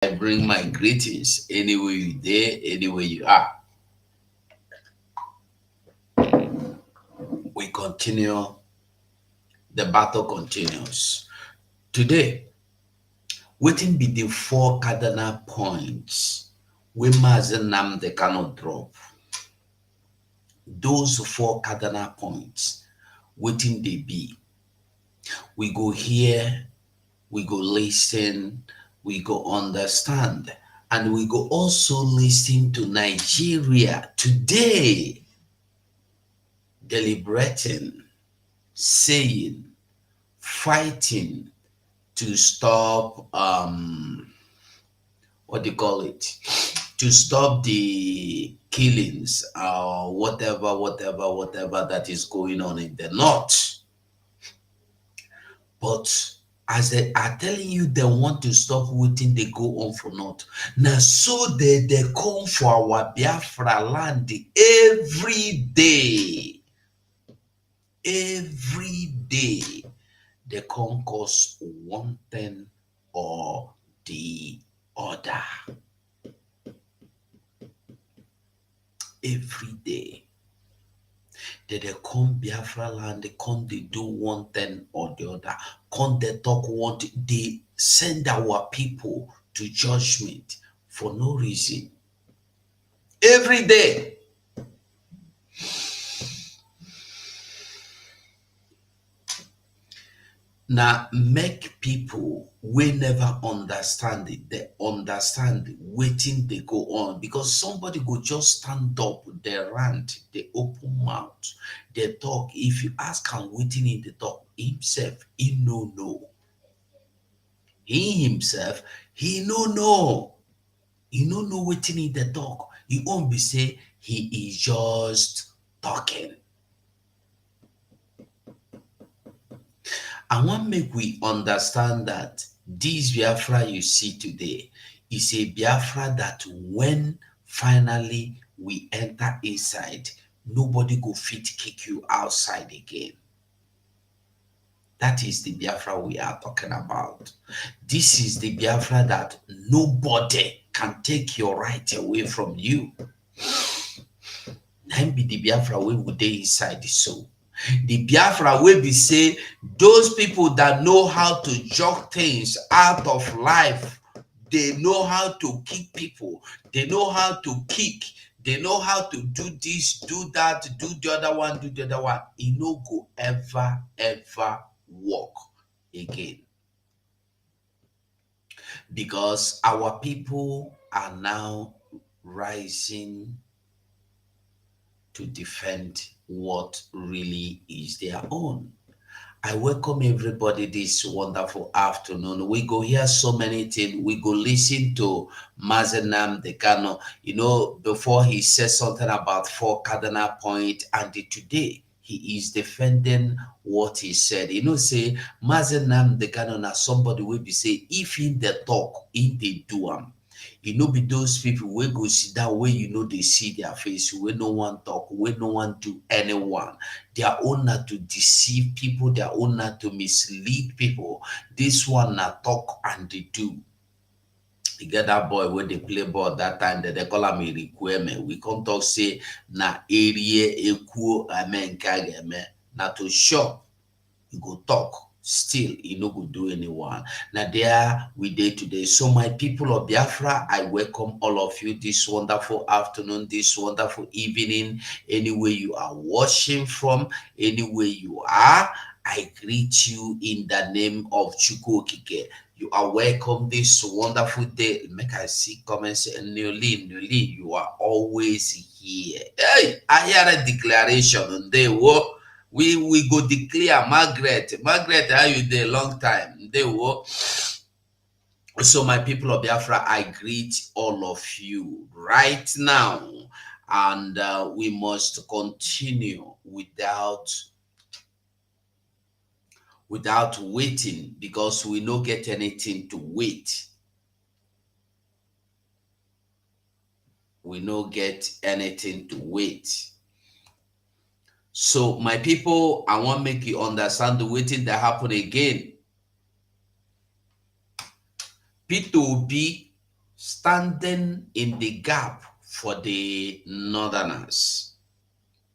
I bring my greetings anywhere you there, anywhere you are. We continue, the battle continues. Today, waiting be the four cardinal points we Mazen they cannot drop. Those four cardinal points, waiting they be. We go here, we go listen, we go understand, and we go also listen to Nigeria today deliberating, saying, fighting to stop what do you call it, to stop the killings or whatever that is going on in the north. But as they are telling you they want to stop waiting, they go on for naught. Now so they come for our Biafra land every day. Every day they come cause one thing or the other. Every day they come Biafra land, they come, they do one thing or the other. Come, they talk one thing, they send our people to judgment for no reason. Every day. Now make people we never understand it, they understand waiting they go on, because somebody go just stand up, they rant, they open mouth, they talk. If you ask him waiting in the talk, himself he no know. He himself he no know. He no know waiting in the talk. He won't be say he is just talking. I want make we understand that this Biafra you see today is a Biafra that when finally we enter inside, nobody go fit kick you outside again. That is the Biafra we are talking about. This is the Biafra that nobody can take your right away from you. Then be the Biafra we would dey inside the soul. The Biafra will be say those people that know how to jog things out of life, they know how to kick people, they know how to kick, they know how to do this, do that, do the other one, do the other one. It no go ever work again. Because our people are now rising to defend what really is their own. I welcome everybody this wonderful afternoon. We go hear so many things. We go listen to Mazenam Dekano. You know, before he said something about four cardinal point, and today he is defending what he said. You know, say Mazenam Dekano na somebody will be say if in the talk, in the do e no be those people wey go sit down wey you know dey see their face, wey no wan talk, wey no wan do anyone. Their own na to deceive people, their own na to mislead people. This one na talk and dey do. You get that boy wey dey play ball that time, they call am Erikweme. We come talk say na area ekuo M.N.K ga-eme. Na to shop, you go talk. Still, you no go do anyone. Now there we dey today. So my people of Biafra, I welcome all of you this wonderful afternoon, this wonderful evening, anywhere you are watching from, anywhere you are. I greet you in the name of Chukwu Okike. You are welcome this wonderful day. Make I see comments. Newly, you are always here. Hey, I hear a declaration on day. Whoa. We go declare Margaret. Margaret, how you there? Long time. They will. So my people of Biafra, I greet all of you right now. And we must continue without waiting, because we no get anything to wait. We no get anything to wait. So my people, I want to make you understand the waiting that happen again. P2B standing in the gap for the northerners.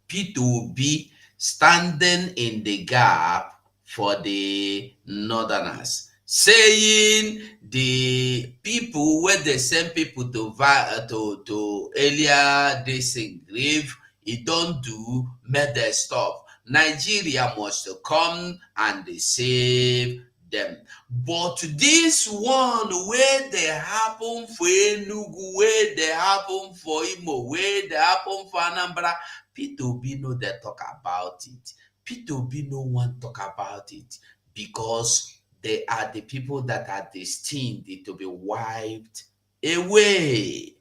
P2B standing in the gap for the northerners, saying the people where they send people to earlier this grave, it don't do, make them stop. Nigeria must come and save them. But this one where they happen for Enugu, where they happen for Imo, where they happen for Anambra, P2B no dey talk about it. P2B no wan talk about it because they are the people that are destined to be wiped away.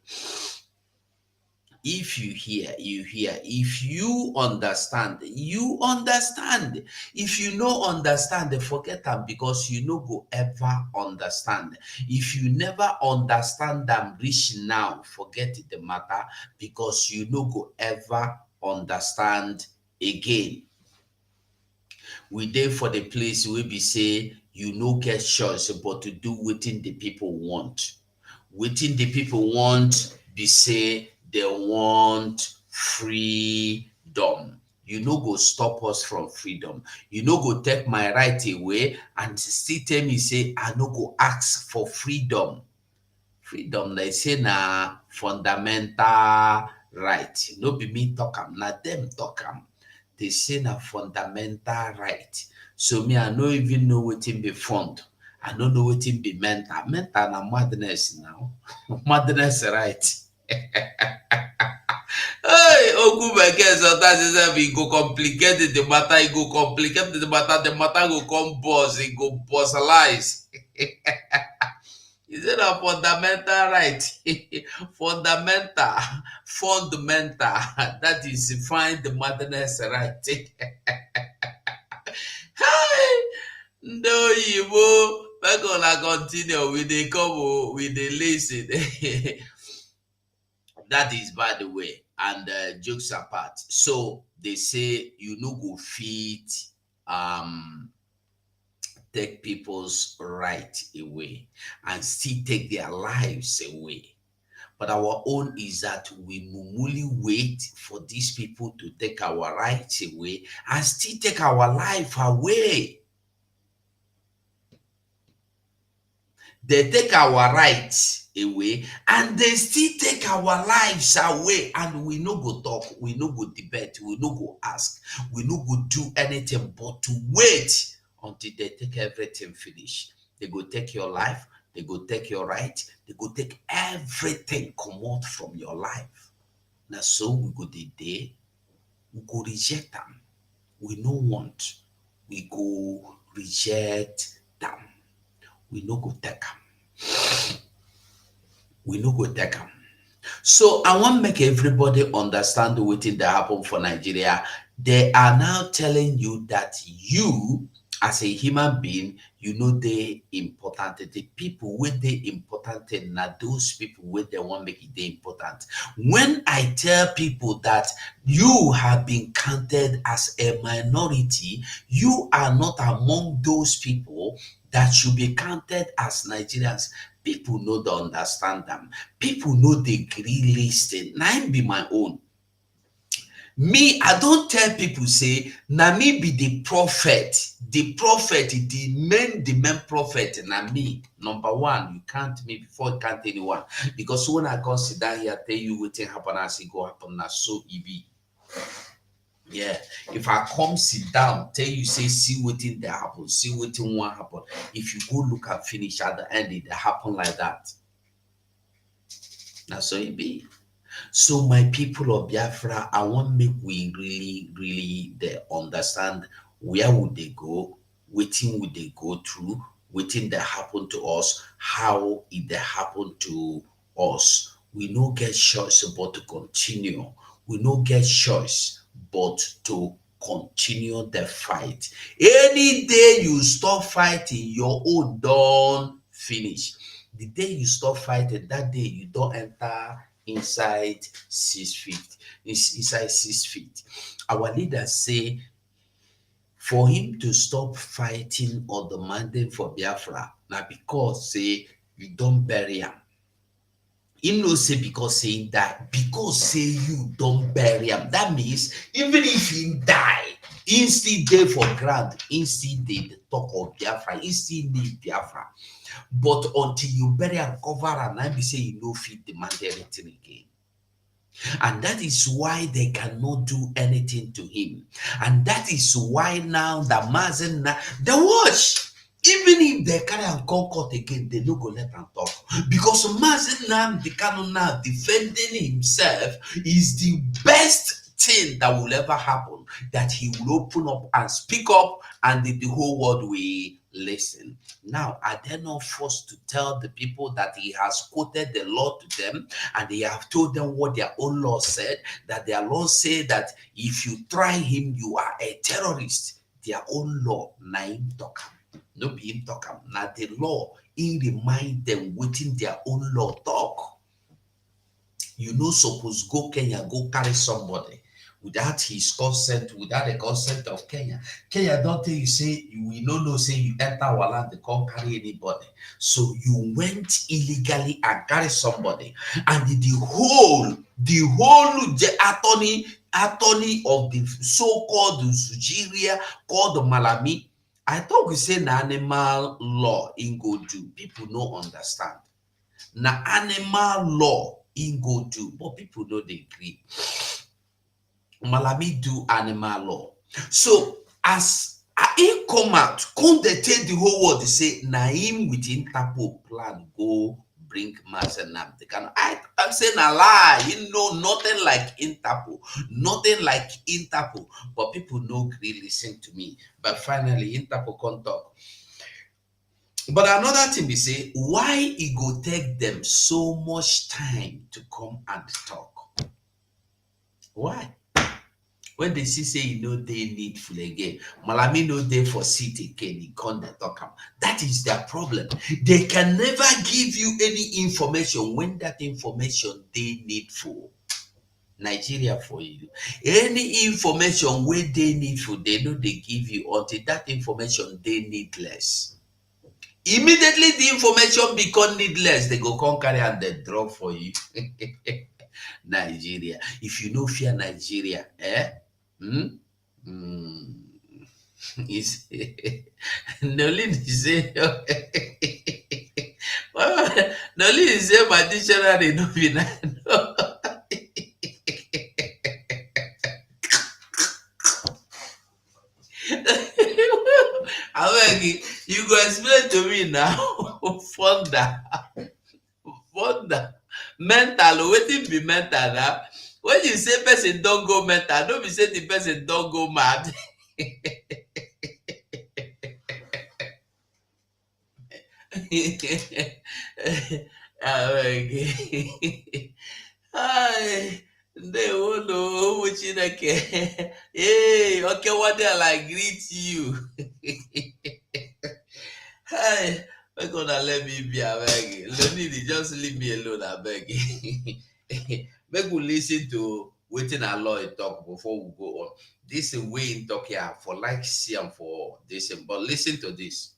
If you hear, you hear. If you understand, you understand. If you no understand, forget them because you no go ever understand. If you never understand them reach now, forget the matter because you no go ever understand again. We dey for the place where we say you no get choice but to do wetin the people want. Wetin the people want be say they want freedom. You no go stop us from freedom. You no go take my right away and still tell me say I no go ask for freedom. Freedom, they say na fundamental right. No be me talk am, na them talk am. They say na fundamental right. So me, I no even know wetin be fund. I don't know wetin be mental. Mental na madness now. Madness right. Hey, Okumeke sometimes he say e go complicate the matter, e go complicate the matter go come burst, e go burstalize. Is it a fundamental right? Fundamental. That is find the madness right. Hi, no you we're gonna continue with the come with the listen. That is by the way, and jokes apart. So they say you no go fit take people's right away and still take their lives away. But our own is that we normally wait for these people to take our rights away and still take our life away. They take our rights away and they still take our lives away, and we no go talk, we no go debate, we no go ask, we no go do anything but to wait until they take everything finish. They go take your life, they go take your right, they go take everything come out from your life. Now so we go the day, we go reject them. We no want, we go reject them. We no go take them. We no go take them. So I want to make everybody understand wetin dey happen for Nigeria. They are now telling you that you, as a human being, you know they important. The people wey dey important na those people wey they want make it dey important. When I tell people that you have been counted as a minority, you are not among those people that should be counted as Nigerians. People no dey understand them. People no dey gree lis ten. Na im be my own. Me, I don't tell people say, na me be the prophet, the main prophet, na me. Number one, you count me before you count anyone. Because when I come sit down here, tell you what happen as it go happen, na so e be. Yeah, if I come sit down, tell you say, see what thing that happen, see what thing won't happen. If you go look and finish at the end, it happen like that. That's so it be. So my people of Biafra, I want make we really they understand where would they go, waiting would they go through, waiting that happen to us, how it they happen to us. We no get choice but to continue. We no get choice but to continue the fight. Any day you stop fighting, your own done finish. The day you stop fighting, that day you don't enter inside 6 feet. Inside 6 feet. Our leaders say for him to stop fighting or demanding for Biafra, now because say you don't bury him. He no say because saying that, because say you don't bury him. That means even if he die, he still there for ground, he still there the talk of Biafra, he still need Biafra. But until you bury and cover and I be say you no fit demand anything again. And that is why they cannot do anything to him. And that is why now the Mazen, the watch. Even if they carry and come court again, they no go let them talk. Because Mazen now, the canon now defending himself is the best thing that will ever happen. That he will open up and speak up and the whole world will listen. Now, are they not forced to tell the people that he has quoted the law to them and they have told them what their own law said, that their law said that if you try him, you are a terrorist. Their own law, na him talk am. No be him talk am. Na the law, he remind them within their own law talk. You no suppose go Kenya, go carry somebody without his consent, without the consent of Kenya. Kenya don't tell you say, we no know say you enter our land, they can't carry anybody. So you went illegally and carry somebody. And the whole attorney of the so-called Nigeria, called the Malami, I thought we say na animal law in go do. People no understand. Na animal law in go do, but people don't agree. Malami do animal law. So as he come out, come they tell the whole world, they say, na him with Interpol plan go bring Mazenam. They can I'm saying a lie. You know, nothing like Interpol. Nothing like Interpol. But people no really listen to me. But finally, Interpol can't talk. But another thing they say, why it go take them so much time to come and talk? Why? When they see say you know they needful again, Malami no dey for seat again, he can't talk am. That is their problem. They can never give you any information when that information they needful. Nigeria for you. Any information where they needful, they know they give you until that information they needless. Immediately the information become needless, they go come carry and they drop for you. Nigeria. If you no fear Nigeria, Is Nolin is say Nolin is say my dictionary no be na. Abeg, you go explain to me now. Wonder. Mental, wetin be mental now? When you say person don't go mental, don't be say the person don't go mad. Hi, they won't know which in a Hey, okay, what they like greet you. Hi, we're gonna let me be a beg. Just leave me alone, I beg. Make we listen to waiting a lawyer talk before we go on. This is way in talk here for like see and for this, but listen to this.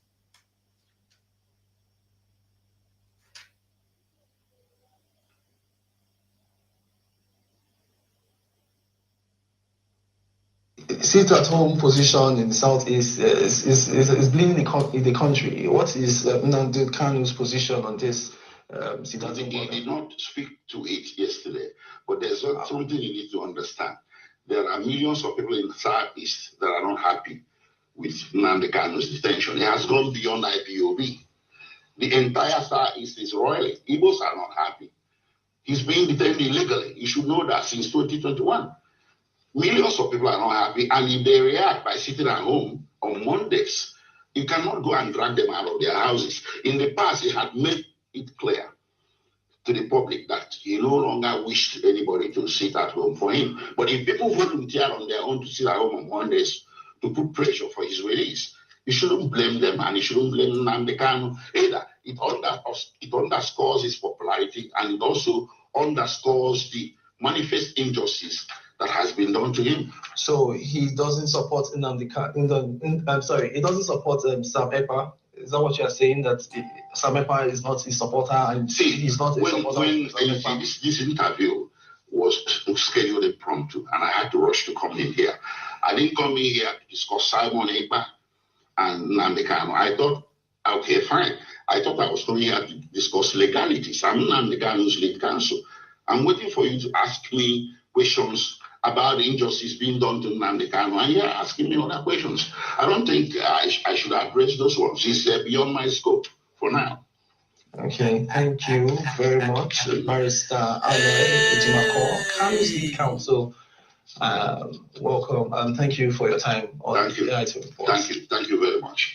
Sit-at-home position in the southeast is bleeding the country. What is M.N.K Kanu's position on this? He did not speak to it yesterday, but there's something you need to understand. There are millions of people in the southeast that are not happy with M.N.K Kanu's detention. It has gone beyond IPOB. The entire southeast is roiling. Igbos are not happy. He's being detained illegally. You should know that since 2021. Millions of people are not happy, and if they react by sitting at home on Mondays, you cannot go and drag them out of their houses. In the past, he had made it clear to the public that he no longer wished anybody to sit at home for him. But if people volunteer on their own to sit at home on Mondays to put pressure for his release, you shouldn't blame them, and you shouldn't blame M.N.K Kanu either. It underscores his popularity, and it also underscores the manifest injustice that has been done to him. So he doesn't support M.N.K Kanu. He doesn't support Sam Ekpa. Is that what you are saying? That Samepa is not his supporter, and he's not a supporter when of Samepa? this interview was scheduled impromptu, and I had to rush to come in here. I didn't come in here to discuss Simon Ekpa and Nnamdi Kanu. I thought, okay, fine. I thought I was coming here to discuss legalities. I'm Nnamdi Kanu's lead counsel. I'm waiting for you to ask me questions about the injustice being done to Nnamdi Kanu, and you're asking me other questions. I don't think I should address those ones. It's beyond my scope for now. Okay, thank you very much, Barrister Aloy Ejimako, Kanu's lead counsel. Welcome, and thank you for your time. Thank you. Thank you very much.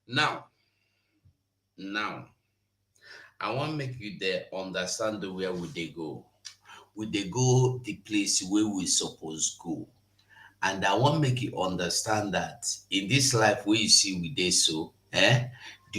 Now, I want to make you there understand where would they go. Would they go the place where we suppose go? And I want to make you understand that in this life where you see we dey so, the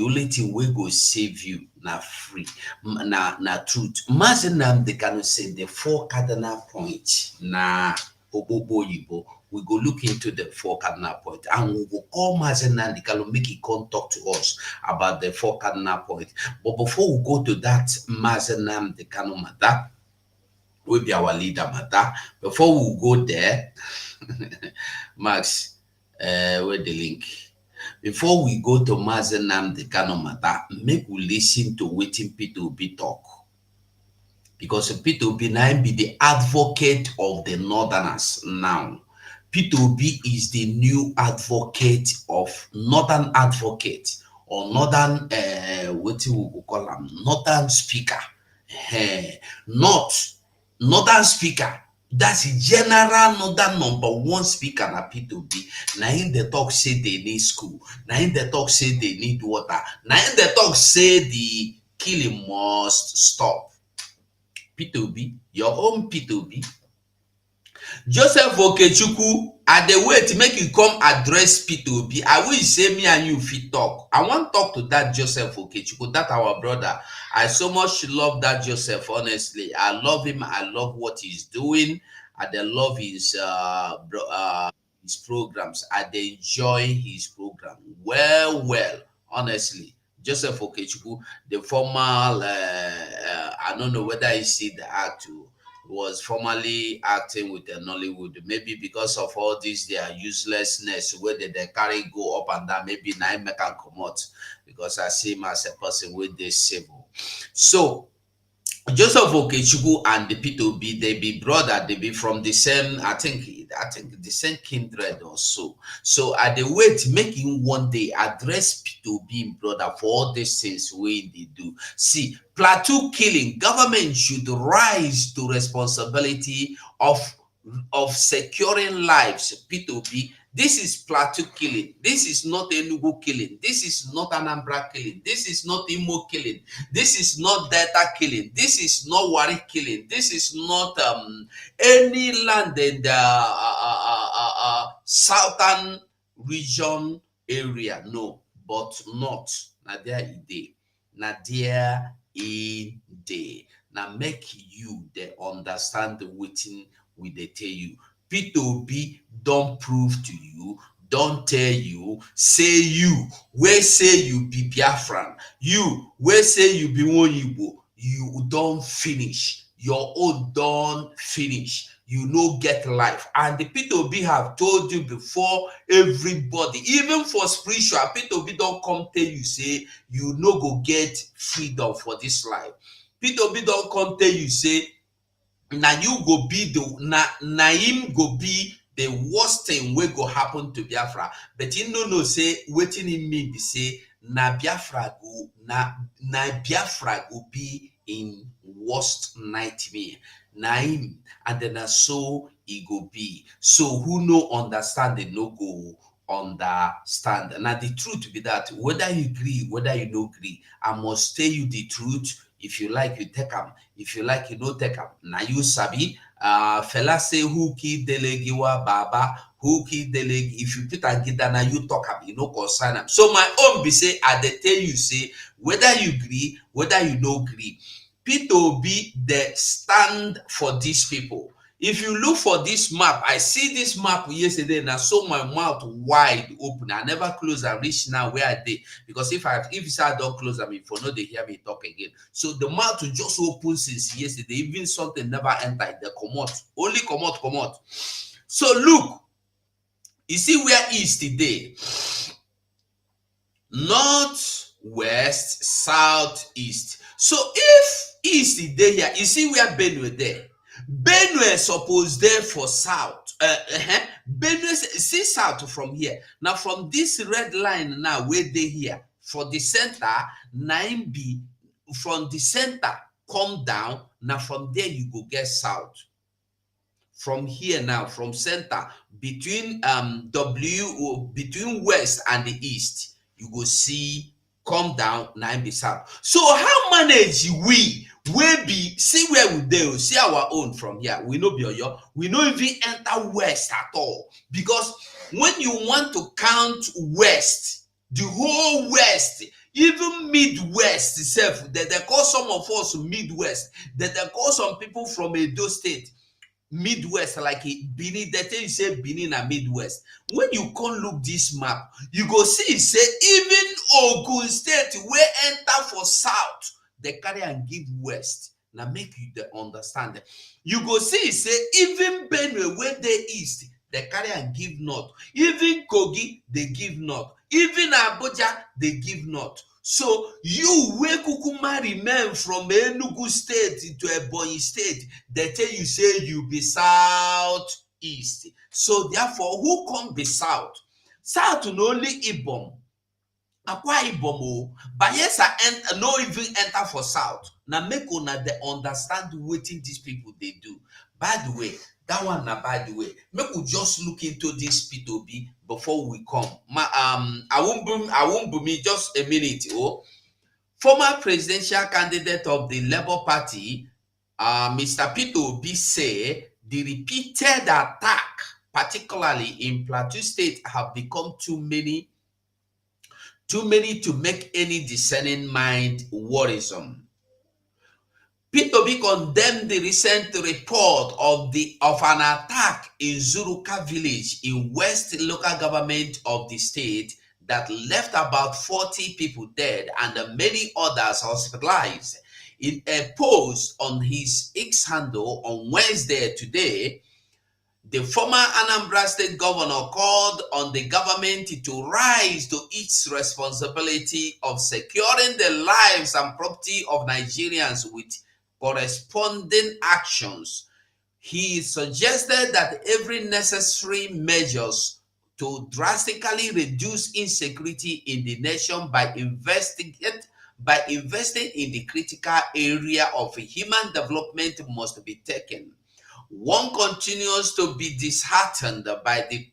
only thing we go save you na free, na truth. Mazi Nnamdi Kanu say the 4 cardinal points na Obobo Yibo. We go look into the 4 cardinal points, and we will call Mazi Nnamdi Kanu, make he come talk to us about the 4 cardinal points. But before we go to that Mazi Nnamdi Kanu matter, will be our leader matter. Before we go there, Max, where the link? Before we go to Mazi Nnamdi Kanu matter, make we listen to wetin Peter Obi talk. Because Peter Obi now be the advocate of the Northerners now. Peter Obi is the new advocate of Northern advocate, or Northern, what we call him, Northern speaker. Not Northern speaker. That's a general Northern #1 speaker na Peter Obi. Na him they talk say they need school. Na him they talk say they need water. Na him they talk say the killing must stop. Peter Obi, your own Peter Obi. Joseph Okechukwu, at the way to make you come address Peter Obi, I will say me and you fit talk. I want to talk to that Joseph Okechukwu, that our brother. I so much love that Joseph, honestly. I love him. I love what he's doing. I love his programs. I enjoy his program. Well, honestly. Joseph Okechukwu, the former, I don't know whether he see the act too, was formerly acting with the Nollywood. Maybe because of all this, their uselessness, where they carry go up and down, maybe now M.N.K can come out, because I see him as a person with this civil. So, Joseph Okechukwu and the Peter Obi, they be brother, they be from the same, I think the same kindred or so. So at the way to make him one day address Peter Obi brother for all these things we they do. See, plateau killing, government should rise to responsibility of securing lives. Peter Obi, this is plateau killing. This is not Enugu killing. This is not Anambra killing. This is not Imo killing. This is not Delta killing. This is not Wari killing. This is not any land in the southern region area. No, but not. Nadia Ide. Nadia Ide. Now make you they understand the waiting we they tell you. Peter Obi don't prove to you, don't tell you, say you, where say you be Biafran, you, where say you be Wonibo, you don't finish. Your own don't finish. You no get life. And the Peter Obi have told you before everybody, even for spiritual, Peter Obi don't come tell you, say, you no go get freedom for this life. Peter Obi don't come tell you, say, now you go be the na him go be the worst thing will go happen to Biafra. But you know say waiting in me be say na Biafra go na Biafra go be in worst nightmare. Na him and then so he go be. So who no understand the no go understand. Now the truth be that whether you agree, whether you no agree, I must tell you the truth. If you like, you take them. If you like, you don't take them. Now you sabi. Fella say who ki delegiwa baba, who ki delegi. If you put a gida now you talk am, you know concern am. So my own be say I dey tell you say whether you agree, whether you don't agree. Peter Obi they stand for these people. If you look for this map, I see this map yesterday and I saw my mouth wide open. I never close and reach now where I did. Because if you say I don't close, I mean, for no, they hear me talk again. So the mouth just open since yesterday. Even something never entered. They come out. Only come out. So look, you see where east today? North, west, south, east. So if east is there here, you see where Benue there? Benue suppose there for south. Benue see south from here. Now from this red line now where they here for the center 9B from the center come down. Now from there you go get south. From here now from center between between west and the east you go see come down 9B south. So how manage we be see where we dey see our own from here? We no be Oyo, we no even enter west at all, because when you want to count west, the whole west, even midwest itself, they call some of us midwest, they call some people from Edo state midwest, like Benin. They tell you say Benin and midwest. When you come look this map, you go see say even Ogun state where enter for south, they carry and give west. Now make you understand. You go see say even Benue where they east, they carry and give north. Even Kogi, they give north. Even Abuja, they give north. So you wey kukuma remain from Enugu state to Ebonyi state, they tell you say you be southeast. So therefore, who come be south? South no only Ibom. Akwa Ibom, Bayelsa no even enter for south. Now make una they understand wetin these people they do. By the way, that one na by the way, make we just look into this P2B before we come. I won't boom me just a minute. Oh, former presidential candidate of the Labour Party, Mr. P2B say the repeated attack, particularly in Plateau State, have become too many to make any discerning mind worrisome. P2B condemned the recent report of an attack in Zuruka village in West local government of the state that left about 40 people dead and many others hospitalized. In a post on his X handle on Wednesday today, the former Anambra State governor called on the government to rise to its responsibility of securing the lives and property of Nigerians with corresponding actions. He suggested that every necessary measures to drastically reduce insecurity in the nation by investing in the critical area of human development must be taken. One continues to be disheartened by the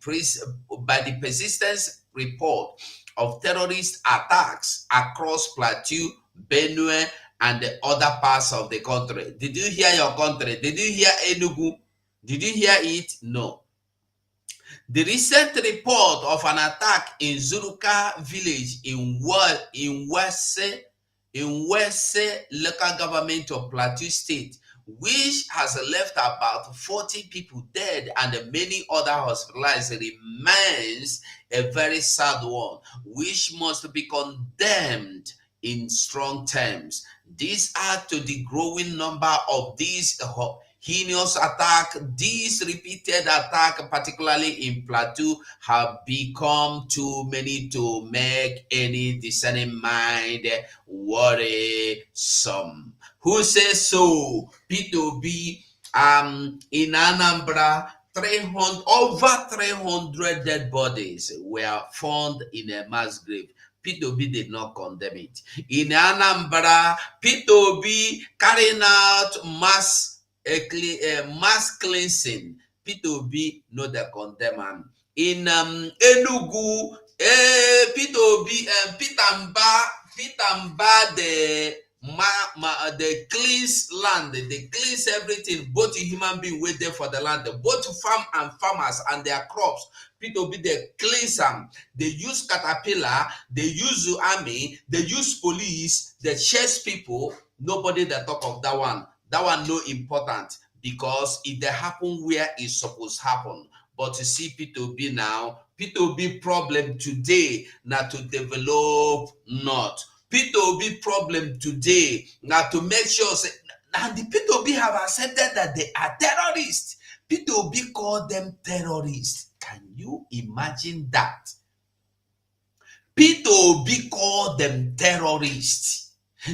persistent report of terrorist attacks across Plateau, Benue, and the other parts of the country. Did you hear your country? Did you hear Enugu? Did you hear it? No. The recent report of an attack in Zuruka village in Wesse local government of Plateau State, which has left about 40 people dead and many other hospitalized, remains a very sad one, which must be condemned in strong terms. This adds to the growing number of these heinous attacks. These repeated attacks, particularly in Plateau, have become too many to make any discerning mind worrisome. Who says so? P2B in Anambra, over 300 dead bodies were found in a mass grave. P2B did not condemn it. In Anambra, P2B carrying out mass cleansing. P2B no they condemn am. In Enugu, P2B Pitamba they cleanse land, they cleanse everything, both human being wait there for the land, both farm and farmers and their crops. P2B they cleanse them. They use caterpillar, they use army, they use police, they chase people. Nobody that talk of that one. That one no important. because it they happen where it's supposed to happen. But you see P2B now, P2B problem today not to develop not. P2B problem today not to make sure say, and the P2B have accepted that they are terrorists. P2B call them terrorists. Can you imagine that? P2B call them terrorists,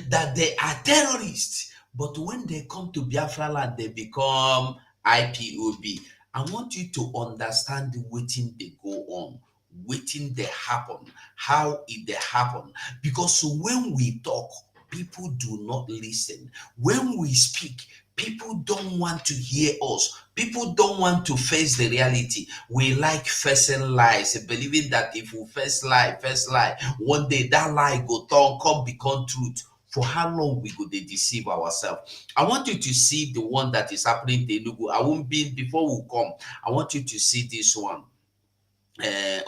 that they are terrorists. But when they come to Biafra land, they become IPOB. I want you to understand wetin they go on, wetin they happen, how it they happen. Because when we talk, people do not listen. When we speak, people don't want to hear us. People don't want to face the reality. We like facing lies, believing that if we face lie, one day that lie go turn, come become truth. For how long we go dey deceive ourselves? I want you to see the one that is happening to Enugu. I won't be before we come. I want you to see this one.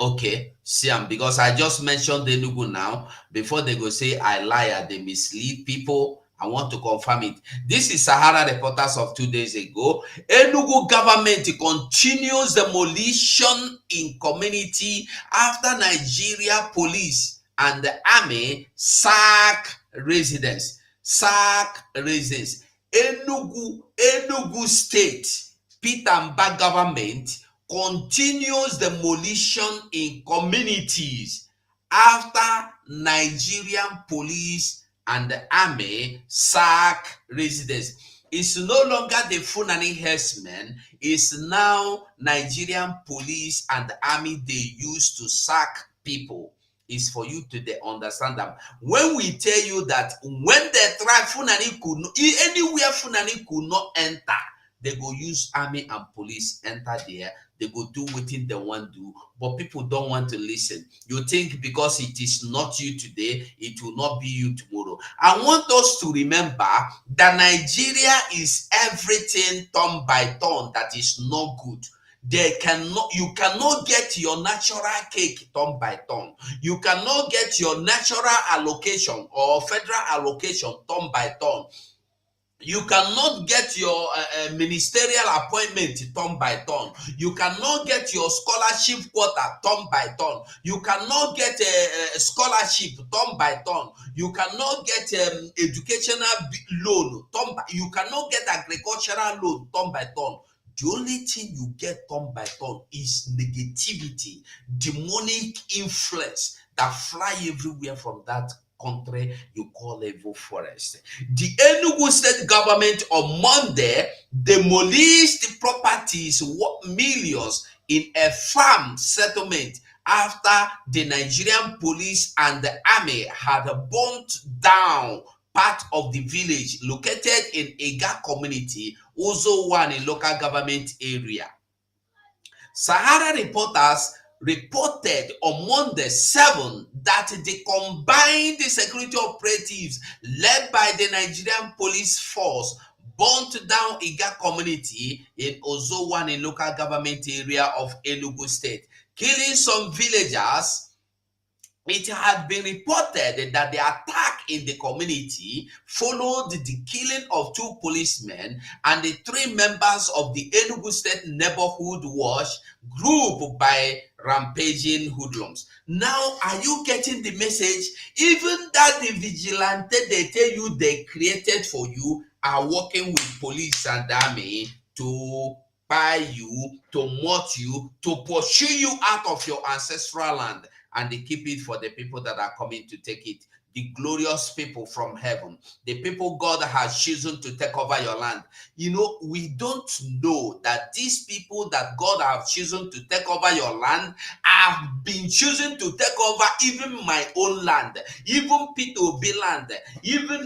Okay, see because I just mentioned the Enugu now. Before they go say I lie, they mislead people. I want to confirm it. This is Sahara Reporters of 2 days ago. Enugu government continues demolition in community after Nigeria police and the army sack residents. Enugu State, Peter Mba government continues demolition in communities after Nigerian police and the army sack residents. It's no longer the Fulani herdsmen, it's now Nigerian police and the army they use to sack people. Is for you to understand them. When we tell you that when they try Fulani could not, anywhere Fulani could not enter, they go use army and police enter there. They go do what they want to do, but people don't want to listen. You think because it is not you today, it will not be you tomorrow. I want us to remember that Nigeria is everything turn by turn that is not good. You cannot get your natural cake turn by turn. You cannot get your natural allocation or federal allocation turn by turn. You cannot get your ministerial appointment turn by turn. You cannot get your scholarship quota turn by turn. You cannot get a scholarship turn by turn. You cannot get educational loan turn by. You cannot get agricultural loan turn by turn. The only thing you get turn by turn is negativity, demonic influence that fly everywhere from that country you call Evil Forest. The Enugu state government on Monday demolished properties worth millions in a farm settlement after the Nigerian police and the army had burnt down part of the village located in Ega community, also one in local government area. Sahara Reporters reported on Monday 7 that the combined security operatives led by the Nigerian police force burnt down Iga community in Ozowan in local government area of Enugu State, killing some villagers. It had been reported that the attack in the community followed the killing of 2 policemen and the 3 members of the Enugu State Neighborhood Watch group by rampaging hoodlums. Now, are you getting the message? Even that the vigilante they tell you they created for you are working with police and army to buy you, to mock you, to pursue you out of your ancestral land. And they keep it for the people that are coming to take it. The glorious people from heaven, the people God has chosen to take over your land. You know, we don't know that these people that God has chosen to take over your land have been chosen to take over even my own land, even P2B land, even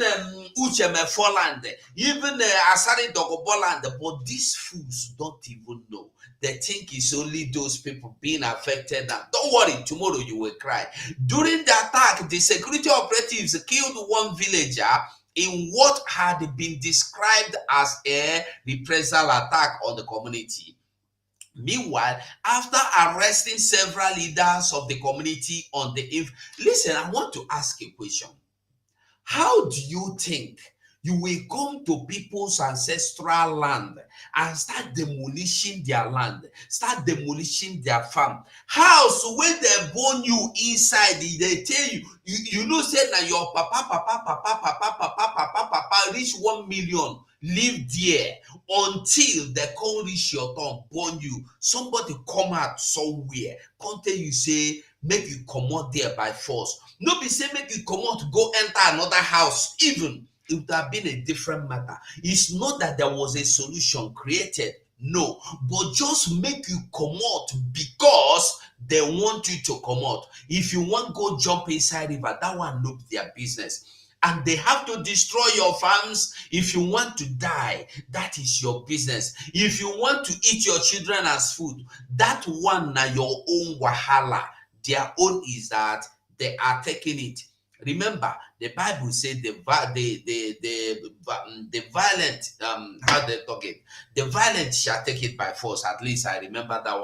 Uchemefo land, even Asari Dogobo land. But these fools don't even know. They think it's only those people being affected. Now, don't worry, tomorrow you will cry. During the attack, the security operatives killed 1 villager in what had been described as a reprisal attack on the community. Meanwhile, after arresting several leaders of the community on the listen, I want to ask a question. How do you think You will come to people's ancestral land and start demolishing their land, start demolishing their farm. House where they born you inside, they tell you, you know, say that your papa reach 1 million, live there until they come reach your turn, born you. Somebody come out somewhere, come tell you, say, make you comot there by force. No be say make you comot go enter another house. Even it would have been a different matter. It's not that there was a solution created, no, but just make you comot because they want you to comot. If you want go jump inside river, that one no be their business. And they have to destroy your farms. If you want to die, that is your business. If you want to eat your children as food, that one na your own wahala. Their own is that they are taking it. Remember, the Bible said the violent, how they talk it, the violent shall take it by force. At least I remember that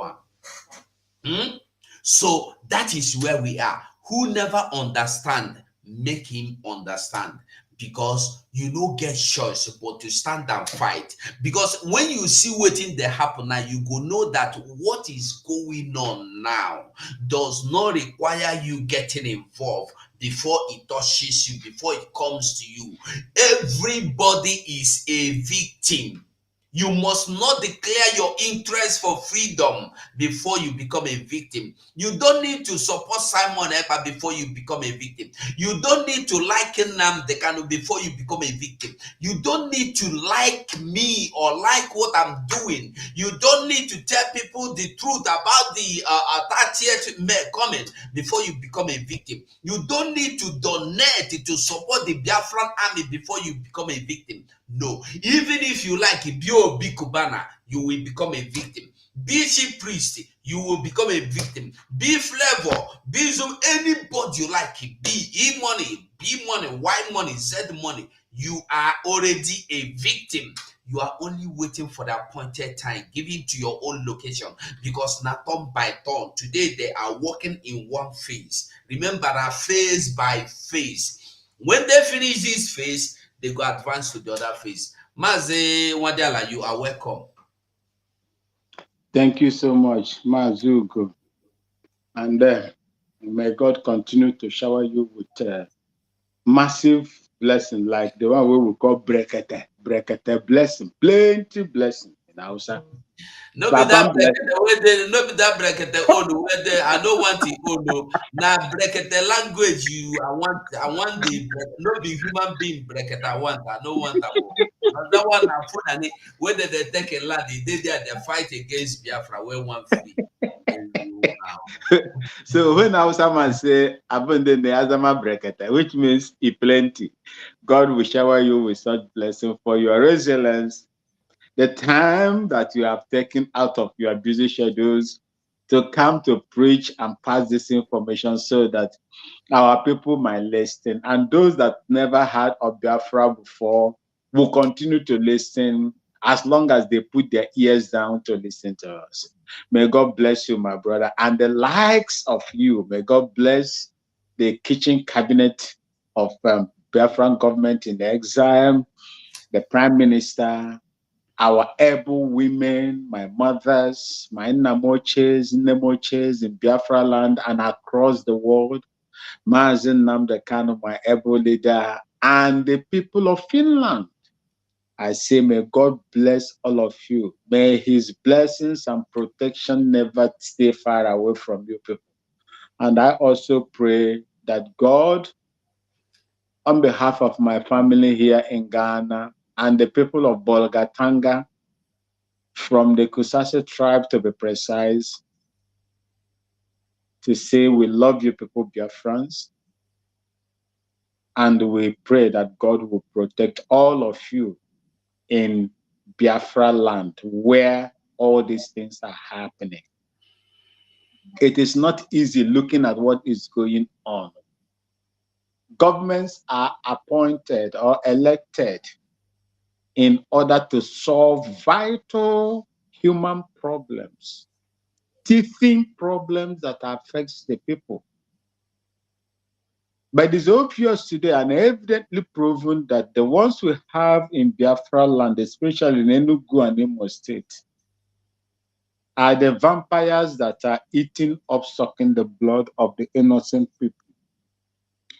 one. So that is where we are. Who never understand, make him understand. Because you no get choice but to stand and fight. Because when you see wetin dey happen now, you go know that what is going on now does not require you getting involved before it touches you, before it comes to you. Everybody is a victim. You must not declare your interest for freedom before you become a victim. You don't need to support Simon Ekpa before you become a victim. You don't need to like Nnamdi Kanu before you become a victim. You don't need to like me or like what I'm doing. You don't need to tell people the truth about the 30th May coming before you become a victim. You don't need to donate to support the Biafran army before you become a victim. No, even if you like Biobi Kubana, you will become a victim. Be chief priest, you will become a victim. Be Flavor, be Zoom, anybody you like, be E-Money, B Money, Y Money, Z Money, you are already a victim. You are only waiting for the appointed time, given to your own location, because now turn by turn. Today they are working in one phase. Remember that phase by phase. When they finish this phase, they go advance to the other phase. Maze Wadiala, you are welcome. Thank you so much, Mazugo. And may God continue to shower you with massive blessing, like the one we will call brekete blessing, plenty blessing in Hausa. No be that brekete, no be that brekete where I don't want it old. Now brekete language I want the no be human being brekete I don't want that one. That one na food and whether they take a land, they fight against Biafra where one free. So when Hausa man say abundant the azama brekete, which means plenty, God will shower you with such blessing for your resilience. The time that you have taken out of your busy schedules to come to preach and pass this information so that our people might listen. And those that never heard of Biafra before will continue to listen as long as they put their ears down to listen to us. May God bless you, my brother. And the likes of you, may God bless the kitchen cabinet of Biafran government in exile, the prime minister, our able women, my mothers, my Namoches, Nemoches in Biafra land and across the world, Mazen Nnamdi Kanu, my able leader, and the people of Finland. I say, may God bless all of you. May his blessings and protection never stay far away from you people. And I also pray that God, on behalf of my family here in Ghana and the people of Bolgatanga, from the Kusase tribe to be precise, to say we love you people, Biafrans, and we pray that God will protect all of you in Biafra land where all these things are happening. It is not easy looking at what is going on. Governments are appointed or elected in order to solve vital human problems, teething problems that affects the people. But it is obvious today and evidently proven that the ones we have in Biafra land, especially in Enugu and Imo State, are the vampires that are eating up, sucking the blood of the innocent people.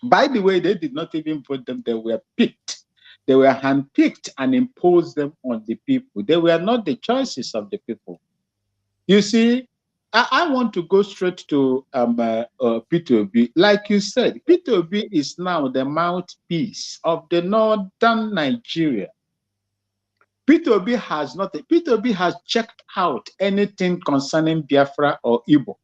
By the way, they did not even vote them, they were picked. They were handpicked and imposed them on the people. They were not the choices of the people. You see, I want to go straight to Peter Obi. Like you said, Peter Obi is now the mouthpiece of the northern Nigeria. Peter Obi has nothing. Peter Obi has checked out anything concerning Biafra or Igbo.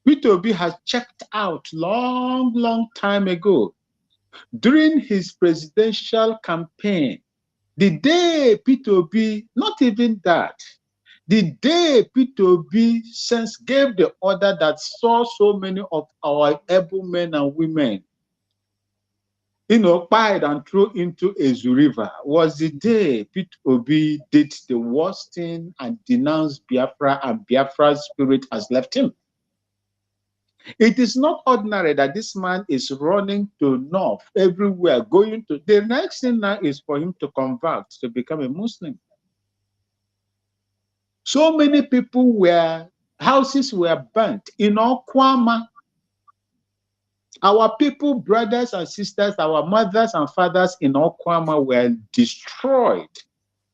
Peter Obi has checked out long time ago. During his presidential campaign, the day Peter Obi, not even that, the day Peter Obi gave the order that saw so many of our able men and women, pied and thrown into Ezu River, was the day Peter Obi did the worst thing and denounced Biafra, and Biafra's spirit has left him. It is not ordinary that this man is running to north everywhere, going to. The next thing now is for him to convert to become a Muslim. So many people houses were burnt in Okwama. Our people, brothers and sisters, our mothers and fathers in Okwama were destroyed.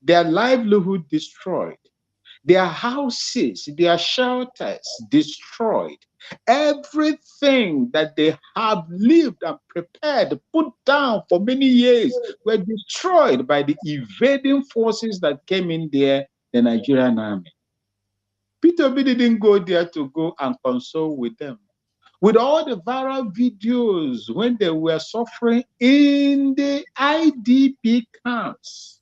Their livelihood destroyed. Their houses, their shelters destroyed. Everything that they have lived and prepared, put down for many years, were destroyed by the invading forces that came in there, the Nigerian army. Peter Obi didn't go there to go and console with them. With all the viral videos when they were suffering in the IDP camps,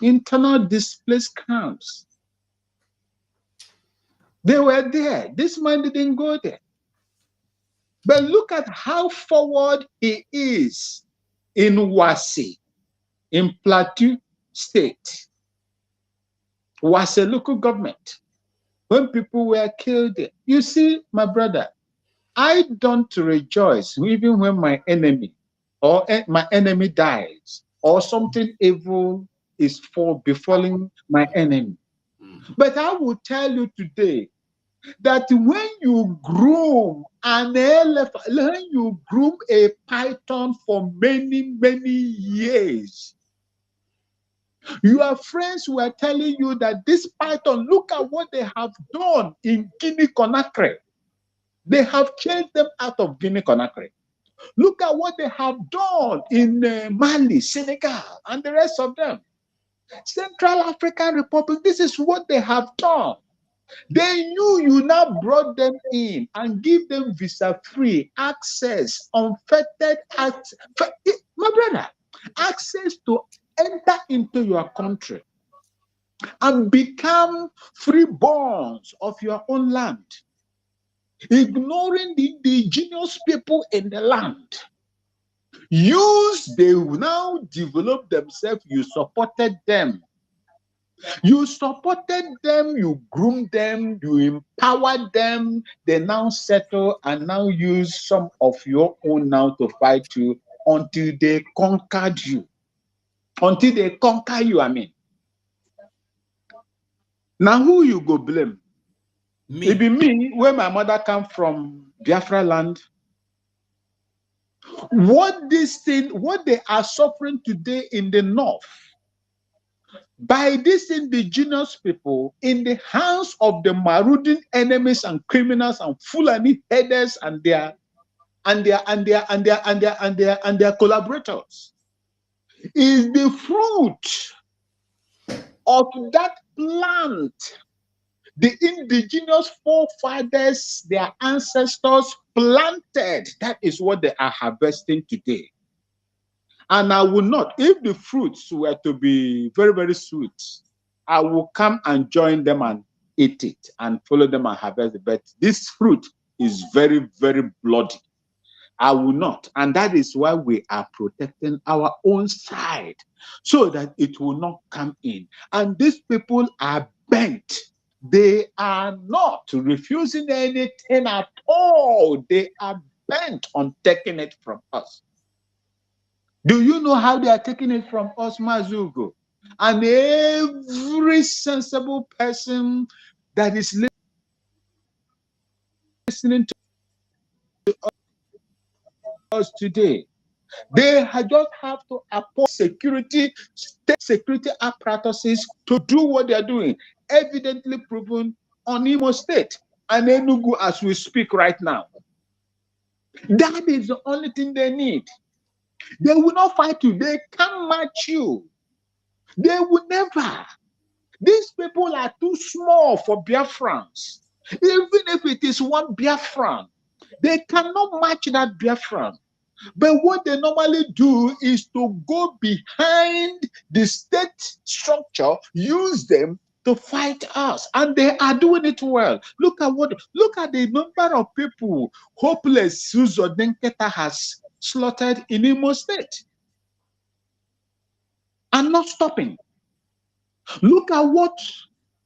internal displaced camps, they were there. This man didn't go there. But look at how forward he is in Wasi, in Plateau State. Wasi local government. When people were killed there. You see, my brother, I don't rejoice even when my enemy dies or something evil is befalling my enemy. But I will tell you today that when you groom an elephant, when you groom a python for many years, your friends were telling you that this python, look at what they have done in Guinea-Conakry. They have chased them out of Guinea-Conakry. Look at what they have done in Mali, Senegal, and the rest of them. Central African Republic, this is what they have done. They knew you now brought them in and give them visa-free access, unfettered access. My brother, access to enter into your country and become freeborns of your own land, ignoring the indigenous people in the land. They will now develop themselves. You supported them. You supported them, you groomed them, you empowered them. They now settle and now use some of your own now to fight you until they conquered you. Until they conquer you, I mean. Now who you go blame? Me. It be me, where my mother come from Biafra land. What they are suffering today in the north, by these indigenous people in the hands of the marauding enemies and criminals and Fulani headers and their collaborators, is the fruit of that plant the indigenous forefathers, their ancestors planted. That is what they are harvesting today. And I will not, if the fruits were to be very sweet, I will come and join them and eat it and follow them and harvest it. But this fruit is very bloody. I will not. And that is why we are protecting our own side so that it will not come in. And these people are bent. They are not refusing anything at all. They are bent on taking it from us. Do you know how they are taking it from us, Mazugo? And every sensible person that is listening to us today, they just have to appoint security, state security apparatuses to do what they are doing. Evidently proven on Imo State and Enugu as we speak right now. That is the only thing they need. They will not fight you. They can't match you. They will never. These people are too small for Biafrans. Even if it is one Biafran, they cannot match that Biafran. But what they normally do is to go behind the state structure, use them to fight us, and they are doing it well. Look at the number of people hopeless Suzo Denketa has slaughtered in Imo State, and not stopping. Look at what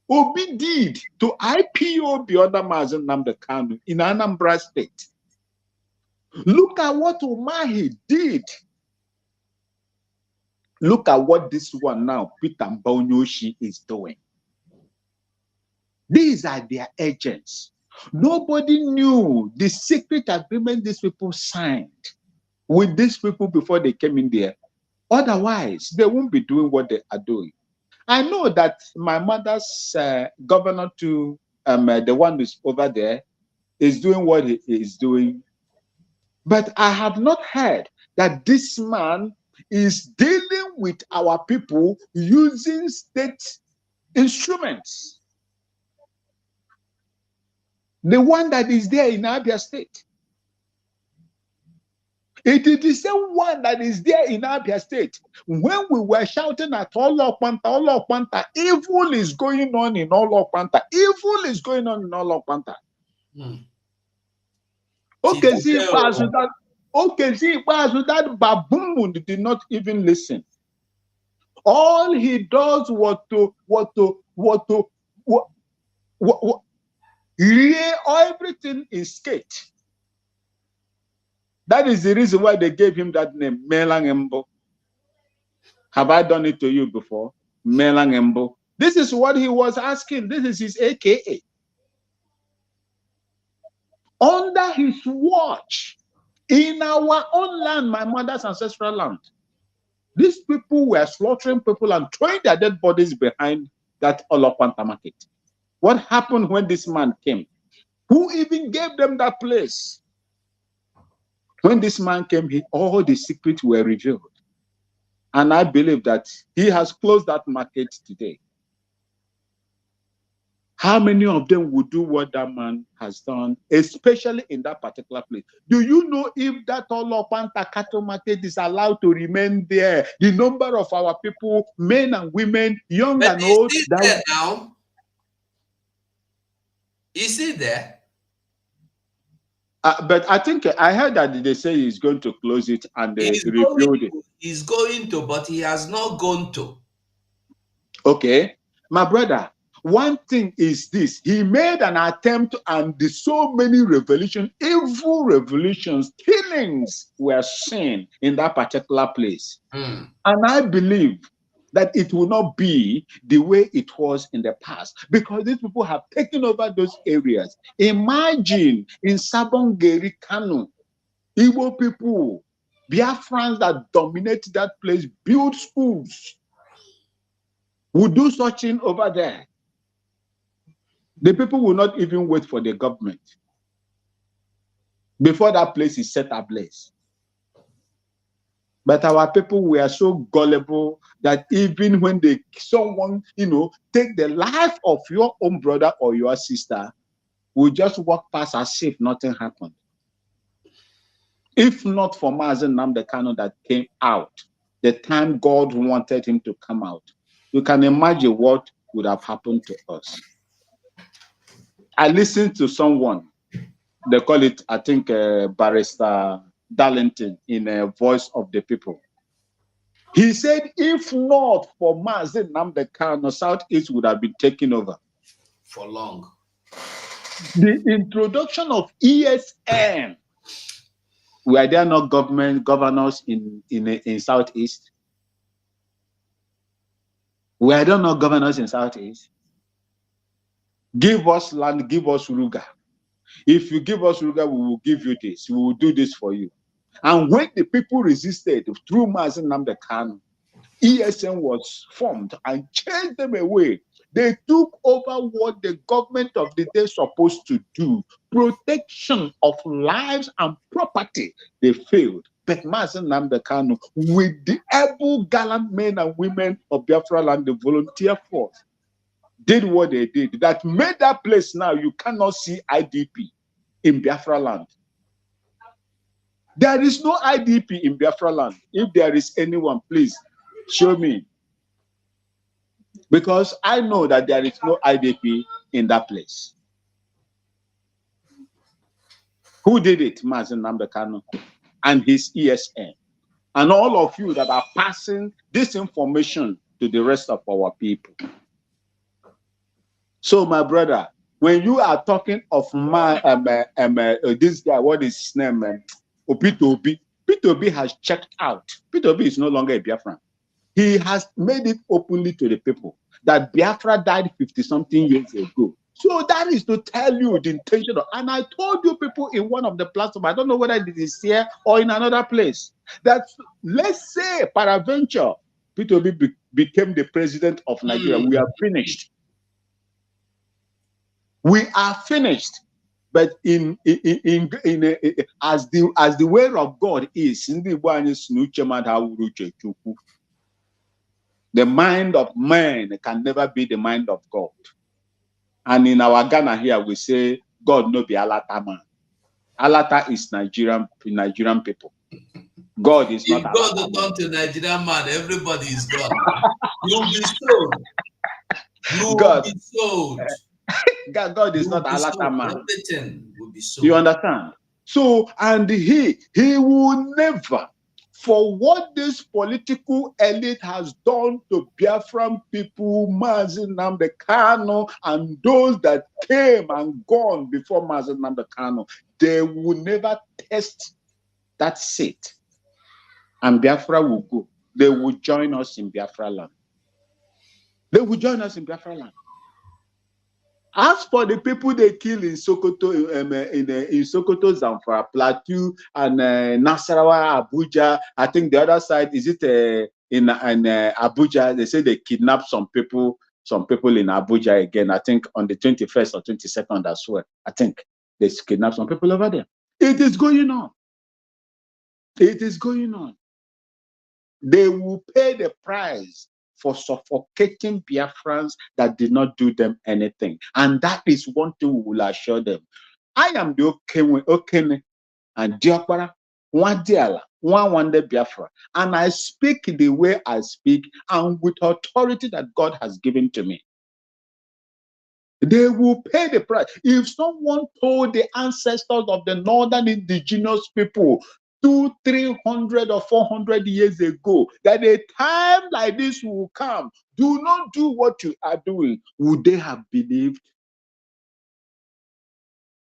Obi did to IPO the other Mazen Namdekanu in Anambra State. Look at what Umahi did. Look at what this one now, Peter Mbonyoshi, is doing. These are their agents. Nobody knew the secret agreement these people signed with these people before they came in there. Otherwise, they won't be doing what they are doing. I know that my mother's governor to the one who's over there is doing what he is doing. But I have not heard that this man is dealing with our people using state instruments. The one that is there in Abia State. It is the same one that is there in Abia State. When we were shouting at Olo Panta, evil is going on in Olo Panta. Evil is going on in Olo Panta. Okay, see, that baboon did not even listen. All he does was everything is skate. That is the reason why they gave him that name, Melangembo. Have I done it to you before? Melangembo. This is what he was asking. This is his AKA. Under his watch, in our own land, my mother's ancestral land, these people were slaughtering people and throwing their dead bodies behind that Olopanta market. What happened when this man came? Who even gave them that place? When this man came, all the secrets were revealed. And I believe that he has closed that market today. How many of them would do what that man has done, especially in that particular place? Do you know if that Olopanta cattle market is allowed to remain there? The number of our people, men and women, young and old. Is it there now? Is it there? But I think I heard that they say he's going to close it and they reviewed it. He's going to, but he has not gone to. Okay, my brother. One thing is this: he made an attempt, and so many revolutions, evil revolutions, killings were seen in that particular place. And I believe that it will not be the way it was in the past, because these people have taken over those areas. Imagine in Sabongeri, Kano, Igbo people, Biafrans that dominate that place, build schools, would do such thing over there. The people will not even wait for the government before that place is set ablaze. But our people were so gullible that even when someone, take the life of your own brother or your sister, we just walk past as if nothing happened. If not for Mazen Namdekano that came out, the time God wanted him to come out, you can imagine what would have happened to us. I listened to someone, they call it, I think, Barrister Darlington in a Voice of the People. He said, if not for Mazen Namdekano, Southeast would have been taken over. For long. The introduction of ESN Were there not governors in Southeast? Were there not governors in Southeast? Give us land, give us Ruga. If you give us Ruga, we will give you this. We will do this for you. And when the people resisted through Mazi Nnamdi Kanu, ESN was formed and chased them away. They took over what the government of the day supposed to do. Protection of lives and property. They failed. But Mazi Nnamdi Kanu, with the able gallant men and women of Biafra land, the volunteer force, did what they did. That made that place now, you cannot see IDP in Biafra land. There is no IDP in Biafra land. If there is anyone, please show me. Because I know that there is no IDP in that place. Who did it? Mazi Nnamdi Kanu and his ESN. And all of you that are passing this information to the rest of our people. So, my brother, when you are talking of this guy, what is his name? Peter Obi. Peter Obi has checked out. Peter Obi is no longer a Biafran. He has made it openly to the people that Biafra died 50-something years ago. So that is to tell you the intention of, and I told you people in one of the platforms, I don't know whether it is here or in another place, that let's say peradventure, Peter Obi became the president of Nigeria. We are finished. We are finished. But as the way of God is, the mind of man can never be the mind of God. And in our Ghana here, we say, God no be Alata man. Alata is Nigerian people. God is not Alata. If God will come to Nigerian man, everybody is gone. You'll be sold. You will be sold. God is not Alata man. Everything will be sold. You understand? So, and he will never, for what this political elite has done to Biafran people, Mazi Nnamdi Kanu, and those that came and gone before Mazi Nnamdi Kanu, they will never test that seat. And Biafra will go. They will join us in Biafra land. They will join us in Biafra land. As for the people they kill in Sokoto, in Sokoto, Zamfara, Plateau, and Nasarawa, Abuja, I think the other side, is it in Abuja? They say they kidnapped some people in Abuja again. I think on the 21st or 22nd as well. I think they kidnapped some people over there. It is going on. It is going on. They will pay the price for suffocating Biafrans that did not do them anything. And that is one thing we will assure them. I am the Okene and Diokpara, one Diala, one Biafra. And I speak the way I speak and with authority that God has given to me. They will pay the price. If someone told the ancestors of the northern indigenous people 200, 300 or 400 years ago that a time like this will come, do not do what you are doing, would they have believed?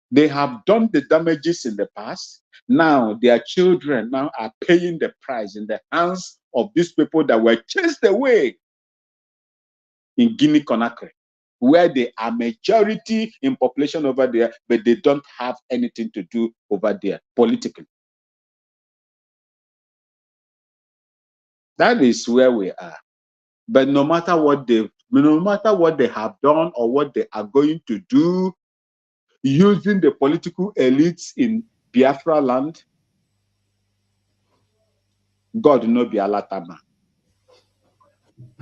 They have done the damages in the past. Now their children now are paying the price in the hands of these people that were chased away in Guinea-Conakry, where they are majority in population over there, but they don't have anything to do over there politically. That is where we are. But no matter what they have done or what they are going to do, using the political elites in Biafra land, God no be Alatama.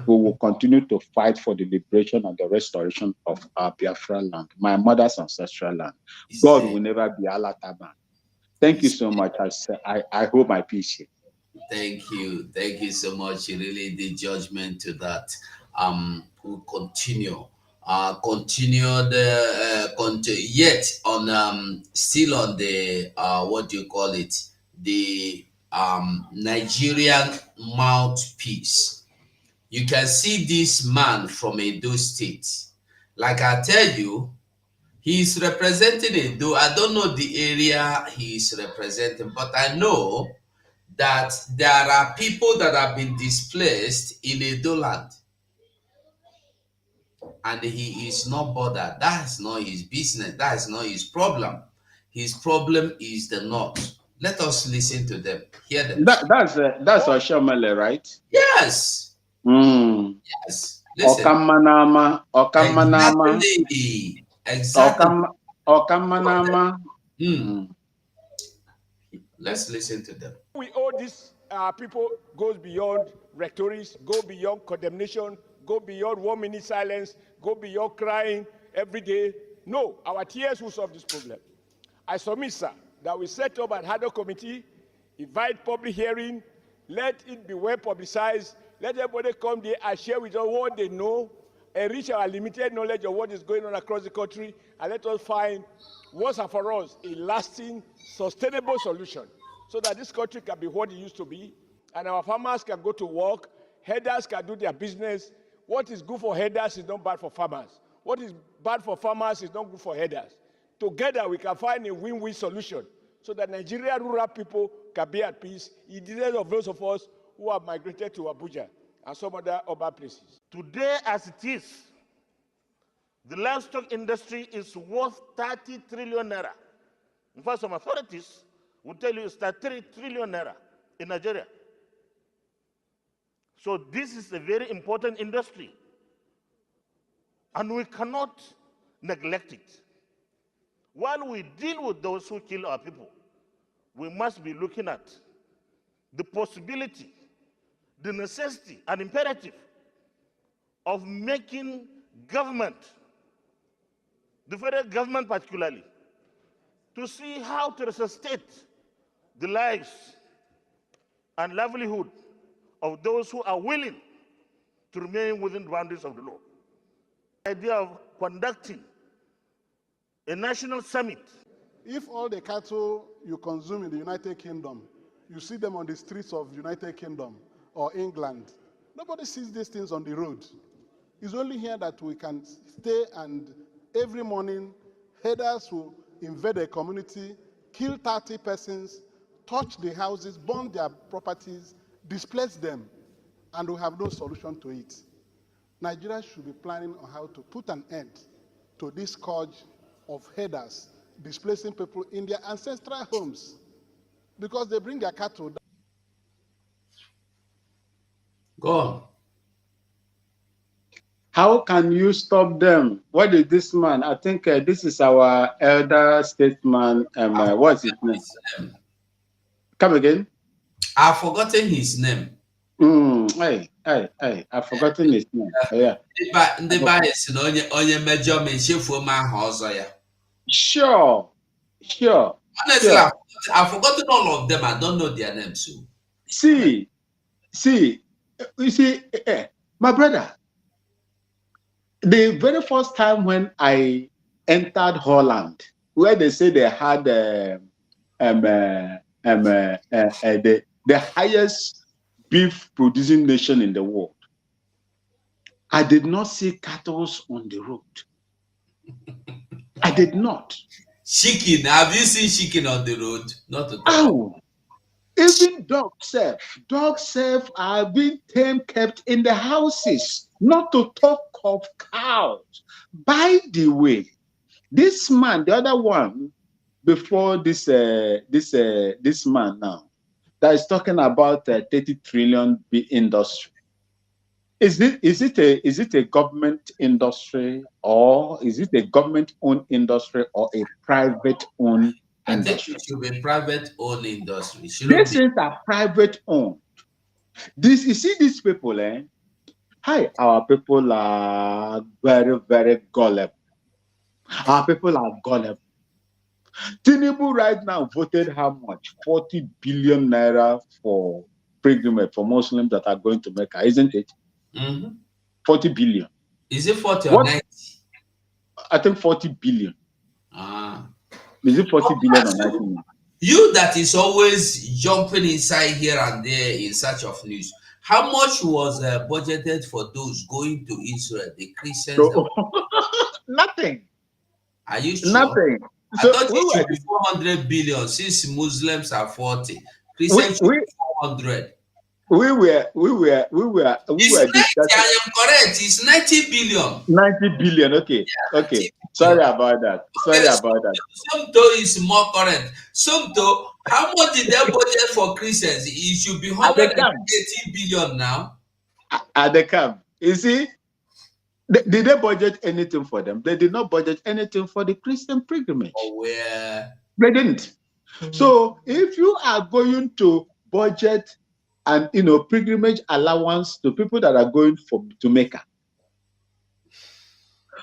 We will continue to fight for the liberation and the restoration of our Biafra land, my mother's ancestral land. God will never be Alatama. Thank you so much. I hold my peace here. Thank you so much. You really did judgment to that. We'll continue yet on still on the what do you call it, the Nigerian mouthpiece. You can see this man from Edo State. Like I tell you, He's representing it, though I don't know the area he's representing, but I know that there are people that have been displaced in Edo land, and he is not bothered. That's not his business. That is not his problem. His problem is the North. Let us listen to them. Hear them. That's Oshiomhole, right? Yes. Mm. Yes. Listen. Okamanama. Exactly. Exactly. Okamanama. Let's listen to them. We owe these people goes beyond rhetoric, go beyond condemnation, go beyond 1 minute silence, go beyond crying every day. No, our tears will solve this problem. I submit, sir, that we set up an ad hoc committee, invite public hearing, let it be well publicized, let everybody come there and share with us what they know, enrich our limited knowledge of what is going on across the country, and let us find once and for us a lasting, sustainable solution so that this country can be what it used to be, and our farmers can go to work, herders can do their business. What is good for herders is not bad for farmers. What is bad for farmers is not good for herders. Together, we can find a win-win solution so that Nigerian rural people can be at peace, instead of those of us who have migrated to Abuja and some other urban places. Today, as it is, the livestock industry is worth 30 trillion naira. In fact, some authorities will tell you it's 33 trillion naira in Nigeria. So this is a very important industry, and we cannot neglect it. While we deal with those who kill our people, we must be looking at the possibility, the necessity, and imperative of making government, the federal government particularly, to see how to resuscitate the lives and livelihood of those who are willing to remain within the boundaries of the law. The idea of conducting a national summit. If all the cattle you consume in the United Kingdom, you see them on the streets of United Kingdom or England, nobody sees these things on the road. It's only here that we can stay, and every morning, herders will invade a community, kill 30 persons, touch the houses, burn their properties, displace them, and we have no solution to it. Nigeria should be planning on how to put an end to this scourge of herders displacing people in their ancestral homes because they bring their cattle down. Go on. How can you stop them? What is this man? I think this is our elder statesman. What's his name? Come again? I've forgotten his name. Hey, I've forgotten his name. Yeah. Sure. Honestly, I've forgotten all of them. I don't know their names. So. See, you see, my brother, the very first time when I entered Holland, where they say they had the highest beef producing nation in the world, I did not see cattle on the road. I did not. Chicken, have you seen chicken on the road? Not at all. Oh, even dogs are being kept in the houses, not to talk of cows. By the way, this man, the other one before this man now, that is talking about 30 trillion industry. Is it a government industry, or is it a government-owned industry or a private-owned industry? I think it should be private-owned industry. This is a private-owned. This, you see, these people, Hi, our people are very, very gullible. Our people are gullible. Tinubu right now voted how much? 40 billion naira for pilgrimage for Muslims that are going to Mecca, isn't it? 40 billion. Is it 40 or 90? I think 40 billion. Is it 40 billion or 90 billion? You that is always jumping inside here and there in search of news. How much was budgeted for those going to Israel, the Christians? Nothing. Are you sure? Nothing. I So thought we it were should be 400 billion since Muslims are 40. we Christians should we be 400. we were 90, discussing I am correct. It's 90 billion. 90 billion. Okay, okay. 90 Sorry billion. about that. Sorry Okay, about that. some though is more correct. Some though, how much did they budget for Christians? It should be At the camp, 180 billion now. at the camp. You see, did they budget anything for them? They did not budget anything for the Christian pilgrimage. Oh, where? They didn't. So if you are going to budget and pilgrimage allowance to people that are going to Mecca,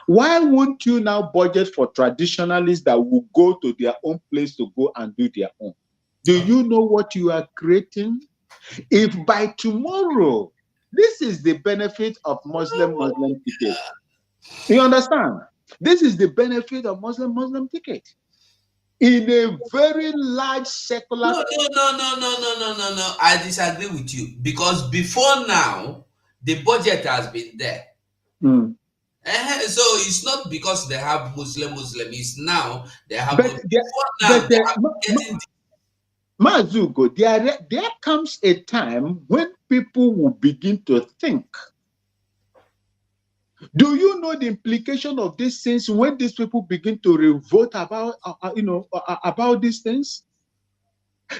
why won't you now budget for traditionalists that will go to their own place to go and do their own? Do you know what you are creating? If by tomorrow, this is the benefit of Muslim ticket. You understand? This is the benefit of Muslim ticket. In a very large secular... No. I disagree with you, because before now, the budget has been there. So it's not because they have Muslim. It's now they have. But they are getting. Mazugo, there comes a time when people will begin to think. Do you know the implication of these things when these people begin to revolt about about these things?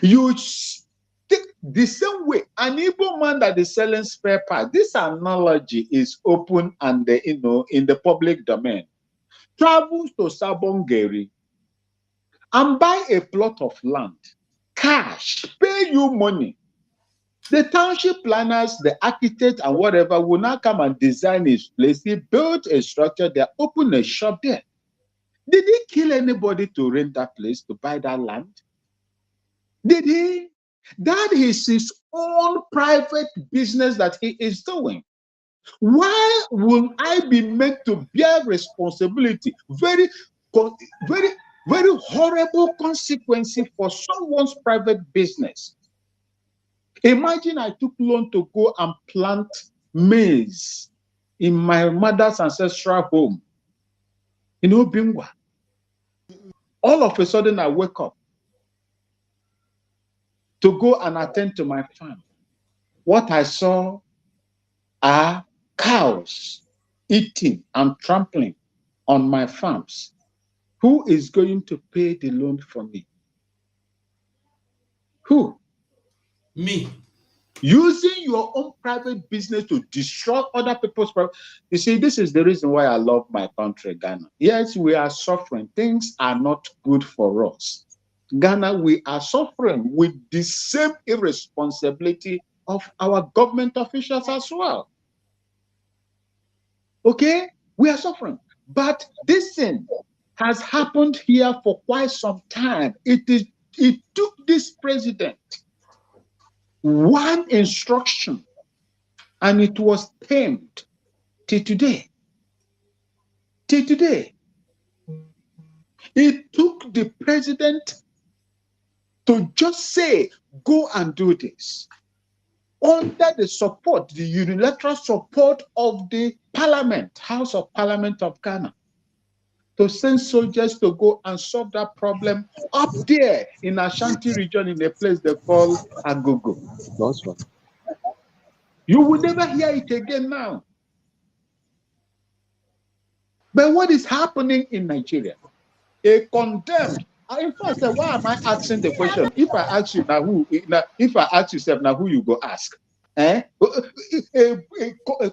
You think the same way an Igbo man that is selling spare parts. This analogy is open and in the public domain. Travels to Sabongeri and buy a plot of land, cash, pay you money. The township planners, the architect, and whatever will now come and design his place. He built a structure there, open a shop there. Did he kill anybody to rent that place, to buy that land? Did he? That is his own private business that he is doing. Why will I be made to bear responsibility? Very horrible consequences for someone's private business. Imagine I took loan to go and plant maize in my mother's ancestral home in Obingwa. All of a sudden, I wake up to go and attend to my farm. What I saw are cows eating and trampling on my farms. Who is going to pay the loan for me? Who? Me. Using your own private business to destroy other people's private. You see, this is the reason why I love my country, Ghana. Yes, we are suffering. Things are not good for us. Ghana, we are suffering with the same irresponsibility of our government officials as well. Okay? We are suffering. But this thing has happened here for quite some time. It took this president one instruction and it was tamed till today. Till today. It took the president to just say, go and do this. Under the support, the unilateral support of the Parliament, House of Parliament of Ghana, to send soldiers to go and solve that problem up there in Ashanti region in a place they call Agogo. You will never hear it again now. But what is happening in Nigeria? A condemned. In fact, why am I asking the question? If I ask you now, if I ask yourself now, who you go ask? A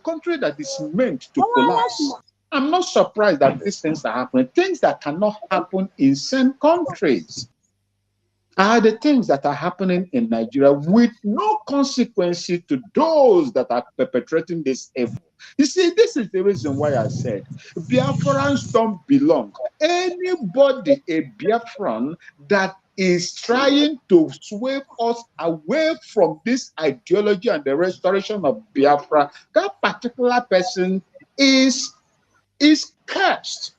country that is meant to collapse. I'm not surprised that these things are happening. Things that cannot happen in some countries are the things that are happening in Nigeria with no consequences to those that are perpetrating this evil. You see, this is the reason why I said Biafrans don't belong. Anybody, a Biafran that is trying to sweep us away from this ideology and the restoration of Biafra, that particular person is cursed.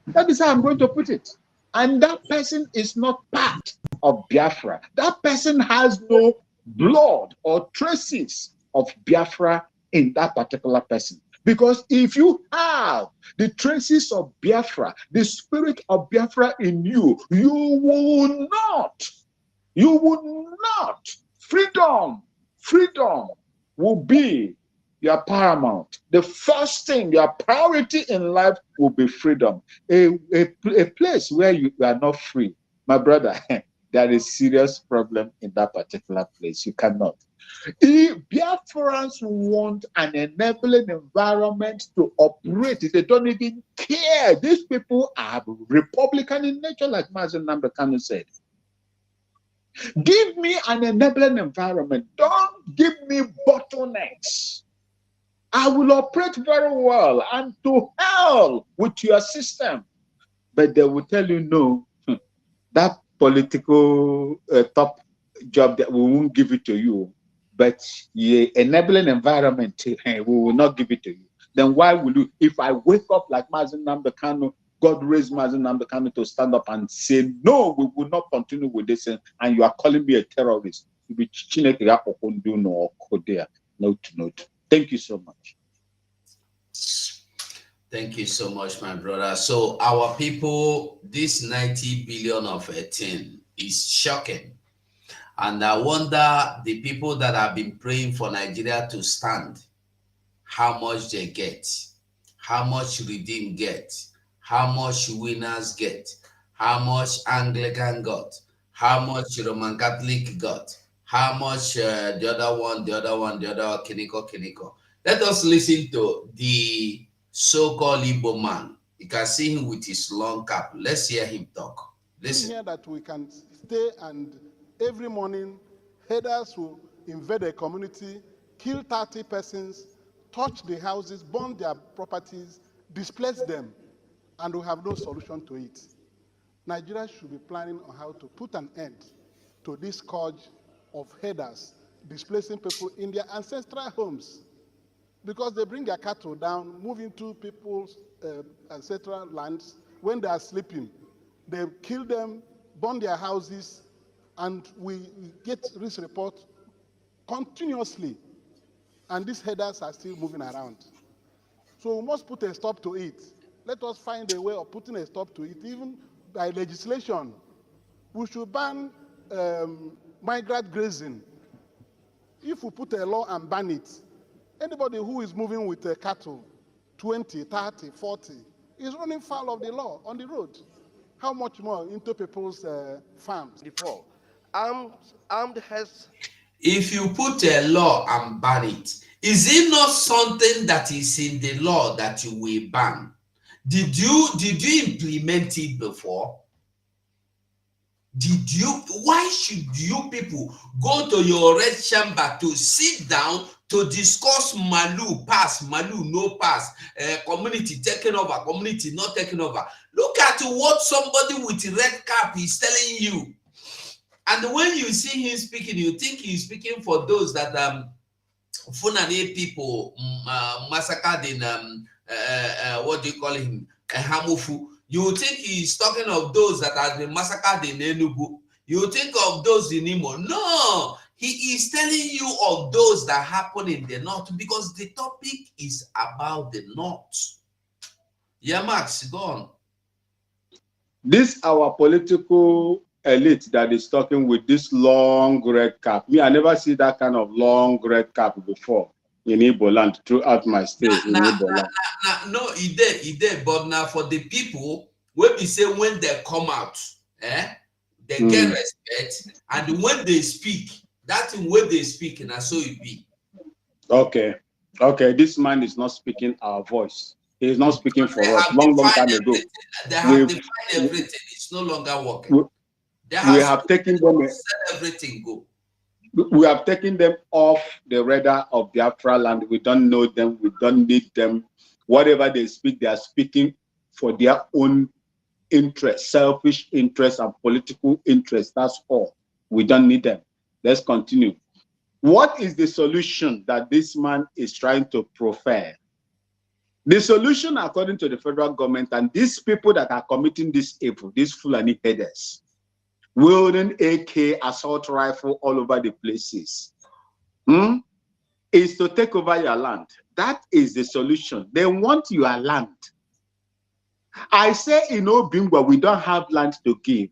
That is how I'm going to put it. And that person is not part of Biafra. That person has no blood or traces of Biafra in that particular person. Because if you have the traces of Biafra, the spirit of Biafra in you, you will not, freedom will be your paramount. The first thing, your priority in life will be freedom. A place where you are not free, my brother, there is serious problem in that particular place. You cannot. If Biafrans want an enabling environment to operate, they don't even care. These people are Republican in nature, like Mazen M.N.K said. Give me an enabling environment. Don't give me bottlenecks. I will operate very well, and to hell with your system. But they will tell you, no, that political top job, that we won't give it to you. But the enabling environment, we will not give it to you. Then why will you? If I wake up like Mazen M.N.K, God raised Mazen M.N.K to stand up and say, no, we will not continue with this, and you are calling me a terrorist. Note. Thank you so much. Thank you so much, my brother. So our people, this 90 billion of a thing is shocking. And I wonder the people that have been praying for Nigeria to stand, how much they get, how much Redeem get, how much Winners get, how much Anglican got, how much Roman Catholic got, how much the other one, Kiniko. Let us listen to the so-called Igbo man. You can see him with his long cap. Let's hear him talk. Listen. Here that we can stay and every morning headers will invade a community, kill 30 persons, touch the houses, burn their properties, displace them, and we have no solution to it. Nigeria should be planning on how to put an end to this scourge of headers displacing people in their ancestral homes, because they bring their cattle down, move into people's ancestral lands when they are sleeping. They kill them, burn their houses, and we get this report continuously. And these headers are still moving around. So we must put a stop to it. Let us find a way of putting a stop to it, even by legislation. We should ban migrant grazing. If we put a law and ban it, anybody who is moving with a cattle, 20, 30, 40, is running foul of the law on the road. How much more into people's farms? Before, armed heads. If you put a law and ban it, is it not something that is in the law that you will ban? Did you implement it before? Why should you people go to your red chamber to sit down to discuss Malu pass, Malu no pass, community taking over, community not taking over? Look at what somebody with a red cap is telling you. And when you see him speaking, you think he's speaking for those that Funane people massacred in what do you call him, Hamufu. You think he's talking of those that have been massacred in Enugu. You think of those in Imo. No, he is telling you of those that happen in the north, because the topic is about the north. Yeah, Max, go on. This our political elite that is talking with this long red cap. Me, I never see that kind of long red cap before in Igbo land throughout my stay in Igbo land. No, he did, but now for the people, when we say when they come out, they get respect, and when they speak, that thing when they speak, and so it be. Okay, this man is not speaking our voice. He is not speaking for us. Long time ago. They have defined everything. It's no longer working. We have taken them. Everything go. We have taken them off the radar of Biafra land. We don't know them. We don't need them. Whatever they speak, they are speaking for their own interest, selfish interest and political interest. That's all. We don't need them. Let's continue. What is the solution that this man is trying to proffer? The solution, according to the federal government and these people that are committing this evil, these Fulani headers, wielding AK assault rifle all over the places, is to take over your land. That is the solution. They want your land. I say in Obingwa, we don't have land to give.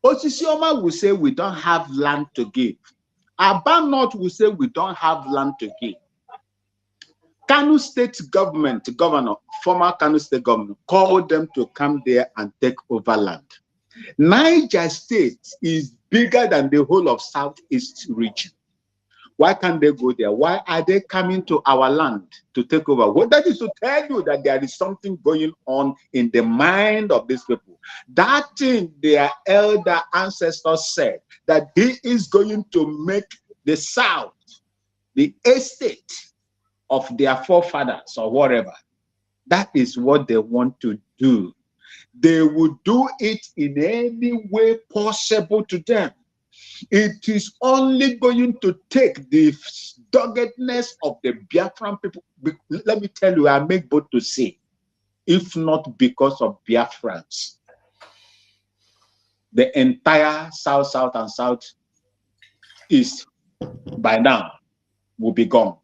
Osisioma will say we don't have land to give. Aba North will say we don't have land to give. Kano State government, governor, former Kano State governor, called them to come there and take over land. Niger State is bigger than the whole of Southeast region. Why can't they go there? Why are they coming to our land to take over? Well, that is to tell you that there is something going on in the mind of these people. That thing their elder ancestors said, that he is going to make the South the estate of their forefathers or whatever. That is what they want to do. They will do it in any way possible to them. It is only going to take the doggedness of the Biafran people. Let me tell you, I make both to say, if not because of Biafrans, the entire South, and Southeast by now will be gone.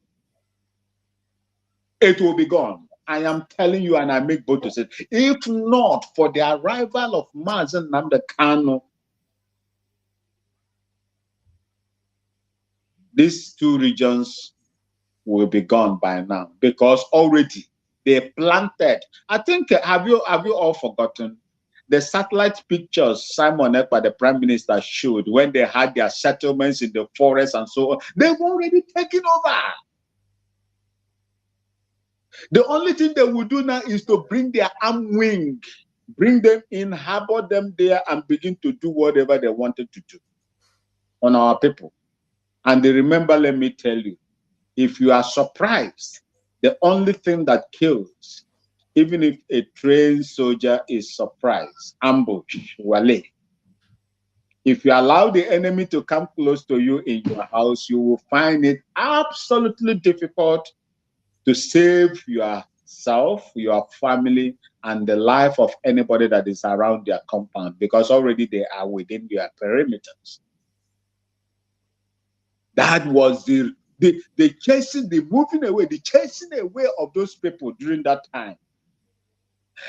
It will be gone. I am telling you, and I make both to say, if not for the arrival of Mazen Nnamdi Kanu, these two regions will be gone by now, because already they planted. I think, have you all forgotten the satellite pictures Simon Ekpa, the prime minister, showed when they had their settlements in the forest and so on? They've already taken over. The only thing they will do now is to bring their armed wing, bring them in, harbor them there, and begin to do whatever they wanted to do on our people. And they remember, let me tell you, if you are surprised, the only thing that kills, even if a trained soldier is surprised, ambush, wale. If you allow the enemy to come close to you in your house, you will find it absolutely difficult to save yourself, your family, and the life of anybody that is around your compound, because already they are within your perimeters. That was the chasing, the moving away, the chasing away of those people during that time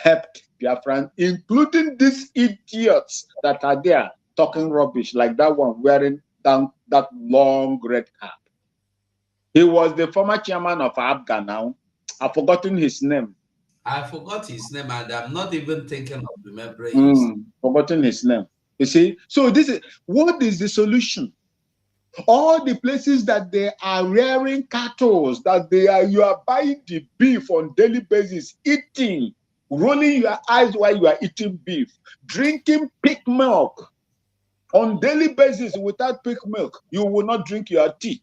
helped Biafran, including these idiots that are there talking rubbish, like that one wearing that long red cap. He was the former chairman of ABGA now. I've forgotten his name. I forgot his name, and I'm not even thinking of remembering his name. Forgotten his name. You see? So what is the solution? All the places that they are rearing cattle, you are buying the beef on daily basis, eating, rolling your eyes while you are eating beef, drinking pig milk on daily basis. Without pig milk, you will not drink your tea.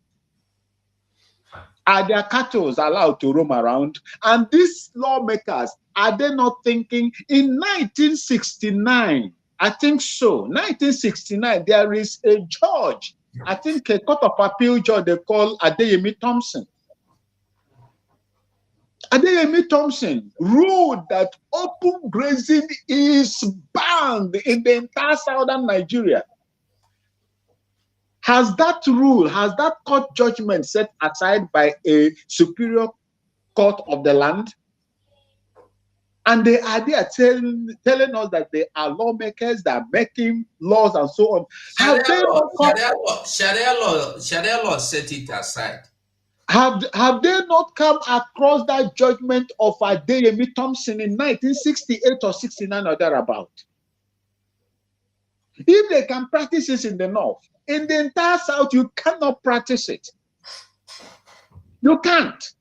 Are their cattle allowed to roam around? And these lawmakers, are they not thinking in 1969? I think so. 1969, there is a judge, I think a court of appeal judge they call Adeyemi Thompson. Adeyemi Thompson ruled that open grazing is banned in the entire southern Nigeria. Has that rule, has that court judgment set aside by a superior court of the land? And they are there telling us that they are lawmakers, that are making laws and so on. Sharia law set it aside. Have they not come across that judgment of Adeyemi Thompson in 1968 or 69 or thereabout? If they can practice this in the north, in the entire south, you cannot practice it. You can't.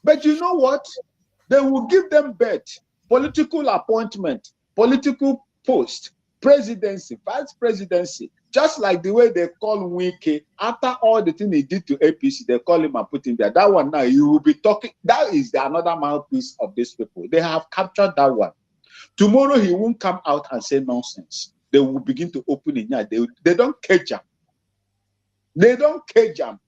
But you know what? They will give them bed, political appointment, political post, presidency, vice presidency, just like the way they call M.N.K. After all the thing he did to APC, they call him and put him there. That one now, you will be talking. That is another mouthpiece of these people. They have captured that one. Tomorrow, he won't come out and say nonsense. They will begin to open it. They don't cage them. They don't cage them.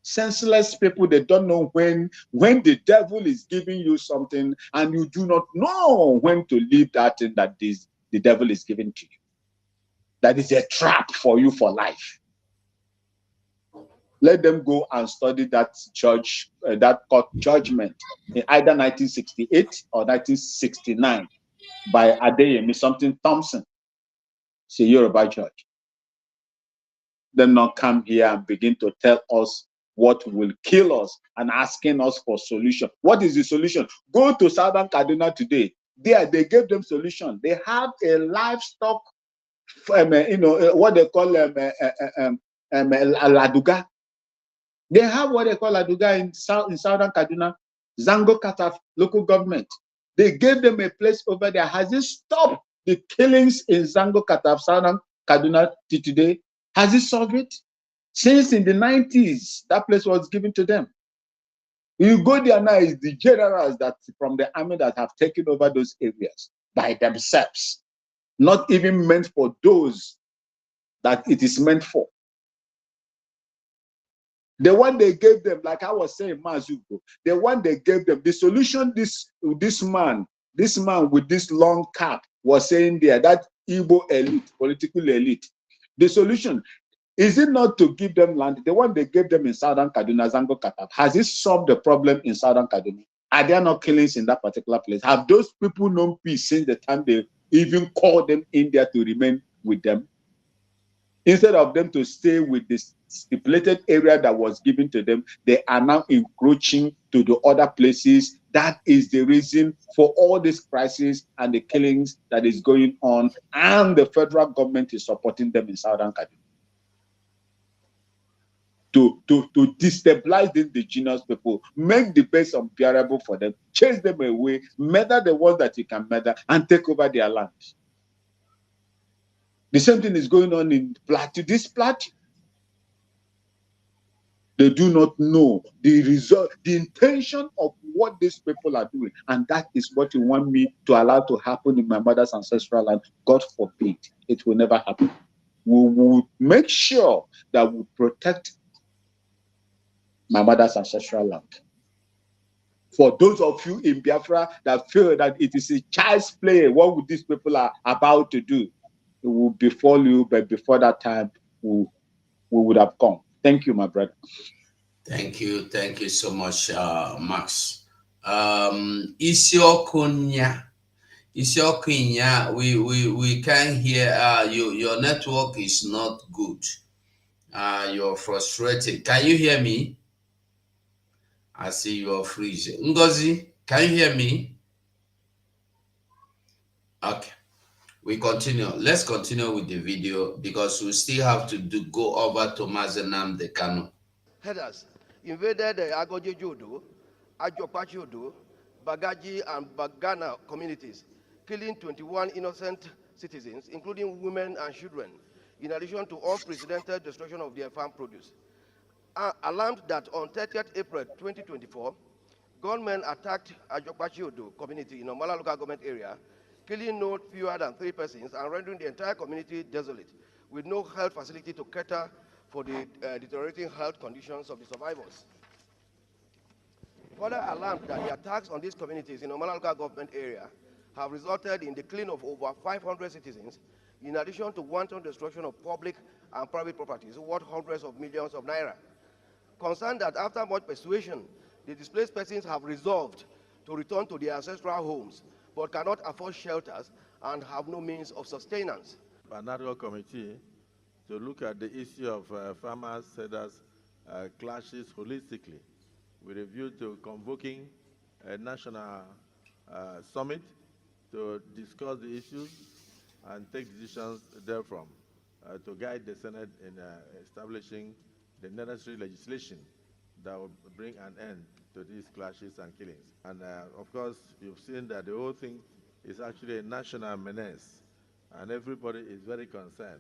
Senseless people, they don't know when the devil is giving you something and you do not know when to leave that thing that the devil is giving to you. That is a trap for you for life. Let them go and study that that court judgment in either 1968 or 1969 by Adeyemi something Thompson, it's a Yoruba judge. Then not come here and begin to tell us what will kill us and asking us for solution. What is the solution? Go to Southern Cardinal today. There, they gave them solution. They have a livestock, what they call Laduga. They have what they call Laduga in Southern Kaduna, Zango Kataf local government. They gave them a place over there. Has it stopped the killings in Zango Kataf, Southern Kaduna to today? Has it solved it? Since in the 90s, that place was given to them. You go there now, it's the generals that from the army that have taken over those areas by themselves, not even meant for those that it is meant for. The one they gave them, like I was saying, Mazuko, the one they gave them, the solution this man with this long cap was saying there, that Igbo elite, political elite, the solution, is it not to give them land? The one they gave them in Southern Kaduna, Zango Kataf, has it solved the problem in Southern Kaduna? Are there no killings in that particular place? Have those people known peace since the time they even called them in there to remain with them? Instead of them to stay with this stipulated area that was given to them, they are now encroaching to the other places. That is the reason for all this crisis and the killings that is going on, and the federal government is supporting them in Southern Kaduna to destabilize the indigenous people, make the base unbearable for them, chase them away, murder the ones that you can murder, and take over their land. The same thing is going on in Plateau. This Plateau, they do not know the result, the intention of what these people are doing. And that is what you want me to allow to happen in my mother's ancestral land. God forbid, it will never happen. We will make sure that we protect my mother's ancestral land. For those of you in Biafra that feel that it is a child's play, what these people are about to do, it will befall you, but before that time, we would have come. Thank you, my brother. Thank you so much, Max. Isiokunya, we can't hear you. Your network is not good. You're frustrated. Can you hear me? I see you're freezing. Ngozi, can you hear me? Okay. We continue. Let's continue with the video because we still have to go over to Mazenam the Kano. Headers invaded the Agoji Jodo, Ajopachi Jodo, Bagaji, and Bagana communities, killing 21 innocent citizens, including women and children, in addition to unprecedented destruction of their farm produce. Alarmed that on 30th April 2024, gunmen attacked Ajopachi Jodo community in Omala local government area, killing no fewer than 3 persons and rendering the entire community desolate, with no health facility to cater for the deteriorating health conditions of the survivors. Further alarmed that the attacks on these communities in Omala local government area have resulted in the killing of over 500 citizens, in addition to wanton destruction of public and private properties worth hundreds of millions of naira. Concerned that after much persuasion, the displaced persons have resolved to return to their ancestral homes, but cannot afford shelters and have no means of sustenance. National committee to look at the issue of farmers' sellers clashes holistically, with a view to convoking a national summit to discuss the issues and take decisions therefrom to guide the Senate in establishing the necessary legislation that will bring an end to these clashes and killings. And of course, you've seen that the whole thing is actually a national menace, and everybody is very concerned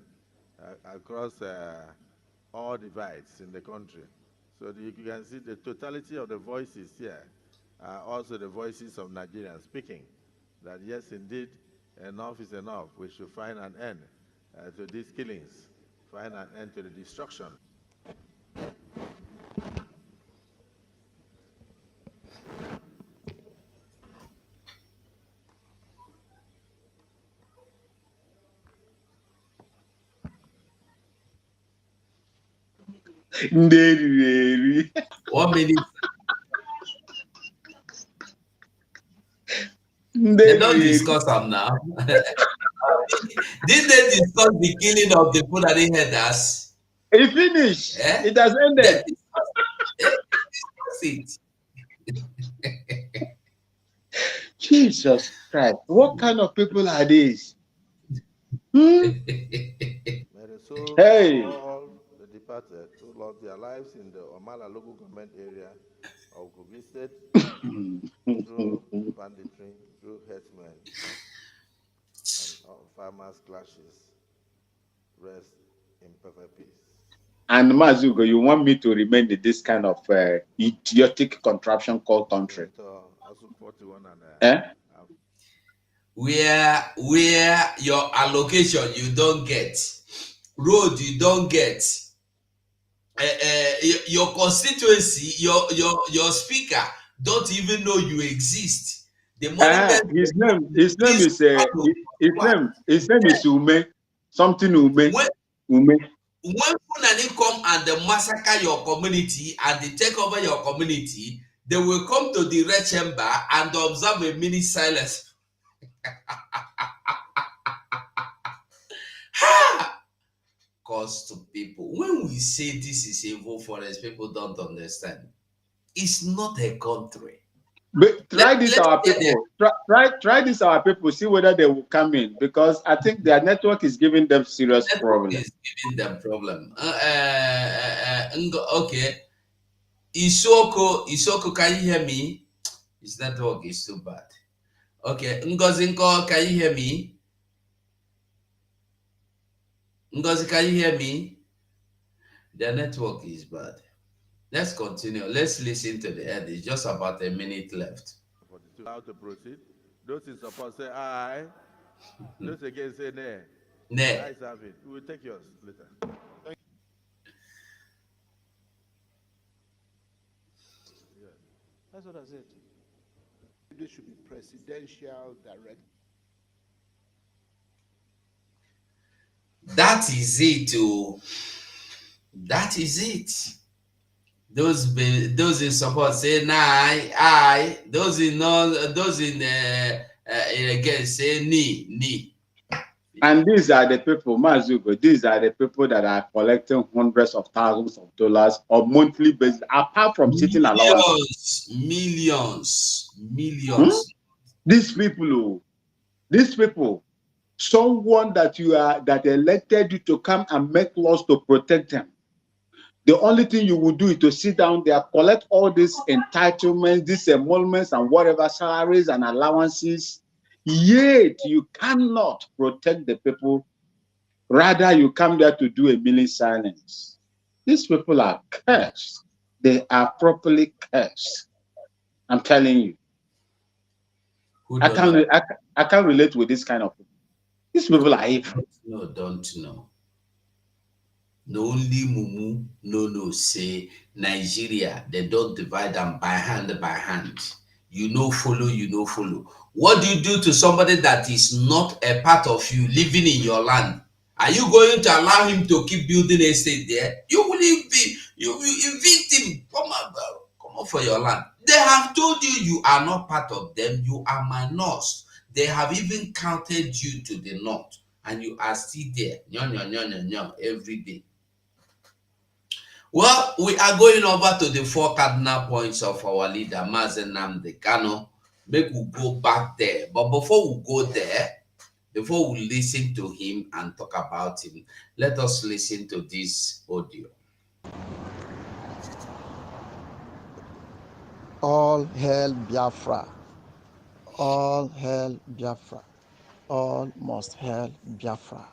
across all divides in the country. So you can see the totality of the voices here are also the voices of Nigerians speaking, that yes, indeed, enough is enough. We should find an end to these killings, find an end to the destruction. Nderi. 1 minute. They don't Nderi. discuss them now. Did they discuss the killing of the Fulani herders? It finished. Eh? It has ended. They discuss it. Jesus Christ. What kind of people are these? Hmm? May the souls Hey. of all the departed who lost their lives in the Omala local government area of Kogi State through banditry, through herdsmen, and farmers' clashes rest in perfect peace. And Mazugo, you want me to remain in this kind of idiotic contraption called country? Also 41 and Where your allocation you don't get, road you don't get, your constituency, your speaker don't even know you exist. The monument. His name is Ume. Something Ume. When Fulani come and they massacre your community and they take over your community, they will come to the red chamber and observe a minute silence. Cause to people, when we say this is evil forest, people don't understand. It's not a country. But try this, our people. Try this, our people. See whether they will come in, because I think their network is giving them serious problem. Is giving them problem. Okay. Isoko, can you hear me? His network is too bad. Okay, Ngozinko, can you hear me? Ngozi, can you hear me? Their network is bad. Let's continue. Let's listen to the end. It's just about a minute left. How to proceed? Those in support say aye. Those against say nay. Nay. Ayes have it. We will take yours later. That's what I said. This should be presidential direct. That is it. Oh. That is it. Those in support say nah, I. Those in against say ni. And these are the people, Mazugo, these are the people that are collecting hundreds of thousands of dollars on monthly basis, apart from sitting allowance. Millions. These people, someone that elected you to come and make laws to protect them. The only thing you will do is to sit down there, collect all these entitlements, these emoluments, and whatever salaries and allowances. Yet you cannot protect the people. Rather, you come there to do a milling silence. These people are cursed. They are properly cursed. I'm telling you. I can't relate with this kind of people. These people are evil. No, don't know. No only mumu no say Nigeria, they don't divide them by hand. You know follow. What do you do to somebody that is not a part of you living in your land? Are you going to allow him to keep building a state there? You will evict him. Come on for your land. They have told you are not part of them. You are minors. They have even counted you to the north, and you are still there. Every day. Well, we are going over to the 4 cardinal points of our leader, M.N.K. Make we go back there. But before we go there, before we listen to him and talk about him, let us listen to this audio. All hail Biafra. All hail Biafra. All must hail Biafra.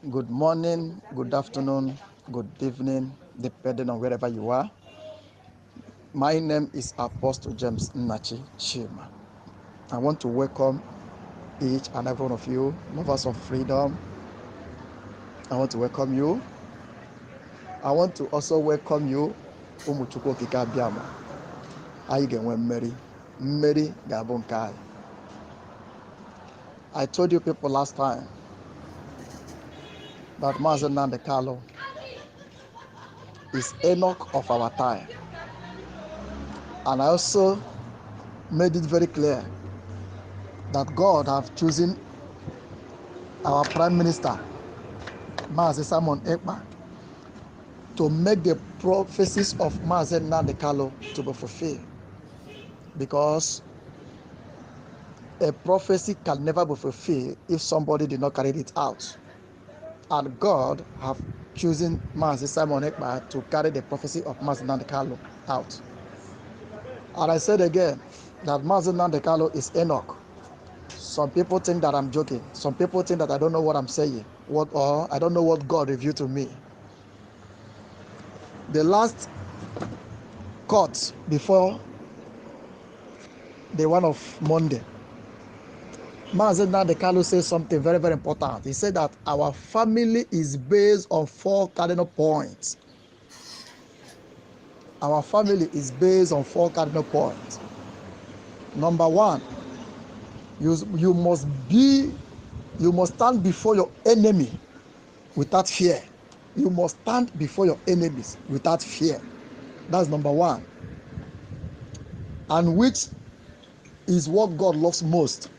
Good morning, good afternoon, good evening, depending on wherever you are. My name is Apostle James Nnachi Chima. I want to welcome each and every one of you, lovers of freedom. I want to welcome you. I want to also welcome you, Umuchukwu Okike Abiama. Anyị ga-enwe mmeri ga-abụ nke anyị. I told you people last time that Mazen Nnamdi Kanu is Enoch of our time. And I also made it very clear that God have chosen our Prime Minister, Mazi Simon Ekpa, to make the prophecies of Mazi M.N.K to be fulfilled. Because a prophecy can never be fulfilled if somebody did not carry it out. And God have chosen Mazi Simon Ekpa to carry the prophecy of Mazi M.N.K out. And I said again that Mazi M.N.K is Enoch. Some people think that I'm joking. Some people think that I don't know what I'm saying, or I don't know what God revealed to me. The last court before the one of Monday, Mazi M.N.K said something very, very important. He said that our family is based on 4 cardinal points. Our family is based on 4 cardinal points. Number 1, you must stand before your enemy without fear. You must stand before your enemies without fear. That's number 1. And which is what God loves most.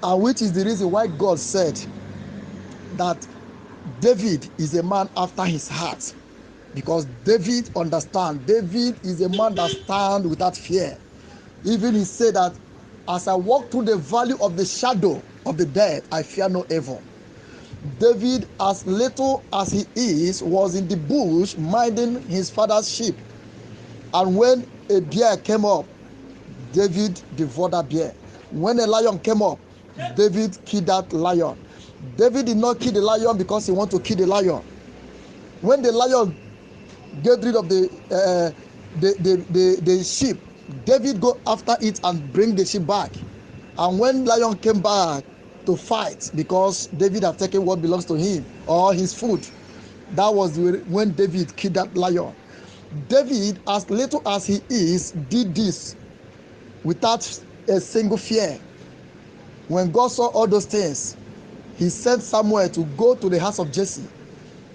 And which is the reason why God said that David is a man after his heart. Because David understands. David is a man that stands without fear. Even he said that as I walk through the valley of the shadow of the dead, I fear no evil. David, as little as he is, was in the bush minding his father's sheep. And when a bear came up, David devoured that bear. When a lion came up, David killed that lion. David did not kill the lion because he wanted to kill the lion. When the lion get rid of the sheep, David go after it and bring the sheep back. And when lion came back to fight, because David had taken what belongs to him or his food, that was when David killed that lion. David, as little as he is, did this without a single fear. When God saw all those things, he sent Samuel to go to the house of Jesse.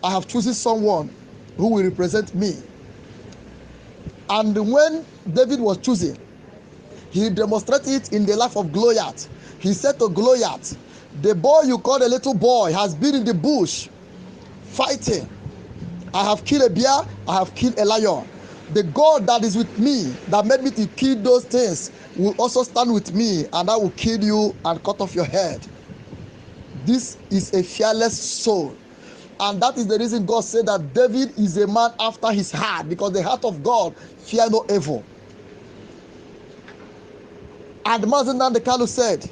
I have chosen someone who will represent me. And when David was chosen, he demonstrated it in the life of Goliath. He said to Goliath, the boy you call a little boy has been in the bush fighting. I have killed a bear, I have killed a lion. The God that is with me, that made me to kill those things, will also stand with me, and I will kill you and cut off your head. This is a fearless soul. And that is the reason God said that David is a man after his heart, because the heart of God fear no evil. And Mazi M.N.K said,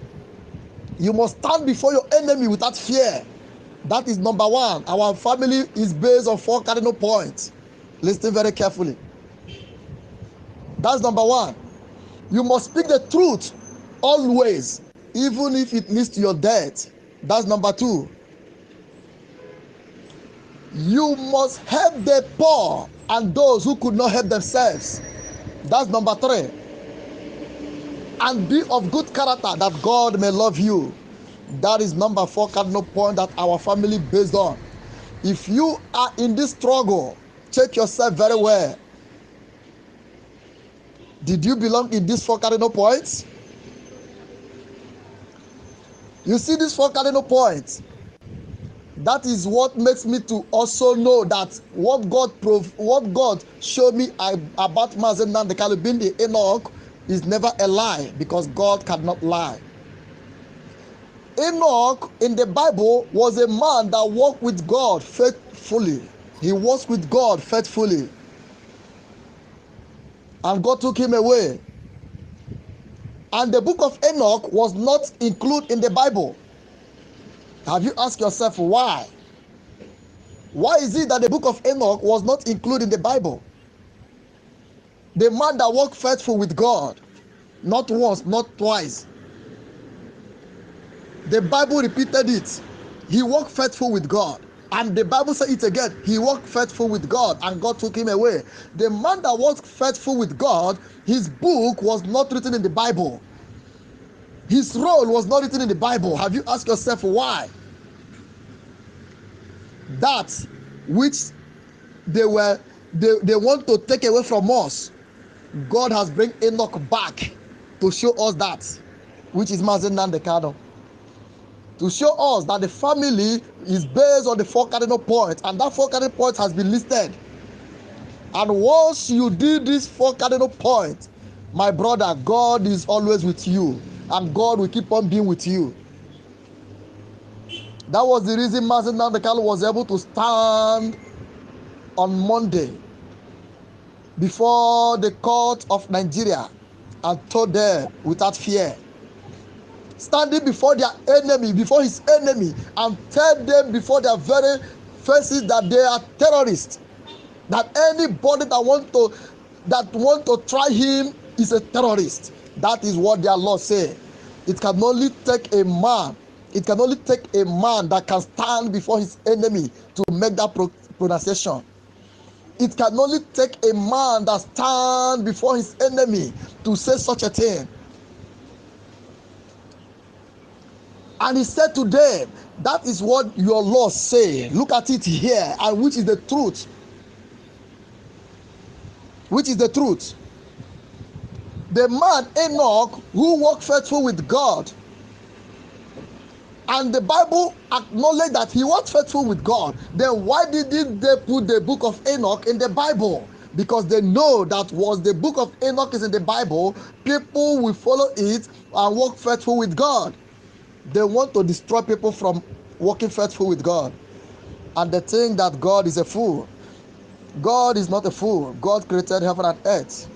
you must stand before your enemy without fear. That is number 1. Our family is based on 4 cardinal points. Listen very carefully. That's number 1. You must speak the truth always, even if it leads to your death. That's number 2. You must help the poor and those who could not help themselves. That's number 3. And be of good character, that God may love you. That is number 4 cardinal point that our family based on. If you are in this struggle, check yourself very well. Did you belong in these 4 cardinal points? You see these 4 cardinal points. That is what makes me to also know that what God showed me about Mazi M.N.K being the Enoch is never a lie, because God cannot lie. Enoch in the Bible was a man that walked with God faithfully. He walked with God faithfully. And God took him away. And the book of Enoch was not included in the Bible. Have you asked yourself why? Why is it that the book of Enoch was not included in the Bible? The man that walked faithful with God, not once, not twice. The Bible repeated it. He walked faithful with God. And the Bible said it again. He walked faithful with God, and God took him away. The man that walked faithful with God, his book was not written in the Bible. His role was not written in the Bible. Have you asked yourself why? That which they want to take away from us, God has bring Enoch back to show us that, which is Mazi Nnamdi Kanu, to show us that the family is based on the 4 cardinal points, and that 4 cardinal points has been listed. And once you do these 4 cardinal points, my brother, God is always with you, and God will keep on being with you. That was the reason Mazi Nnamdi Kanu was able to stand on Monday before the court of Nigeria and told them without fear, standing before their enemy, before his enemy, and tell them before their very faces that they are terrorists, that anybody that want to try him is a terrorist. That is what their law say. It can only take a man that can stand before his enemy to make that pronunciation. It can only take a man that stands before his enemy to say such a thing. And he said to them, that is what your laws say. Look at it here, and which is the truth. Which is the truth. The man Enoch, who walked faithful with God, and the Bible acknowledged that he was faithful with God, then why didn't they put the book of Enoch in the Bible? Because they know that once the book of Enoch is in the Bible, people will follow it and walk faithful with God. They want to destroy people from walking faithful with God. And they think that God is a fool. God is not a fool. God created heaven and earth.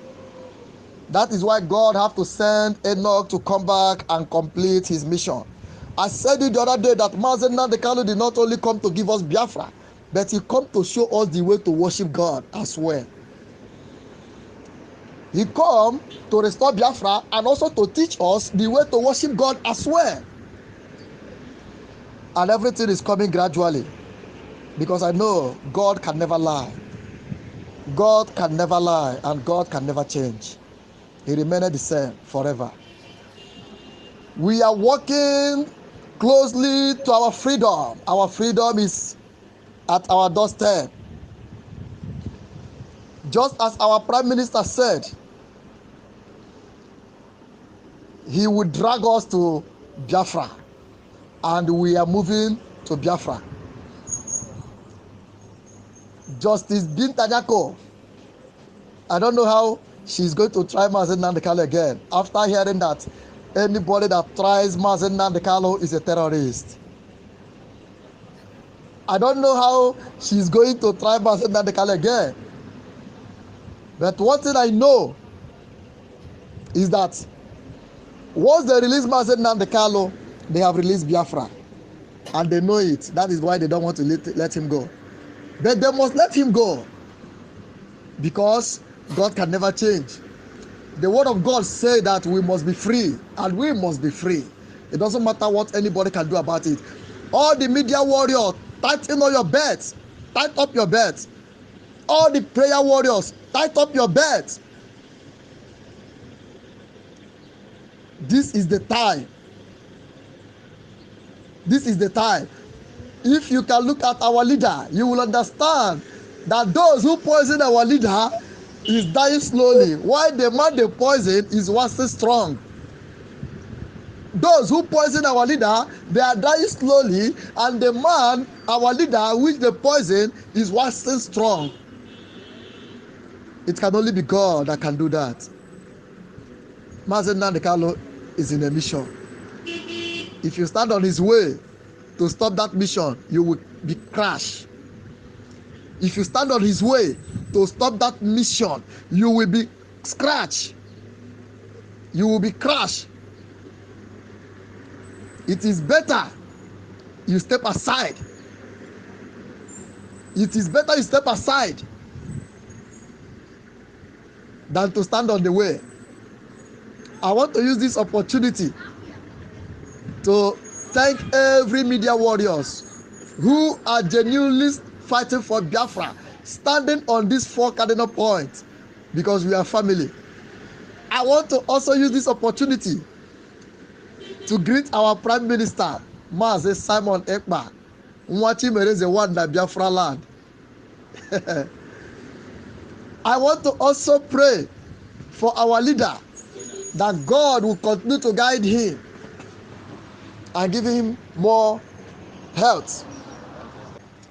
That is why God have to send Enoch to come back and complete his mission. I said it the other day that Mazi Nnamdi Kanu did not only come to give us Biafra, but he come to show us the way to worship God as well. He come to restore Biafra and also to teach us the way to worship God as well. And everything is coming gradually, because I know God can never lie. God can never lie, and God can never change. He remained the same forever. We are working closely to our freedom. Our freedom is at our doorstep. Just as our Prime Minister said, he would drag us to Biafra, and we are moving to Biafra. Justice Binta Nyako, I don't know how she's going to try Mazi Nnamdi Kanu again after hearing that anybody that tries Mazi Nnamdi Kanu is a terrorist. I don't know how she's going to try Mazi Nnamdi Kanu again. But one thing I know is that once they release Mazi Nnamdi Kanu, they have released Biafra. And they know it. That is why they don't want to let him go. But they must let him go, because God can never change. The word of God says that we must be free, and we must be free. It doesn't matter what anybody can do about it. All the media warriors, tighten up your beds. Tighten up your beds. All the prayer warriors, tighten up your beds. This is the time. This is the time. If you can look at our leader, you will understand that those who poison our leader is dying slowly, while the man they poison is waxing strong. Those who poison our leader, they are dying slowly, and the man, our leader, which they poison, is waxing strong. It can only be God that can do that. Mazi Nnamdi Kanu is in a mission. If you stand on his way to stop that mission, you will be crushed. If you stand on his way to stop that mission, you will be scratched. You will be crushed. It is better you step aside. It is better you step aside than to stand on the way. I want to use this opportunity to thank every media warriors who are genuinely fighting for Biafra, standing on these 4 cardinal points, because we are family. I want to also use this opportunity to greet our Prime Minister, Mazi Simon Ekpa, Nwachi Mereze Wanda Biafra land. I want to also pray for our leader, that God will continue to guide him and give him more health.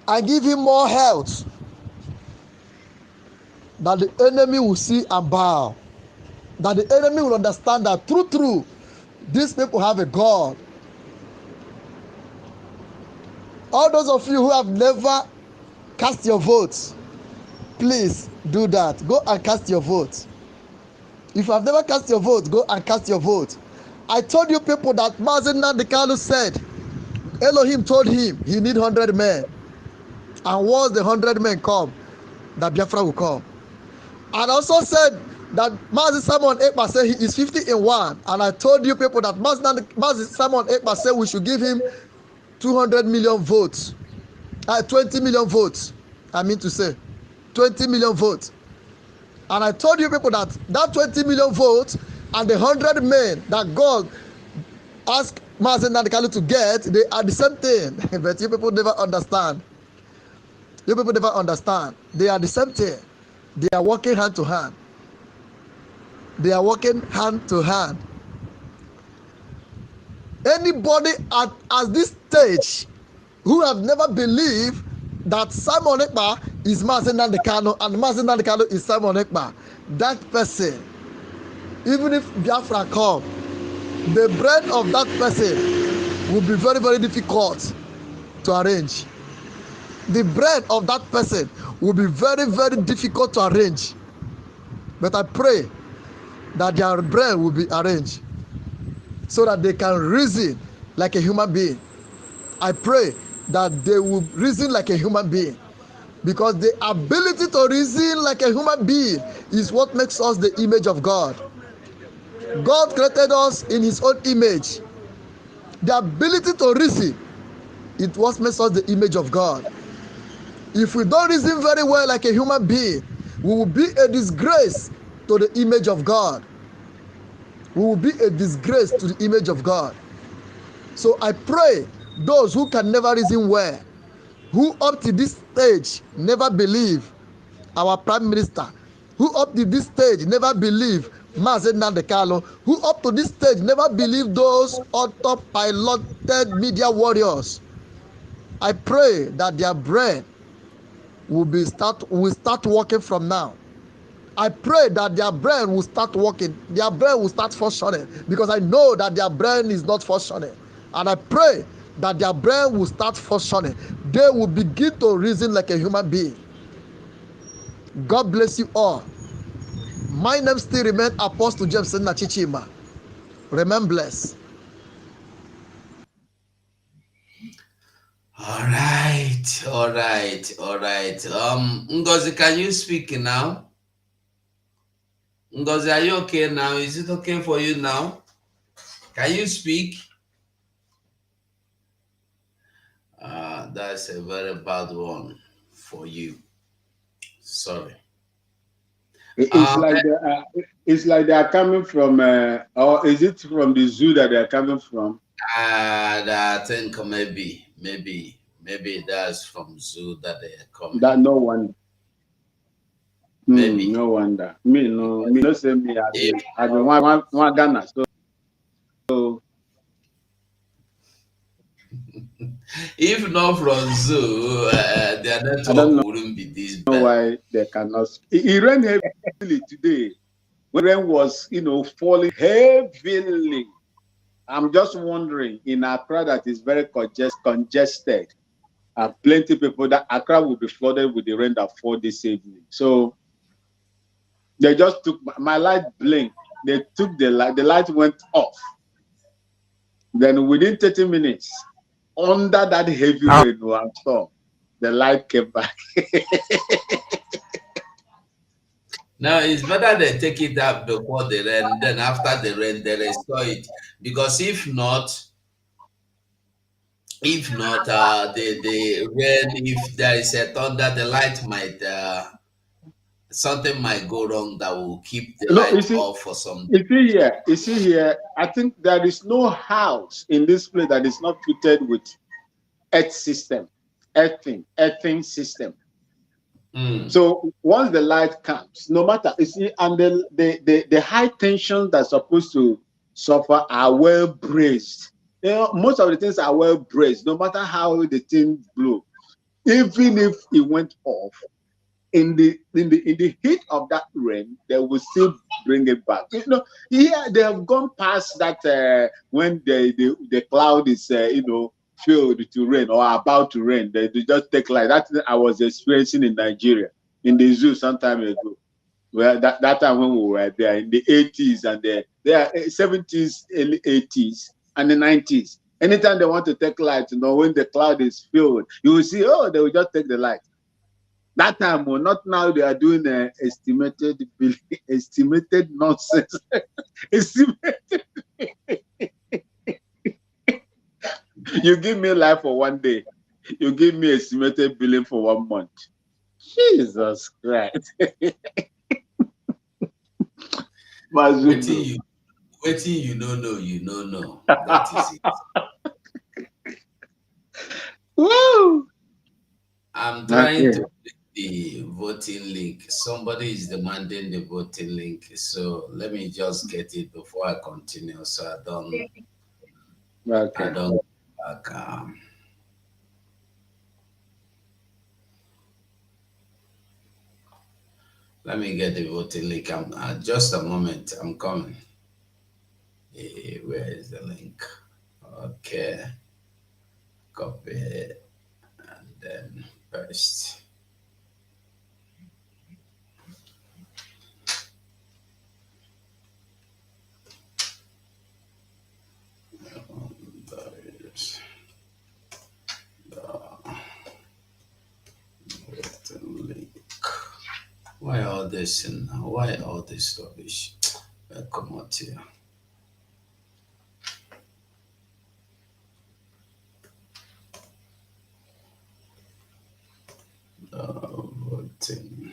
And give him more health, that the enemy will see and bow. That the enemy will understand that true, these people have a God. All those of you who have never cast your votes, please do that. Go and cast your vote. If you have never cast your vote, go and cast your vote. I told you people that M.N.K said, Elohim told him he need 100 men. And once the 100 men come, that Biafra will come. And also said that Mazi Simon Ekpa said he is 50 in 1. And I told you people that Mazi Simon Ekpa said we should give him 200 million votes. 20 million votes. I mean to say 20 million votes. And I told you people that 20 million votes and the 100 men that God asked Mazi Nnamdi to get, they are the same thing. But you people never understand. You people never understand. They are the same thing. They are working hand to hand. They are working hand to hand. Anybody at this stage who have never believed that Simon Ekpa is Mazi Nnamdi Kanu and Mazi Nnamdi Kanu is Simon Ekpa, that person, even if Biafra come, the brain of that person will be very, very difficult to arrange. The brain of that person will be very, very difficult to arrange. But I pray that their brain will be arranged so that they can reason like a human being. I pray that they will reason like a human being, because the ability to reason like a human being is what makes us the image of God. God created us in his own image. The ability to reason, it what makes us the image of God. If we don't reason very well like a human being, we will be a disgrace to the image of God. We will be a disgrace to the image of God. So I pray those who can never reason well, who up to this stage never believe our prime minister, who up to this stage never believe Mazi Nnamdi Kanu, who up to this stage never believe those autopiloted media warriors. I pray that their brain will start working from now. I pray that their brain will start working. Their brain will start functioning, because I know that their brain is not functioning. And I pray that their brain will start functioning. They will begin to reason like a human being. God bless you all. My name still remains Apostle James Nachichima. Remain blessed. All right. Ngozi, can you speak now? Ngozi, are you okay now? Is it okay for you now? Can you speak? That's a very bad one for you. Sorry. It's like they are coming from, or is it from the zoo that they are coming from? I think maybe that's from zoo that they are coming. That no one. Maybe. No wonder. Me no say me. I been one Ghana. So. If not from zoo, their network wouldn't be this bad. Why they cannot. It rained heavily today. When rain was, falling heavily. I'm just wondering, in Accra that is very congested, and plenty of people, that Accra will be flooded with the rain that fall this evening. So they just took my light blinked. They took the light went off. Then within 30 minutes, under that heavy rain and storm, the light came back. Now it's better they take it up before the rain, then after the rain they restore it. Because if not, the rain, if there is a thunder, the light might something might go wrong that will keep the light off for some. You see here, I think there is no house in this place that is not fitted with earthing system. So once the light comes, no matter, you see, and the high tension that's supposed to suffer are well braced. You know, most of the things are well braced, no matter how the thing blew. Even if it went off, in the heat of that rain, they will still bring it back. You know, yeah, they have gone past that when the cloud is filled to rain or about to rain, they just take light. That's what I was experiencing in Nigeria, in the zoo some time ago. Well, that time when we were there in the 80s and the 70s, early 80s, and the 90s. Anytime they want to take light, when the cloud is filled, you will see, oh, they will just take the light. That time, well, not now. They are doing estimated nonsense. Estimated. You give me life for 1 day. You give me estimated billing for 1 month. Jesus Christ. Waiting you don't know. That is it. Woo! I'm trying to click the voting link. Somebody is demanding the voting link. So let me just get it before I continue. So I don't let me get the voting link. Just a moment. I'm coming. Where is the link? Okay. Copy and then paste. Why all this and why all this rubbish? Come out here. Voting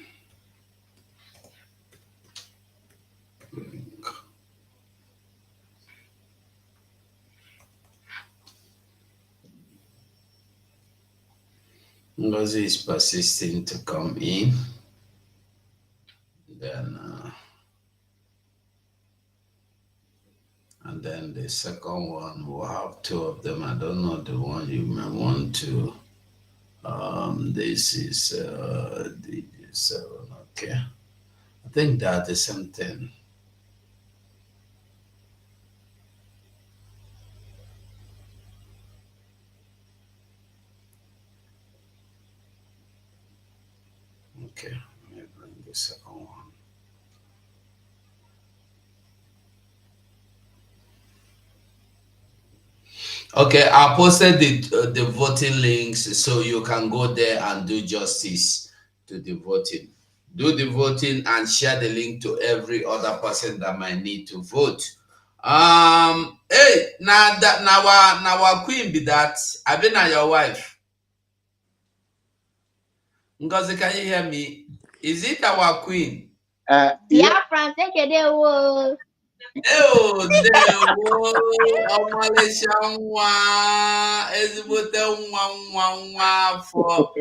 link. Ngozi is persisting to come in. Then and then the second one, we'll have two of them. I don't know the one you may want to. This is the 7. Okay, I think they're the same thing. Okay, let me bring the second one. Okay, I posted the voting links so you can go there and do justice to the voting. Do the voting and share the link to every other person that might need to vote. Hey, now our queen be that. I've been your wife. Ngozi, can you hear me? Is it our queen? Yeah, France, Oh, for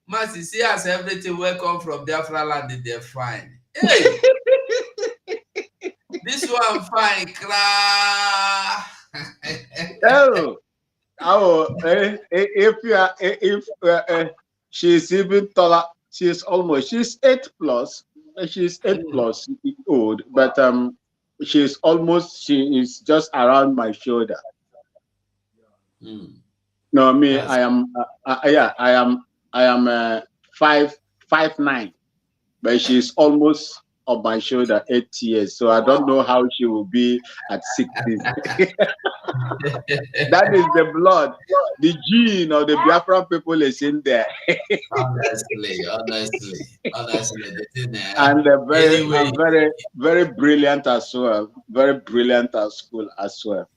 Mercy, see as everything welcome from Biafra land, they're fine. Hey, this one fine, cry. If she's even taller, she's 8 plus. She's 8 plus old, but she is just around my shoulder. No, me, yes. I am 5'9", but she's almost on my shoulder 8 years. So I don't know how she will be at 60. That is the blood, the gene of the Biafran people is in there. honestly. And very, very brilliant as well. Very brilliant at school as well.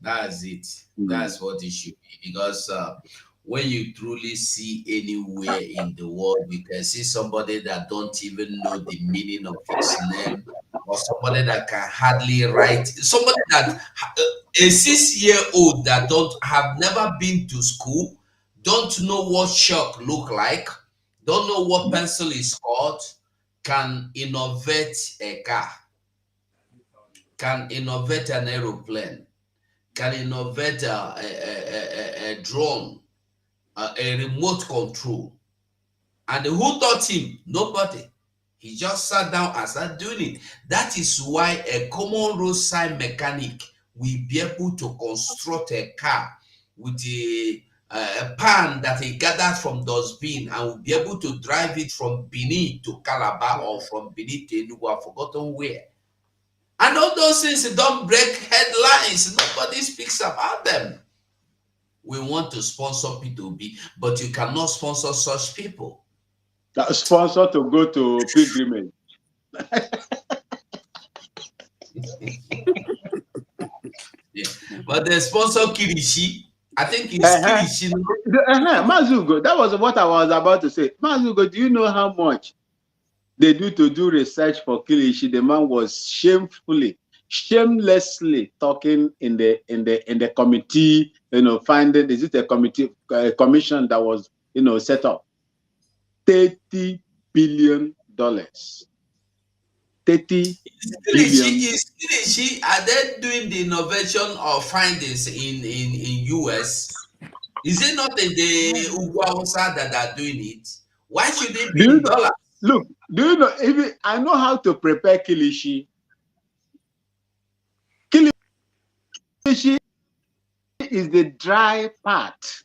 That's it. That's what it should be. Because when you truly see anywhere in the world, you can see somebody that don't even know the meaning of his name, or somebody that can hardly write, somebody that a 6-year-old that have never been to school, don't know what chalk look like, don't know what pencil is called, can innovate a car, can innovate an aeroplane, can innovate a drone, a remote control. And who taught him? Nobody. He just sat down and started doing it. That is why a common roadside mechanic will be able to construct a car with a pan that he gathered from dustbin and will be able to drive it from Benin to Calabar or from Benin to Enugu. I've forgotten where. And all those things don't break headlines. Nobody speaks about them. We want to sponsor P2B, but you cannot sponsor such people. Sponsor to go to pilgrimage. Yeah. But the sponsor Kirishi, I think it's Kirishi. Mazugo, that was what I was about to say. Mazugo, do you know how much they do research for Kirishi? The man was shamelessly talking in the committee, finding, is it a commission that was, set up? $30 billion. 30 billion. Are they doing the innovation or findings in US? Is it not in the Ugwausa that are doing it? Why should it be in dollars? Look, do you know, I know how to prepare kilishi. Kilishi is the dry part.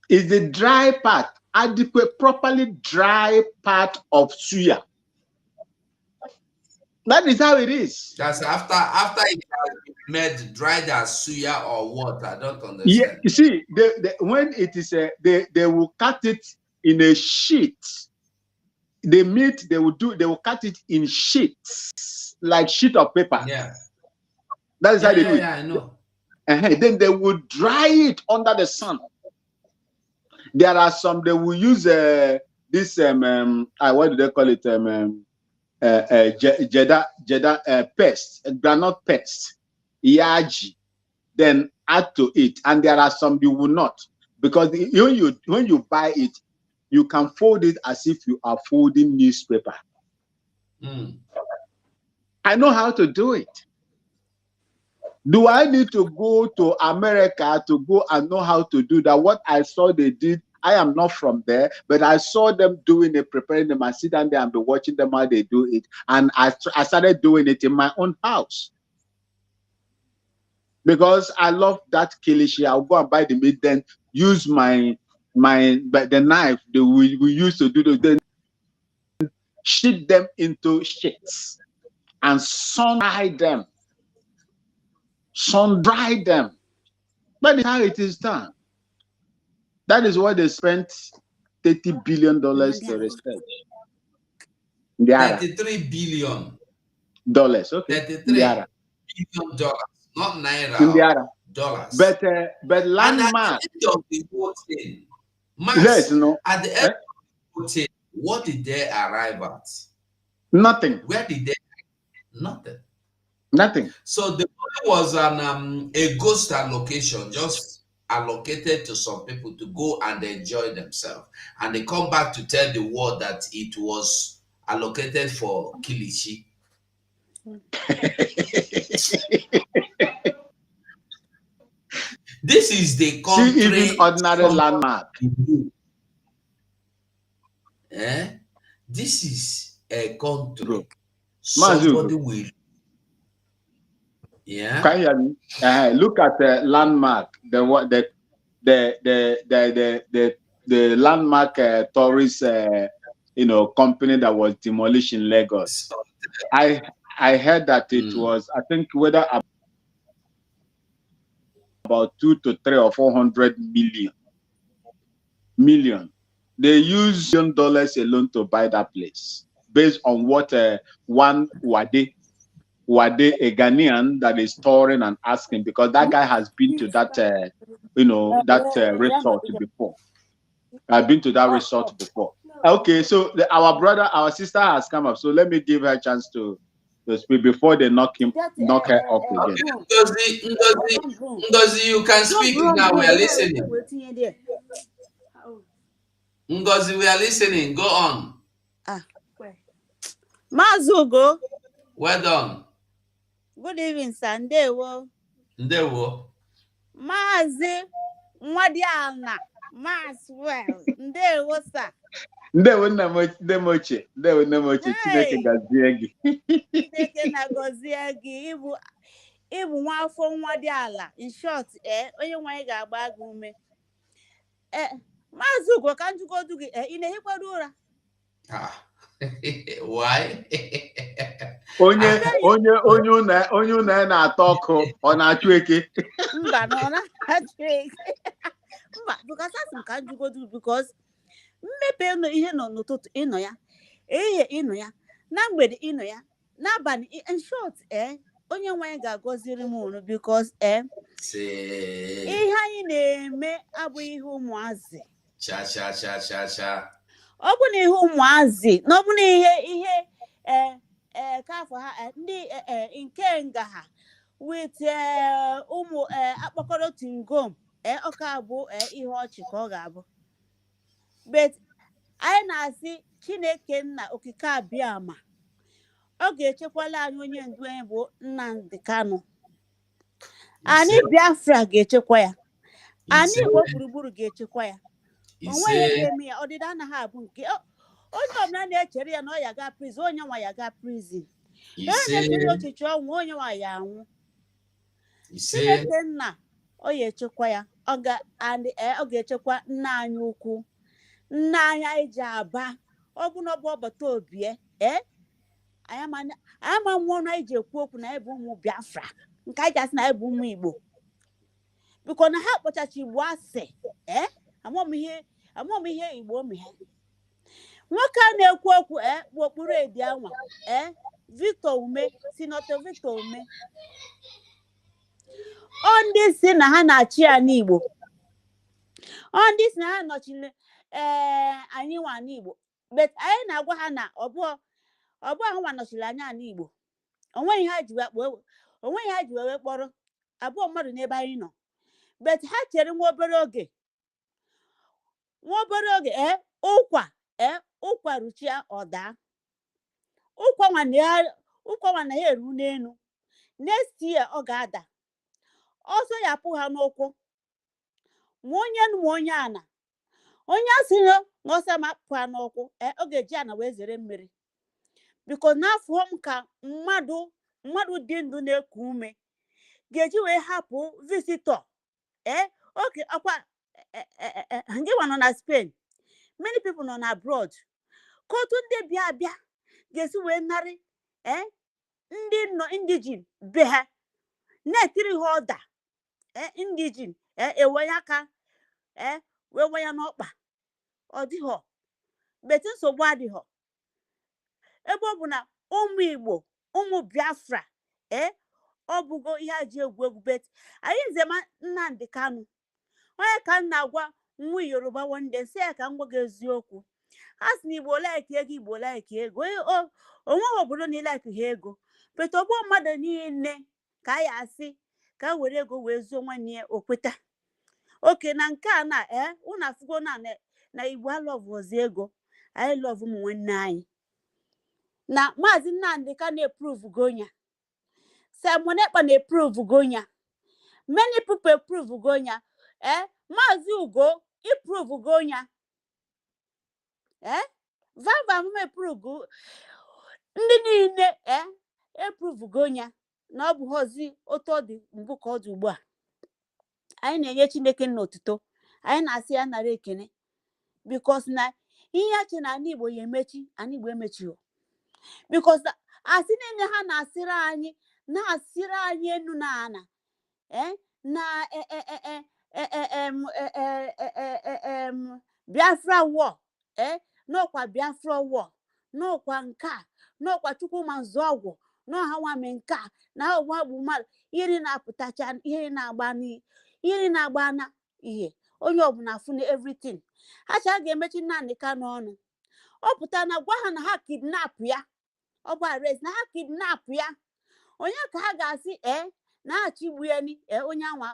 Is the dry part, adequate, properly dry part of suya. That is how it is. That's after it has been made dried as suya or what? I don't understand. Yeah, you see, when it is they will cut it in a sheet. The meat they will cut it in sheets, like sheet of paper. Yeah. That is how they do it. Yeah, I know. Then they will dry it under the sun. There are some they will use this what do they call it? Jeddah paste, granite paste, yaji. Then add to it, and there are some you will not, because when you buy it, you can fold it as if you are folding newspaper. I know how to do it. Do I need to go to America to go and know how to do that? What I saw they did, I am not from there, but I saw them doing it, preparing them. I sit down there and be watching them how they do it. And I started doing it in my own house. Because I love that kilishi. I'll go and buy the meat, then use the knife that we used to do, then sheet them into sheets and sun dry them. Sun dry them. That is how it is done. That is why they spent $30 billion to research. 33 billion. Dollars, okay. 33 billion dollars, not naira. Dollars. But landmark. At the end of the whole thing, yes, no. At the end of the whole thing, what did they arrive at? Nothing. Where did they? Nothing. Nothing. So the money was a ghost allocation, just allocated to some people to go and enjoy themselves, and they come back to tell the world that it was allocated for kilishi. This is the country. See, even ordinary landmark. This is a country. Bro. Somebody will. Yeah. Can you hear me? Look at the landmark. The landmark tourist company that was Demolition Lagos. I heard that it was, I think, whether about 200 to 300 or 400 million. They use $1 billion alone to buy that place, based on what one Wade, a Ghanaian that is touring and asking, because that guy has been to that resort before. I've been to that resort before. Okay, so our sister has come up, so let me give her a chance to to speak before they knock her up again. Ngozi, you can speak now. We are listening. Ngozi, we are listening. Go on. Mazugo. Well done. Good evening, Sunday. Ndewo. Mazi Mwadiana. Maswell. Ndewo, sir. Ndewo Nemoche. Ndewo Nemoche. Chineke gazie gị. Chineke na gozie gị ịbụ nwa afọ nwa dị ala. In short, onye nwanyị ga-agba gị ume. Maazị Ugo ka njụgodu gị ị na-ehikwado ụra? Why? onye ụna na-atọ ọkụ ọ na-achụ eke? Mba, na ọ na-achụ eke. Mba, because asị m ka njụgodu because mmepe ihe nọ n'ụtụtụ ịnọ ya, ehihie ịnọ ya, na mgbede ịnọ ya, n'abalị. In short, onye nwanyị ga-agọziri m unu because ihe anyị na-eme abụghị ihe ụmụazị. Ọ bụ na ihe ụmụazị na ọ bụ na ihe ka afọ ha ndị nke nga ha with ụmụ akpọkọrọ tingom ọka bụ ihe ọchị ka ọ ga-abụ. But anyị na-asị Chineke nna okike abịa ama ọ ga-echekwala anyị onye ndu anyị bụ Nnamdi Kanu. Anyị Biafra ga-echekwa ya. Anyị Igbo gburugburu ga-echekwa ya. Onweghị ga-eme ya. Ọdịda anaghị abụ nke onye ọbụla na-echere ya na ọ ya ga prison, onye nwa ya ga prison. Onye na-echere ọchịchị ọnwụ, onye nwa ya anwụ. Chineke nna ọ ya echekwa ya. Ọ ga-echekwa nna anyị ukwu, nna anyị anyị ji aba. Ọ bụ na ọ bụ ọbata obi anyị ma nwụọ na anyị ji ekwu okwu na anyị bụ ụmụ Biafra, nke anyị ji asị na anyị bụ ụmụ Igbo biko na ha kpọchacha Igbo asị amụm ihe Igbo mee. Nwoke a na-ekwu okwu bụ okpuru edi anwa Victor Ume, Senator Victor Ume, ọ ndị si na ha na-achị ya n'Igbo, ọ ndị si na ha nọchiri anyị nwa n'Igbo, but anyị na-agwa ha na ọ bụ ahụ nwa nọchiri anya n'Igbo. Onweghị ha ji wee kpọrọ abụọ mmadụ n'ebe anyị nọ, but ha chere nwa obere oge ụkwa ruchia ọda ụkwa nwa na ya eru n'elu. Next year ọ ga-ada ọsọ ya apụ ha n'ụkwụ ma onye ana onye asị na ọsọ ma apụ ha n'ụkwụ ọ ga-eji ana wee zere mmiri biko n'afọ m ka mmadụ dị ndụ na-eku ume ga-eji wee hapụ visitọ oke ọkwa ndị nọ na Spain, many people nọ na abroad. Ka otu ndị bịa ga-esi wee narị ndị nọ indigene be ha na-etiri ha ọda indigene ewenye aka wee wenya n'ọkpa. Ọ dịghọ beti nsogbu adịghọ ebe ọ bụ na ụmụ Igbo, ụmụ Biafra ọ bụgo ihe a ji egwu bet anyị nzema Nnamdi Kanu. Onye ka m na-agwa nwa Yoruba wonde si ya ka m gwa gị eziokwu. Ha si na Igbo like ego, Igbo like ego. Onweghị obodo na ilike ha ego, but ọgbọ mmadụ niile ka anyị asị ka were ego wee zuo nwanne ya okweta. Oke na nke a na unu afụgo na Igbo alọvụzi ego, anyị lọvụ ụmụ nwanne anyị. Na Maazị Nnamdi Kanu na-eprove gonya, Simon Ekpa na-eprove gonya, many people prove gonya. Maazị Ugo iprove gonya vava m eprove ndị niile eprove gonya na ọ bụ hozi otu ọ dị mbụ ka ọ dị ugbu a. Anyị na-enye Chineke n'otuto, anyị na-asị ya nara ekene because na ihe a che na ndị Igbo ya emechi, anyị Igbo emechighị because asị niile ha na-asịrị anyị enu na ana na Biafra war n'ọkwa Biafra war n'ọkwa nka n'ọkwa Chukwuma Nzọgwụ n'ọha nwa M.N.K na ọgwa bụ mmadụ ihe na-apụtacha ihe na-agba na ihe onye ọbụla fune everything. Ha cha ga-emechi Nnamdi Kanu ọnụ ọ pụta na gwa ha na ha kidnap ya ọ bụ arrest na ha kidnap ya onye ka ha ga-asị na ha chigbu ya ni onye anwa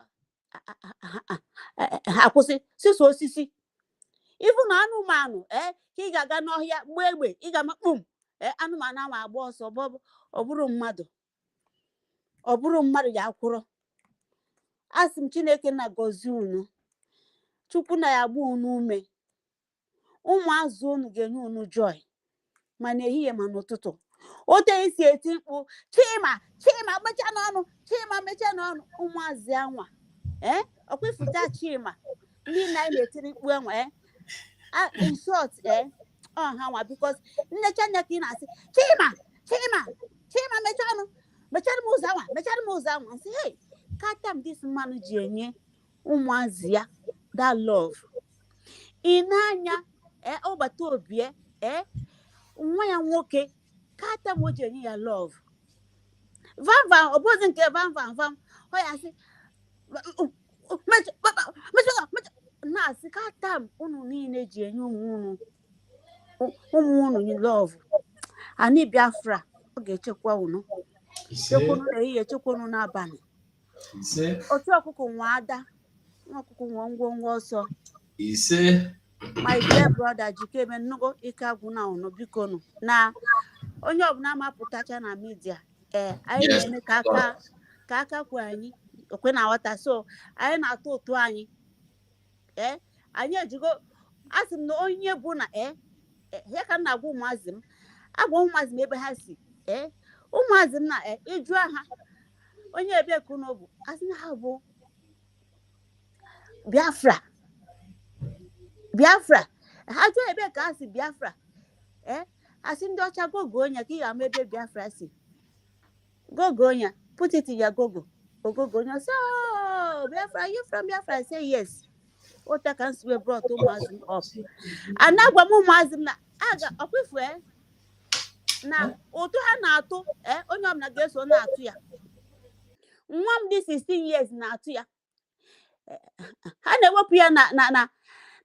ha kwụsị sịsa osisi ifu na anụmanụ ka ị ga-aga n'ọhịa gbuo egbe ị ga-amakpum anụmanụ ahụ agba ọsọ ọ bụrụ mmadụ ya akwụrụ asị m Chineke na gọzie unu Chukwu na ya gbuo unu ume ụmụazụ unu ga-enye unu joy ma n'ehihie ma n'ụtụtụ ote isi eti mkpu Chima mechaa n'ọnụ Chima mechaa n'ọnụ ụmụazị anwa ọkwifuta Chima ndị na anyị na-etiri mkpu enwe in short ha nwa because nnecha anya ka ị na-asị Chima mechara m ụzọ anwa nsị hey katam this man ji enye ụmụazị ya that love ị na-anya ọgbata obi nwa ya nwoke katam o ji enye ya love vam ọ bụzi nke vam ọ ya sị na-asị katam unu niile ji enye ụmụ unu love ani Biafra ọ ga-echekwa unu chekwunu n'ehihie chekwunu n'abalị otu ọkụkụ nwa ada nwa ọkụkụ nwa ngwongwo ọsọ my dear brother Jikeme nnukwu ike agwụ na unu biko nụ na onye ọbụla mapụtacha na midia anyị na-eme ka aka kwu anyị okwe na nghọta so anyị na-atụ ụtụ anyị anyị ejigo asị m na onye bụ na ya ka m na-agwa ụmụazị m agwa ụmụazị m ebe ha si ụmụazị m na ịjụ ha onye ebe ka unu bụ asị na ha bụ Biafra ha jụọ ebe ka ha si Biafra asị ndị ọcha gogo onye ka ị ga-ama ebe Biafra si gogo onye put it in your gogo ogogo onye so Biafra you from Biafra I say yes ota ka nsiwe brought ụmụazị m up anagwa m ụmụazị m na aga ọkwifu na ụtụ ha na-atụ onye ọbụla ga-eso na-atụ ya nwa m dị 16 years na-atụ ya ha na-ewepụ ya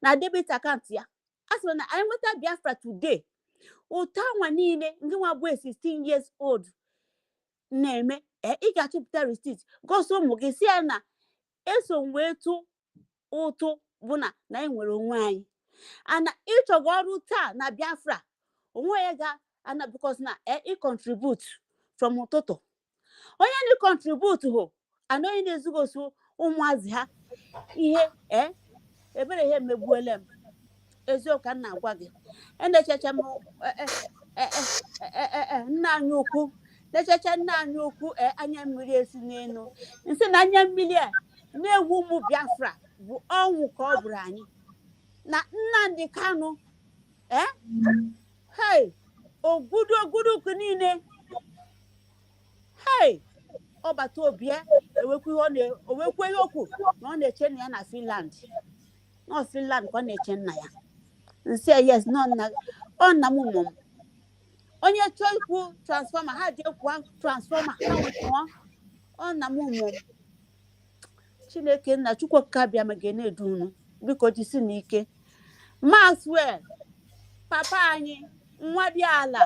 na debit account ya a sịrị na anyị nweta Biafra today ụtọ anwa niile ndị nwa bụ 16 years old na-eme ị ga-achọpụta receipt gosi ụmụ gị si ya na eso wee tụ ụtụ bụ na anyị nwere onwe anyị ana ịchọga ọrụ taa na Biafra onwe ya ga-ana because na ị contribute from ụtụtụ onye na contribute ho ana onye na-ezugosi ụmụazị ha ihe ebere ihe megbuole m eziokwu ka m na-agwa gị enechecha m nna anyị ukwu nechecha nna anyị ukwu anya mmiri esi n'elu nsị na anya mmiri a na-ewu ụmụ Biafra bụ ọnwụ ka ọ bụrụ anyị na Nnamdi Kanu hey ogudu niile hey ọbata obi owekwe ihe okwu na ọ na-eche na ya na Finland ka ọ na-eche nna ya nsị yes ọ nna m ụmụ m onye chọọ ikwu transfọma ha ji ekwu transfọma ha nwụọ ọ nna m ụmụ m Chineke nna Chukwu ka bịa ma ga-enedu unu biko jisi n'ike Maxwell papa anyị nwa dị ala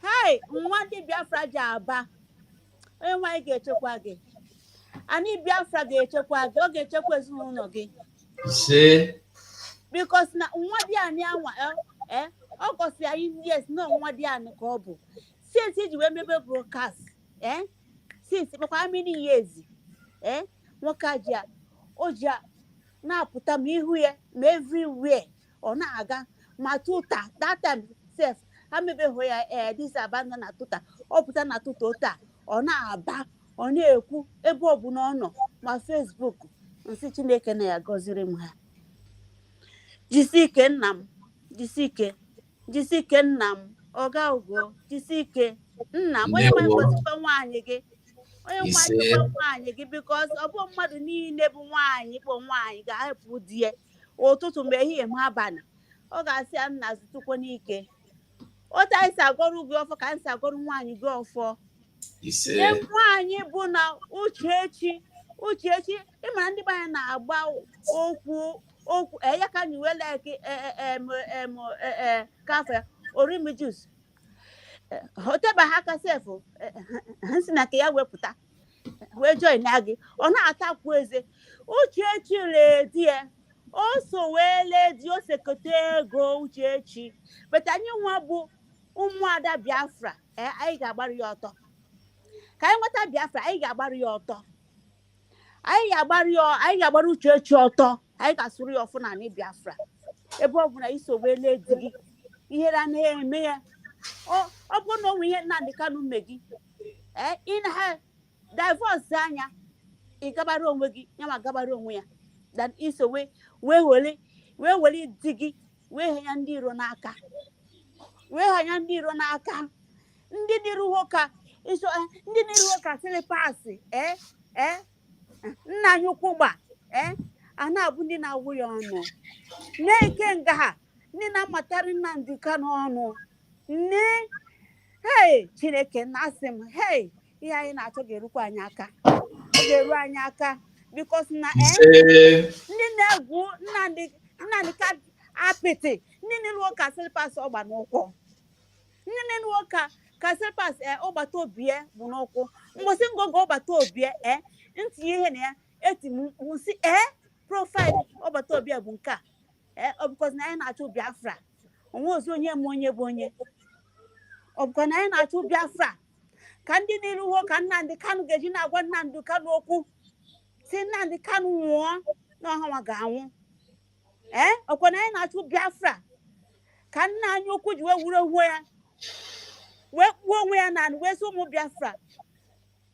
hey nwa ndị Biafra ji aba onye nwaanyị ga-echekwa gị anyị Biafra ga-echekwa gị ọ ga-echekwa ezinụlọ gị because na nwa dị anyị anwa ọ gosi anyị yes na nwa dị anyị ka ọ bụ since iji wee mebe broadcast since makwa many years nwoke a o ji na-apụta ma ihu ya ma everywhere ọ na-aga ma tụta that time sef ha mebeghị ya this abandon na tụta ọ pụta na tụta ụta ọ na-aba ọ na-ekwu ebe ọ bụ na ọ nọ ma Facebook nsị Chineke na ya gọziri m ha jisike nna m jisike nna m ọga ugo jisike nna m onye nwanyị gọzikwa nwaanyị gị onye nwaanyị bụ nwaanyị gị because ọ bụ mmadụ niile bụ nwaanyị ga-ahapụ di ya ụtụtụ mgbe ehihie m abalị ọ ga-asị ya nna zụtụkwa n'ike otu anyị si agọrọ gị ọfọ ka anyị si agọrọ nwaanyị gị ọfọ nye nwaanyị bụ na Uchechi ịmara ndị be anyị na-agba okwu ya ka anyị wee like kafe orimijus hoteba ha kasefu hansi na ke ya wepụta wee join agi ọ na-atakwu eze Uchechi ledi o so wee ledi o sekote ego Uchechi but anyị nwa bụ ụmụada Biafra anyị ga-agbara ya ọtọ ka anyị nweta Biafra anyị ga-agbara ya ọtọ anyị ga-agbara Uchechi ọtọ anyị ga-asụrụ ya ọfụ na anyị Biafra ebe ọ bụ na iso wee ledi gị ihe na-eme ya ọ bụ na onwe ihe Nnamdi Kanu mmegi ị na ha divorce anya ị gabara onwe gị ya ma gabara onwe ya dan iso wee were di gị wee hanya ndị iro n'aka ndị n'iru ka iso ndị n'iru ka silipasị nna anyị ukwu gba a na-abụ ndị na-awụ ya ọnụ na-eke nga ha ndị na-amatara Nnamdi Kanu ọnụ Chineke na-asị m ihe anyị na-achọ ga-erukwa anyị aka ọ ga-eru anyị aka bikos na ndị na-egwu Nnamdi Kanu apịtị ndị niile ụka silipas ọgba n'ụkwụ ndị niile ụka ka silipas ọgbata obi bụ n'ụkwụ mgbọsị ngogo ọgbata obi ntinye ihe na ya eti mụsị profaịlụ ọgbata obi bụ nke a ọ bụkwa na anyị na-achọ Biafra onwe ozi onye ma onye bụ onye ọ bụkwa na anyị na-achọ Biafra ka ndị niile uwe ka Nnamdi Kanu ga-eji na-agwa Nnamdi Kanu okwu si Nnamdi Kanu nwụọ na ọhanwa ga-anwụ ọkwa na anyị na-achọ Biafra ka nna anyị okwu ji wee wure onwe ya wee kpuo onwe ya na wee si ụmụ Biafra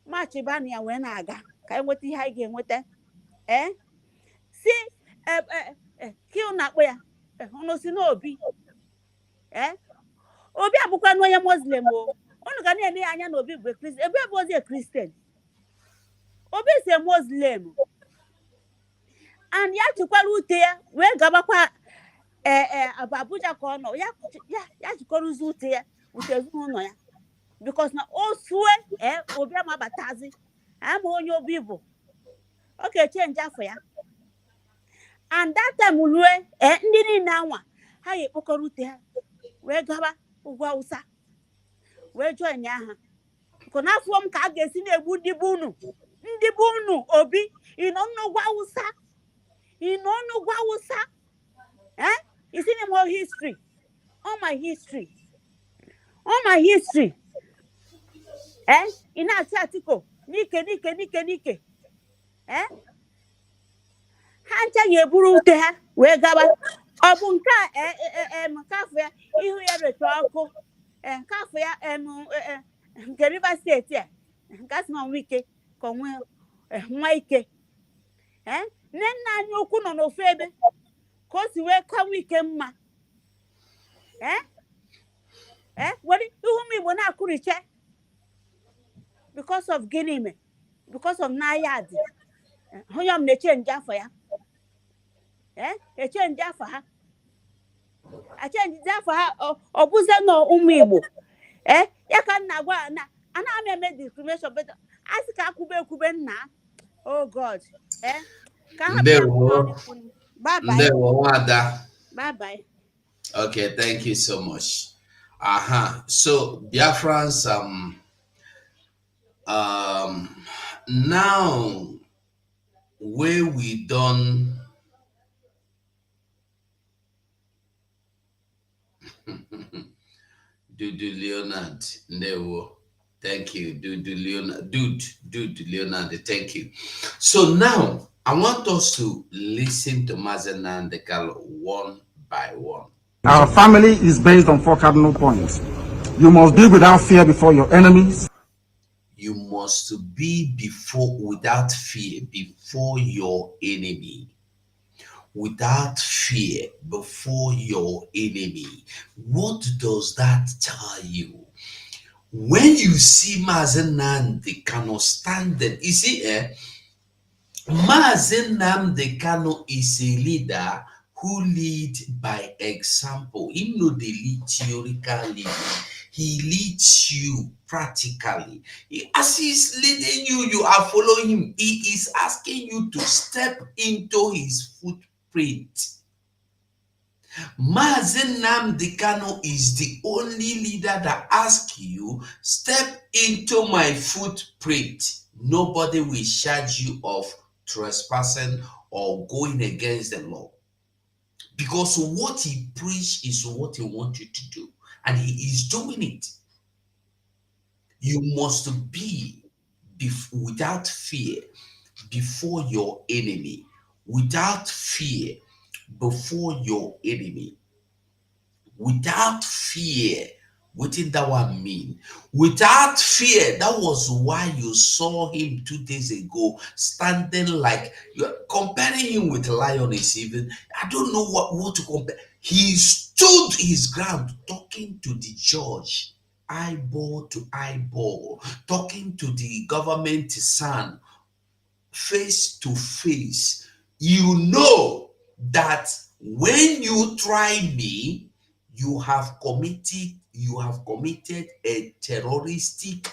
machibana ya wee na-aga ka anyị nweta ihe anyị ga-enweta si kiu na-akpọ ya ọnụ si n'obi obi abụkwa onye Muslim unu ga na-ele ya anya na obi bụ Kristian ebe bụ ozi Kristian obi si Muslim and ya chikwara ute ya wee gabakwa Abuja ka ọ nọ ya chikwara ụzọ ute ya ute ezinụlọ ya because na o sue obi amabatazi ama onye obi bụ ọ ga-echenji afọ ya and that time lue ndị niile anwa ha ga-ekpokọrọ ute ha wee gaba ugwu Awụsa wee join ya ha nke n'afọ m ka a ga-esi na-egbu ndị bụ unu obi ịnọ n'ugwu Awụsa isi na more history all my history ị na-achị atiko n'ike ha ncha ga-eburu ute ha wee gaba ọ bụ nke nke afọ ya ihu ya recha ọkụ nke afọ ya nke Rivers steeti nke asị na ọnwa ike ka onwe nwa ike nne nna anyị ukwu nọ n'ofu ebe ka o si wee kawa ike mma were ihu m Igbo na-akụriche because of gịnị me because of n'ahịa dị onye m na-echenji afọ ya echenji afọ ha achenji afọ ha ọ bụzie na ụmụ Igbo ya ka nna gwa na anaghị eme discrimination but asị ka akwube nna oh God ka ha bye bye. Okay, thank you so much. So Biafrans now where we done Dudu Leonard Newo. Thank you, Dudu Leonard, thank you. So now I want us to listen to Mazen Nnamdi Kanu one by one. Our family is based on 4 cardinal points. You must be without fear before your enemies. You must be without fear before your enemy. Without fear before your enemy. What does that tell you? When you see Mazen Nnamdi Kanu standing, you see, Mazen Nnamdi Kanu is a leader who lead by example. He no dey lead theoretically. He leads you practically. As he's leading you, you are following him. He is asking you to step into his footprint. Mazi Nnamdi Kanu is the only leader that asks you, step into my footprint. Nobody will charge you of trespassing or going against the law. Because what he preached is what he wants you to do. And he is doing it. You must be without fear before your enemy. Without fear before your enemy. Without fear. What did that one mean? Without fear. That was why you saw him 2 days ago standing like, you're comparing him with Lioness even. I don't know what to compare. He stood his ground talking to the judge, eyeball to eyeball, talking to the government son, face to face. You know that when you try me, you have committed a terroristic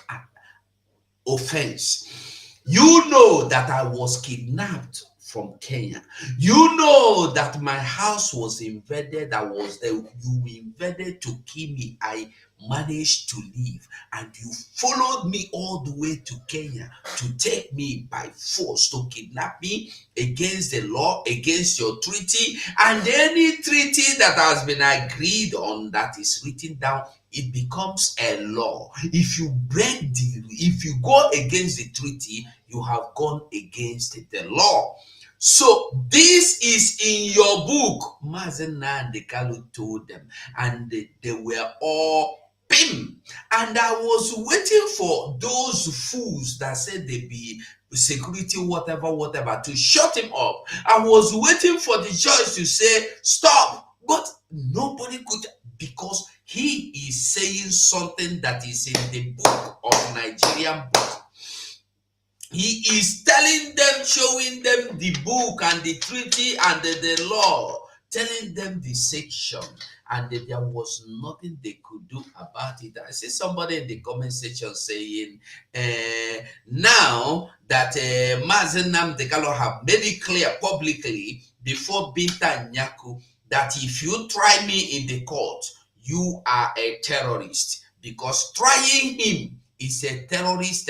offense. You know that I was kidnapped from Kenya. You know that my house was invaded. You invaded to kill me. I managed to leave, and you followed me all the way to Kenya to take me by force, to kidnap me against the law, against your treaty, and any treaty that has been agreed on that is written down, it becomes a law. If you go against the treaty, you have gone against the law. So this is in your book. Mazi Nnamdi Kanu told them, and they were all pim. And I was waiting for those fools that said they be security, whatever, to shut him up. I was waiting for the judge to say, stop. But nobody could, because he is saying something that is in the book of Nigerian book. He is telling them, showing them the book and the treaty and the law, telling them the section, and there was nothing they could do about it. I see somebody in the comment section saying, now that Mazi Nnamdi Kanu have made it clear publicly before Binta Nyaku that if you try me in the court, you are a terrorist, because trying him is a terrorist,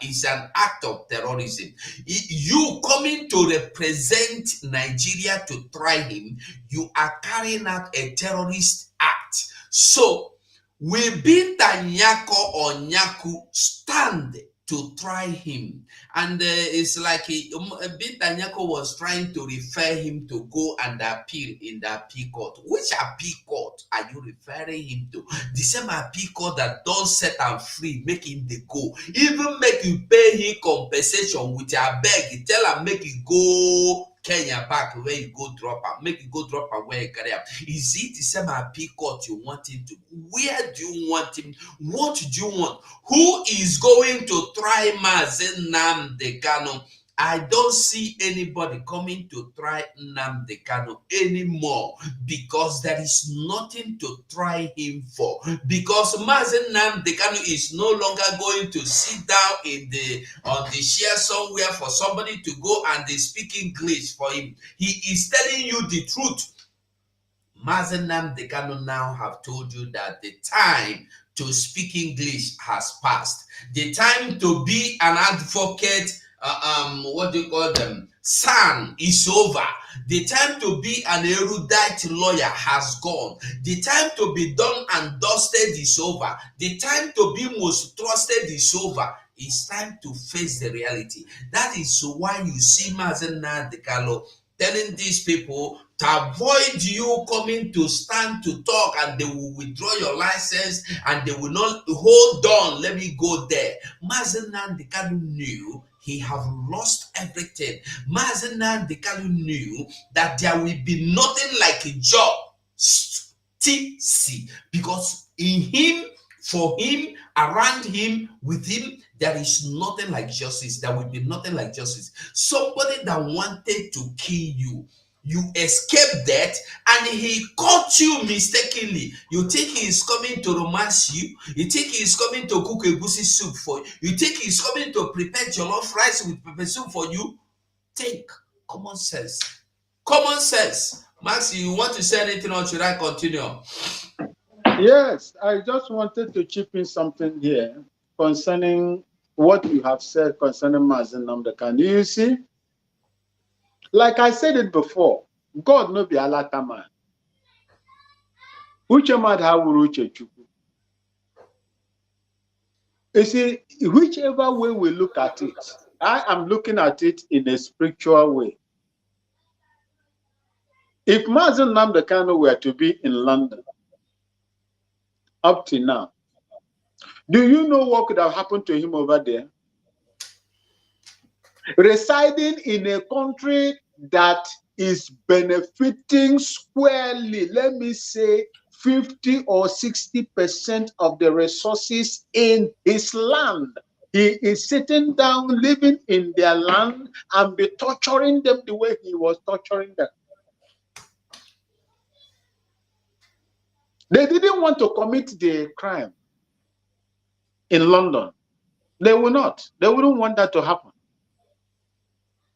is an act of terrorism. You coming to represent Nigeria to try him, you are carrying out a terrorist act. So, will Binta Nyako or Nyaku stand to try him? And it's like Binta Nyako was trying to refer him to go and appeal in the appeal court. Which appeal court are you referring him to? The same appeal court that don't set him free, make him the go. Even make you pay him compensation with your beg. Tell him make you go Kenya back where you go drop him. Make you go drop him where you carry him. Is it the same appeal court you want him to? Where do you want him? What do you want? Who is going to try Mazi Nnamdi Kanu? I don't see anybody coming to try Nnamdi Kanu anymore, because there is nothing to try him for. Because Mazi Nnamdi Kanu is no longer going to sit down on the chair somewhere for somebody to go and they speak English for him. He is telling you the truth. Mazi Nnamdi Kanu now have told you that the time to speak English has passed. The time to be an advocate, son, is over. The time to be an erudite lawyer has gone. The time to be done and dusted is over. The time to be most trusted is over. It's time to face the reality. That is why you see Mazi Nnamdi Kanu telling these people to avoid you coming to stand to talk, and they will withdraw your license and they will not hold on. Let me go there. Mazi Nnamdi Kanu knew he have lost everything. Mazi Nnamdi Kanu knew that there will be nothing like a job. TC, because in him, for him, around him, with him, there is nothing like justice. There will be nothing like justice. Somebody that wanted to kill you, you escaped death, and he caught you mistakenly. You think he is coming to romance you. You think he is coming to cook egusi soup for you. You think he is coming to prepare jollof rice with pepper soup for you. Think. Common sense. Common sense. Maxi, you want to say anything or should I continue? Yes, I just wanted to chip in something here concerning what you have said concerning Mazen Namdekan. You see, like I said it before, God no be alata man. Uche mad ha wuru uche chukwu. You see, whichever way we look at it, I am looking at it in a spiritual way. If Mazen Namdekan were to be in London up to now, do you know what could have happened to him over there? Residing in a country that is benefiting squarely, let me say 50 or 60% of the resources in his land. He is sitting down, living in their land, and be torturing them the way he was torturing them. They didn't want to commit the crime in London. They will not. They wouldn't want that to happen.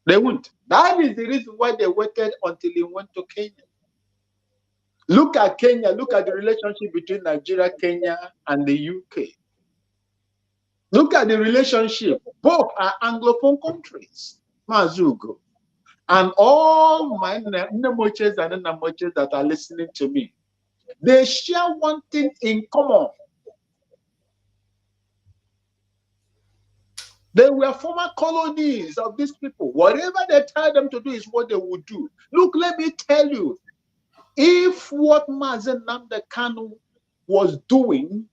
They wouldn't. That is the reason why they waited until he went to Kenya. Look at Kenya. Look at the relationship between Nigeria, Kenya, and the UK. Look at the relationship. Both are Anglophone countries. Mazugo. And all my Nemoches and Namoches that are listening to me, they share one thing in common. They were former colonies of these people. Whatever they tell them to do is what they would do. Look, let me tell you, if what Mazen Namdekan was doing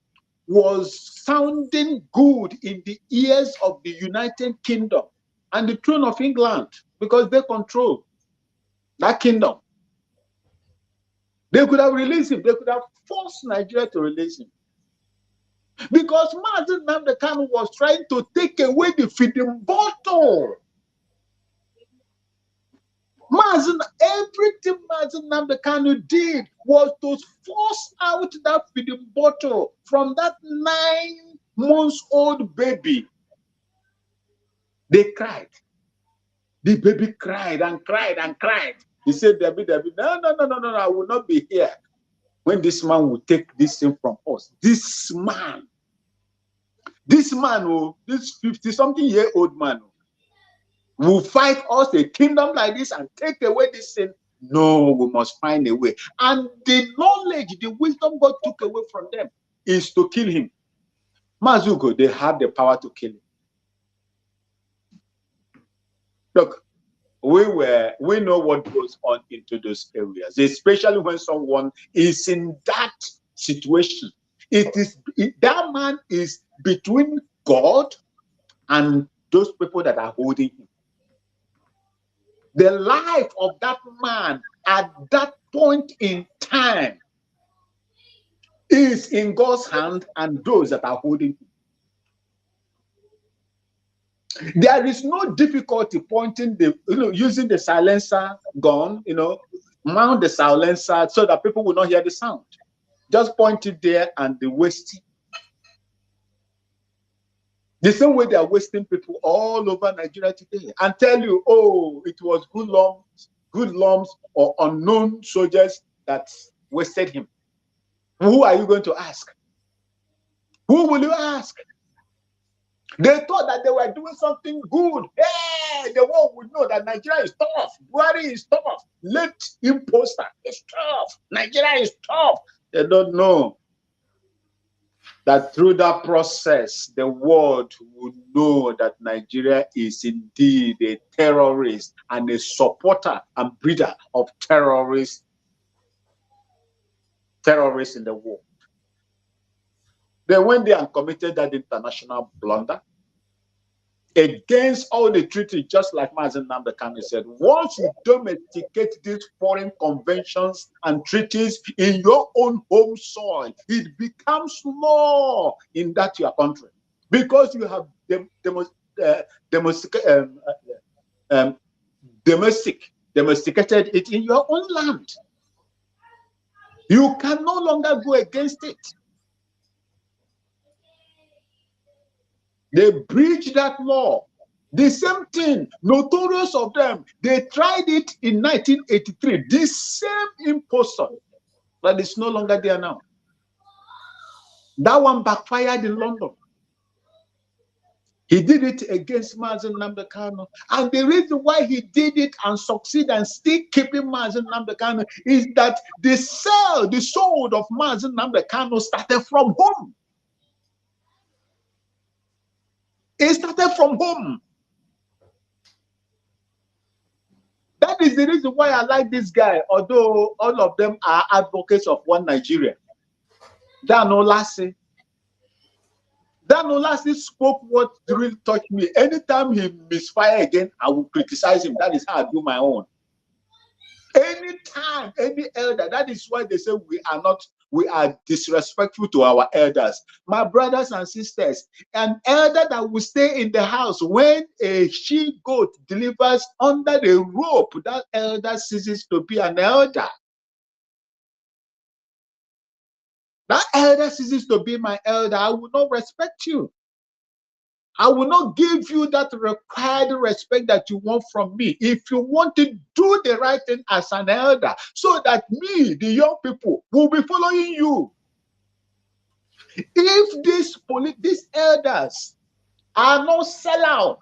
was sounding good in the ears of the United Kingdom and the throne of England, because they control that kingdom, they could have released him. They could have forced Nigeria to release him. Because Mazen Namdekan was trying to take away the feeding bottle. Everything Mazen Namdekan did was to force out that feeding bottle from that 9-month-old baby. They cried. The baby cried and cried and cried. He said, David, no, I will not be here when this man will take this thing from us. This man, this 50-something-year-old man will fight us a kingdom like this and take away this thing. No, we must find a way. And the knowledge, the wisdom God took away from them is to kill him. Mazugo, they have the power to kill him. Look, we know what goes on into those areas, especially when someone is in that situation. That man is between God and those people that are holding him. The life of that man at that point in time is in God's hand and those that are holding him. There is no difficulty pointing using the silencer gun, mount the silencer so that people will not hear the sound. Just point it there and they waste it. The same way they are wasting people all over Nigeria today and tell you, oh, it was hoodlums or unknown soldiers that wasted him. Who are you going to ask? Who will you ask? They thought that they were doing something good. Hey, the world would know that Nigeria is tough. Buhari is tough. Let him poster. It's tough. Nigeria is tough. They don't know that through that process, the world would know that Nigeria is indeed a terrorist and a supporter and breeder of terrorists in the world. They went there and committed that international blunder against all the treaties, just like Mazen Namdekan said. Once you domesticate these foreign conventions and treaties in your own home soil, it becomes law in that your country, because you have domesticated it in your own land. You can no longer go against it. They breach that law The same thing, notorious of them, they tried it in 1983. This same impostor that is no longer there now. That one backfired in London. He did it against Mazen Namdekano. And the reason why he did it and succeed and still keeping Mazen Namdekano is that the soul of Mazen Namdekano started from home. It started from home. That is the reason why I like this guy, although all of them are advocates of one Nigeria. Dan Olase spoke what really touched me. Anytime he misfire again, I will criticize him. That is how I do my own. Anytime, any elder, that is why they say we are disrespectful to our elders. My brothers and sisters, an elder that will stay in the house when a she-goat delivers under the rope, that elder ceases to be an elder. That elder ceases to be my elder. I will not respect you. I will not give you that required respect that you want from me. If you want to do the right thing as an elder, so that me, the young people, will be following you. If these elders are not sellout,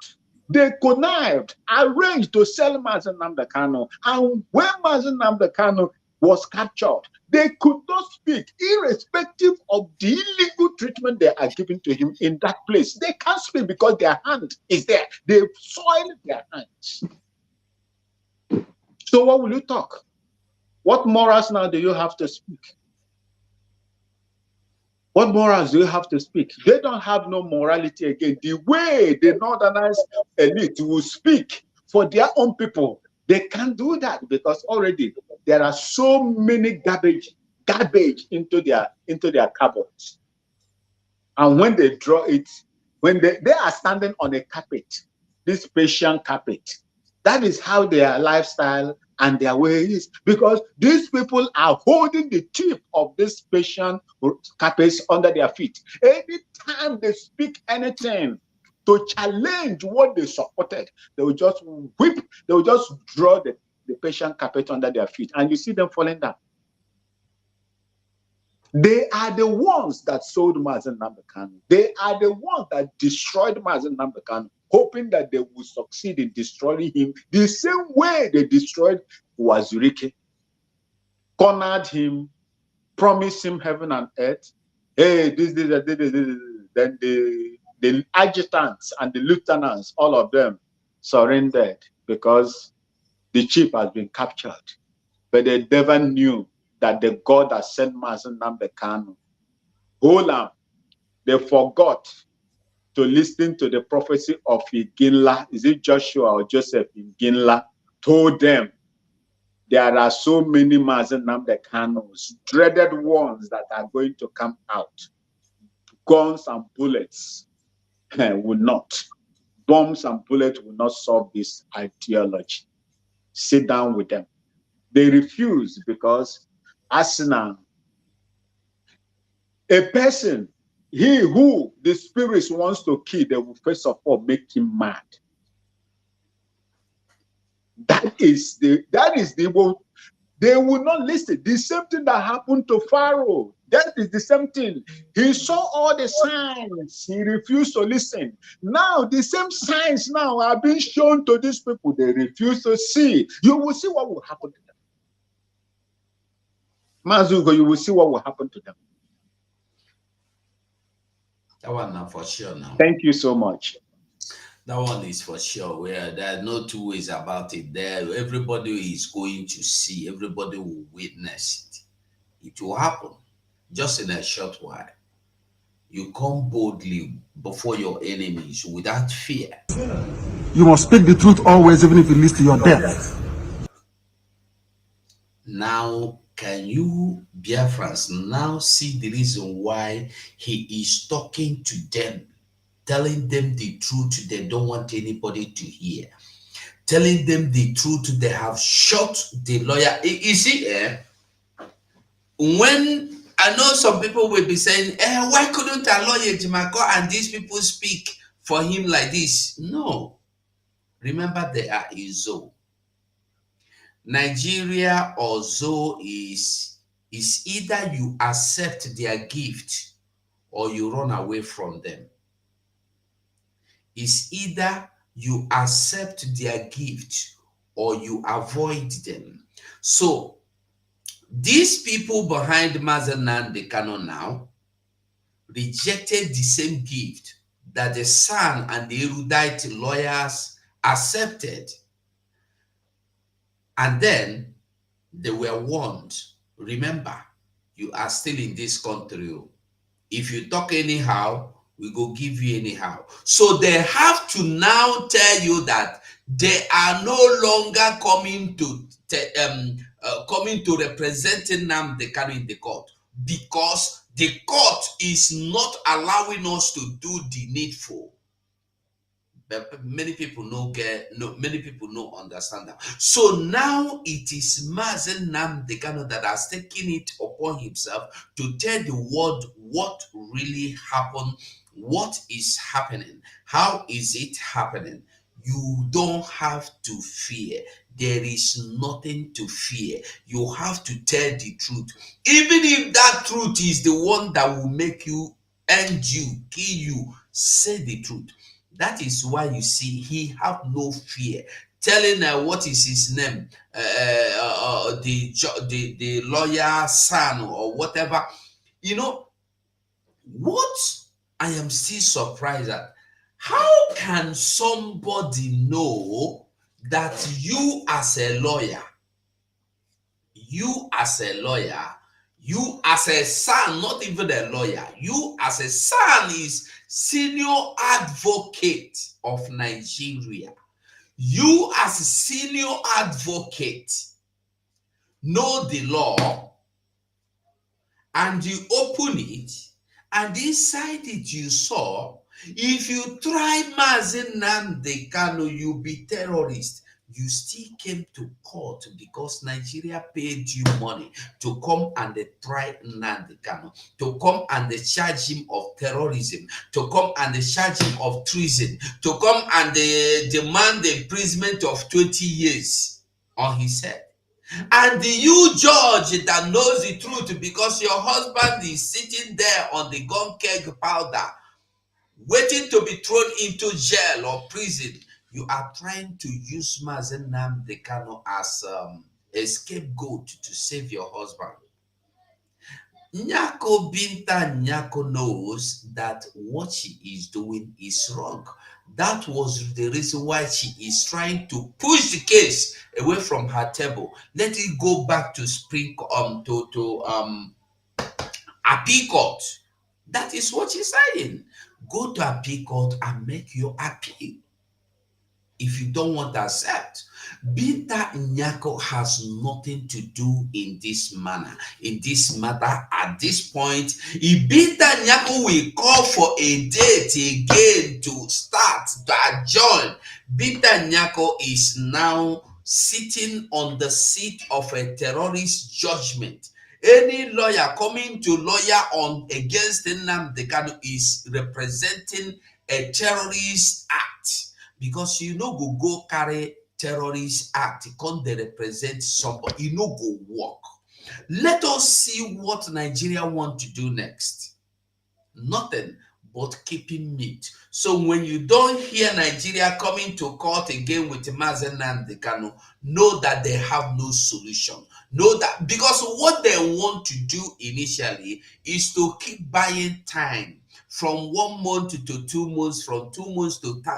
they connived, arranged to sell Mazen Namdekano, and when Mazen Namdekano was captured, they could not speak, irrespective of the illegal treatment they are giving to him in that place. They can't speak because their hand is there. They've soiled their hands. So what will you talk? What morals now do you have to speak? What morals do you have to speak? They don't have no morality again. The way the northernized elite will speak for their own people, they can't do that because already there are so many garbage into their cupboards. And when they draw it, when they are standing on a carpet, this Persian carpet, that is how their lifestyle and their way is, because these people are holding the tip of this Persian carpets under their feet. Anytime they speak anything to challenge what they supported, they will just whip, they will just draw the Persian carpet under their feet, and you see them falling down. They are the ones that sold Mazen Namdekano. They are the ones that destroyed Mazen Namdekano, hoping that they would succeed in destroying him the same way they destroyed Wazirike, cornered him, promised him heaven and earth. Hey, this. Then the adjutants and the lieutenants, all of them surrendered because the chief has been captured. But they never knew that the God that sent Mazen Namdekano, Olam, they forgot to listen to the prophecy of Iginla. Is it Joshua or Joseph Iginla? Told them there are so many Mazen Namdekanos, dreaded ones that are going to come out. Guns and bullets will not. Bombs and bullets will not solve this ideology. Sit down with them. They refuse because Arsenal, a person, he who the spirits wants to kill, they will first of all make him mad. That is the they will not listen. The same thing that happened to Pharaoh. That is the same thing. He saw all the signs. He refused to listen. Now the same signs now are being shown to these people. They refuse to see. You will see what will happen to them. Mazugo, you will see what will happen to them. That one now for sure now. Thank you so much. That one is for sure. Where there are no two ways about it. There, everybody is going to see. Everybody will witness it. It will happen just in a short while. You come boldly before your enemies without fear. You must speak the truth always, even if it leads to your death. Now, can you, Biafrans, now see the reason why he is talking to them, telling them the truth they don't want anybody to hear, telling them the truth they have shot the lawyer. You see, when I know some people will be saying, why couldn't a lawyer Jimako and these people speak for him like this? No, Remember, they are a zoo. Nigeria or zoo is either you accept their gift or you run away from them. It's either you accept their gift or you avoid them. So these people behind Mazen Nnamdi Kanu now rejected the same gift that the son and the erudite lawyers accepted. And then they were warned. Remember, you are still in this country. If you talk anyhow, we go give you anyhow. So they have to now tell you that they are no longer coming to representing Nnamdi Kanu in the court, because the court is not allowing us to do the needful. But many people many people no understand that. So now it is Mazen Nnamdi Kanu that has taken it upon himself to tell the world what really happened, what is happening, how is it happening. You don't have to fear. There is nothing to fear. You have to tell the truth. Even if that truth is the one that will make you, end you, kill you, say the truth. That is why you see he have no fear. Telling what is his name, the lawyer son or whatever. You know what? I am still surprised at. How can somebody know that you as a lawyer, you as a son, not even a lawyer, you as a son is senior advocate of Nigeria. You as a senior advocate know the law, and you open it, and inside it you saw, if you try Mazen Nnamdi Kanu, you be terrorist. You still came to court because Nigeria paid you money to come and try Nnamdi Kanu, to come and charge him of terrorism, to come and charge him of treason, to come and demand the imprisonment of 20 years on his head. And you judge that knows the truth because your husband is sitting there on the gun keg powder, waiting to be thrown into jail or prison. You are trying to use Mazen Nnamdi Kanu as a scapegoat to save your husband. Nyako Binta Nyako knows that what she is doing is wrong. That was the reason why she is trying to push the case away from her table. Let it go back to appeal court. That is what she's saying. Go to appeal court and make your appeal. If you don't want to accept, Binta Nyako has nothing to do in this matter at this point. If Binta Nyako will call for a date again to start, to adjourn, Binta Nyako is now sitting on the seat of a terrorist judgment. Any lawyer coming to lawyer on against Nnamdi Kanu is representing a terrorist act. Because you know go carry terrorist act, come they represent somebody, you know go work. Let us see what Nigeria want to do next. Nothing but keeping meat. So when you don't hear Nigeria coming to court again with Mazen Nnamdi Kanu, know that they have no solution. Know that, because what they want to do initially is to keep buying time from 1 month to 2 months, from 2 months to 3.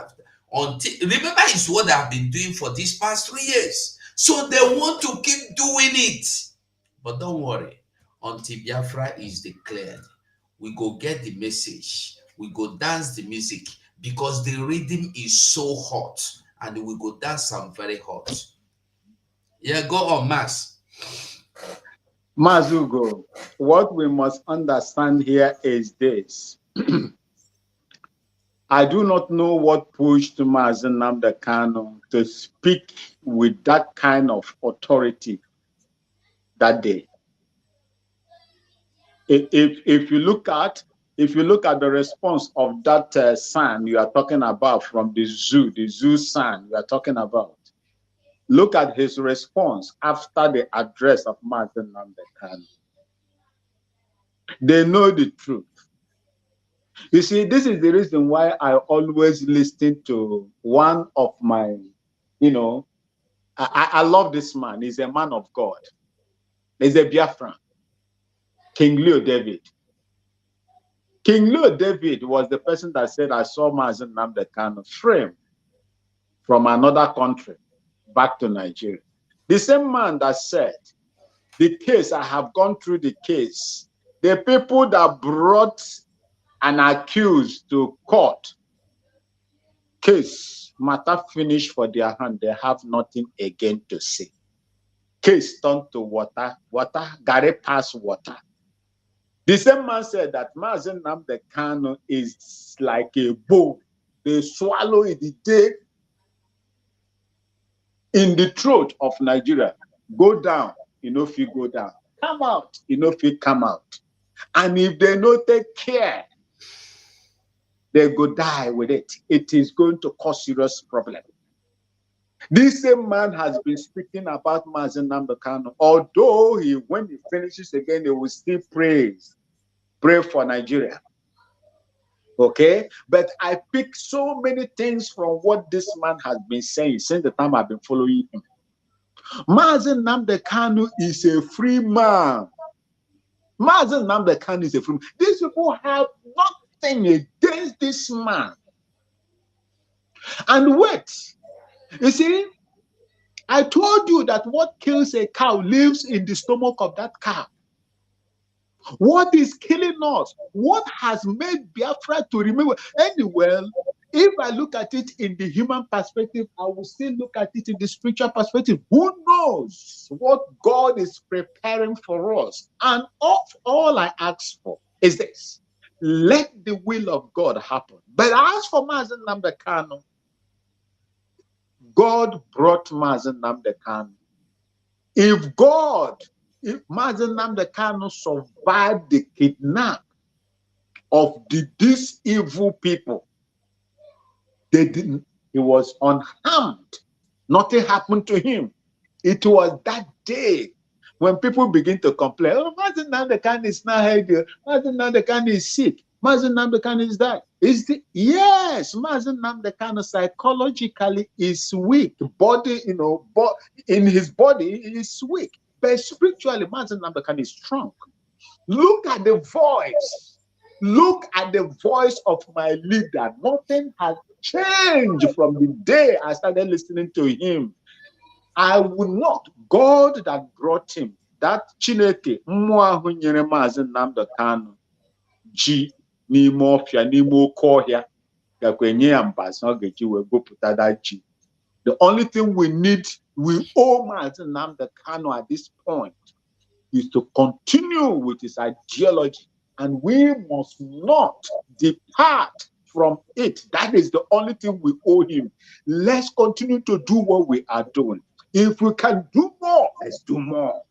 Remember, it's what I've been doing for these past 3 years. So they want to keep doing it. But don't worry, until Biafra is declared, we go get the message, we go dance the music, because the rhythm is so hot, and we go dance some very hot. Yeah, go on, Max. Mazugo, what we must understand here is this. I do not know what pushed Mazen Nnamdi Kanu to speak with that kind of authority that day. If you look at, if you look at the response of that son you are talking about from the zoo son you are talking about, look at his response after the address of Martin M.N.K. They know the truth. You see, this is the reason why I always listen to one of my, I love this man. He's a man of God. He's a Biafran, King Leo David. King Leo David was the person that said, I saw Mazen Namdekan frame from another country back to Nigeria. The same man that said, the case, I have gone through the case. The people that brought an accused to court, case, matter finished for their hand, they have nothing again to say. Case turned to water, Gary pass water. The same man said that Mazen Namdekan is like a bone. They swallow it dead in the throat of Nigeria. Go down, if you go down. Come out, if you come out. And if they don't take care, they go die with it. It is going to cause serious problem. This same man has been speaking about Mazen Namdekan, although when he finishes again, he will still pray for Nigeria. Okay, but I pick so many things from what this man has been saying since the time I've been following him. Mazen Namdekan is a free man. Mazen Namdekan is a free man. These people have nothing against this man. And wait, you see, I told you that what kills a cow lives in the stomach of that cow. What is killing us? What has made Biafra to remember? Anyway, if I look at it in the human perspective, I will still look at it in the spiritual perspective. Who knows what God is preparing for us? And all I ask for is this: let the will of God happen. But as for Mazen Namdekan, God brought Mazen Namdekan. If Mazen Namdekan survived the kidnap of these evil people, he was unharmed. Nothing happened to him. It was that day when people begin to complain, oh, Mazen Namdekan is not healthy, Mazen Namdekan is sick, Mazen Namdekan is that. Yes, Mazen Namdekan psychologically is weak. Body, in his body is weak. But spiritually, Mazen Namdekan is strong. Look at the voice. Look at the voice of my leader. Nothing has changed from the day I started listening to him. I would not. God that brought him, that Chineke, mmụọ ahụ nyere Maazị Nnamdi Kanu ji n'ime ọfịa n'ime oke ọhịa gakwenye ya mbasa ọ ga-eji wee gụpụta that ji. The only thing we owe Maazị Nnamdi Kanu at this point is to continue with his ideology, and we must not depart from it. That is the only thing we owe him. Let's continue to do what we are doing. If we can do more, let's do more.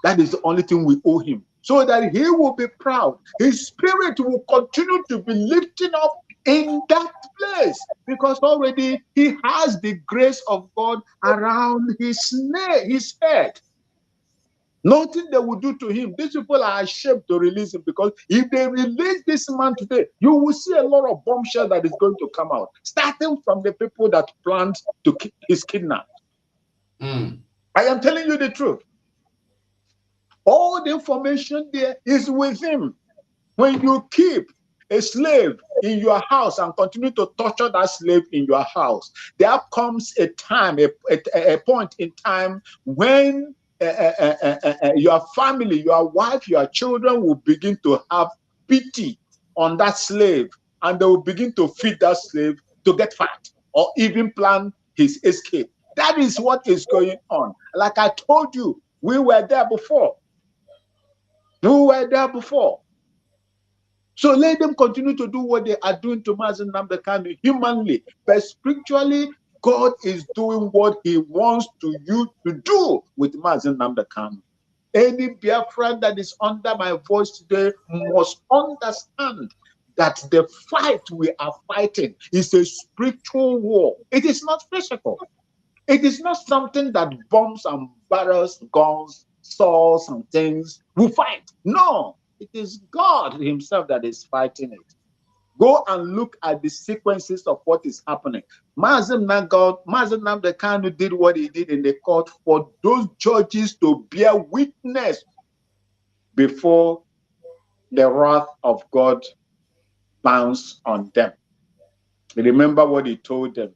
That is the only thing we owe him, so that he will be proud. His spirit will continue to be lifting up in that place, because already he has the grace of God around his head. Nothing they will do to him. These people are ashamed to release him, because if they release this man today, you will see a lot of bombshell that is going to come out, starting from the people that planned to his kidnap. I am telling you the truth. All the information there is with him. When you keep a slave in your house and continue to torture that slave in your house, there comes a time, a point in time when your family, your wife, your children will begin to have pity on that slave, and they will begin to feed that slave to get fat, or even plan his escape. That is what is going on. Like I told you, we were there before. So let them continue to do what they are doing to Mazen Nnamdi Kanu humanly, but spiritually, God is doing what he wants you to do with Mazen Nnamdi Kanu. Any Biafran that is under my voice today must understand that the fight we are fighting is a spiritual war. It is not physical. It is not something that bombs and barrels, guns, swords, and things will fight. No, it is God himself that is fighting it. Go and look at the sequences of what is happening. Mazen Nnamdi Kanu did what he did in the court for those judges to bear witness before the wrath of God bounced on them. Remember what he told them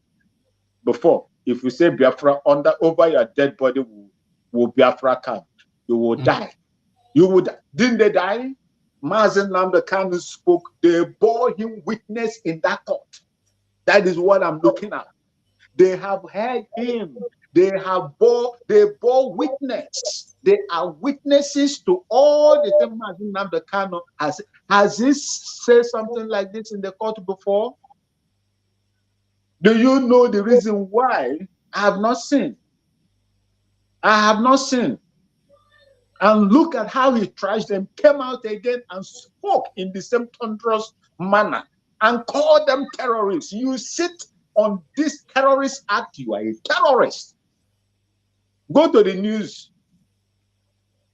before. If you say Biafra, over your dead body will Biafra come. You will die. You would. Didn't they die? Mazen Nnamdi Kanu spoke. They bore him witness in that court. That is what I'm looking at. They have heard him. They bore witness. They are witnesses to all the things Mazen Nnamdi Kanu has. Has he said something like this in the court before? Do you know the reason why? I have not seen. I have not seen. And look at how he trashed them, came out again and spoke in the same thunderous manner and called them terrorists. You sit on this terrorist act, you are a terrorist. Go to the news.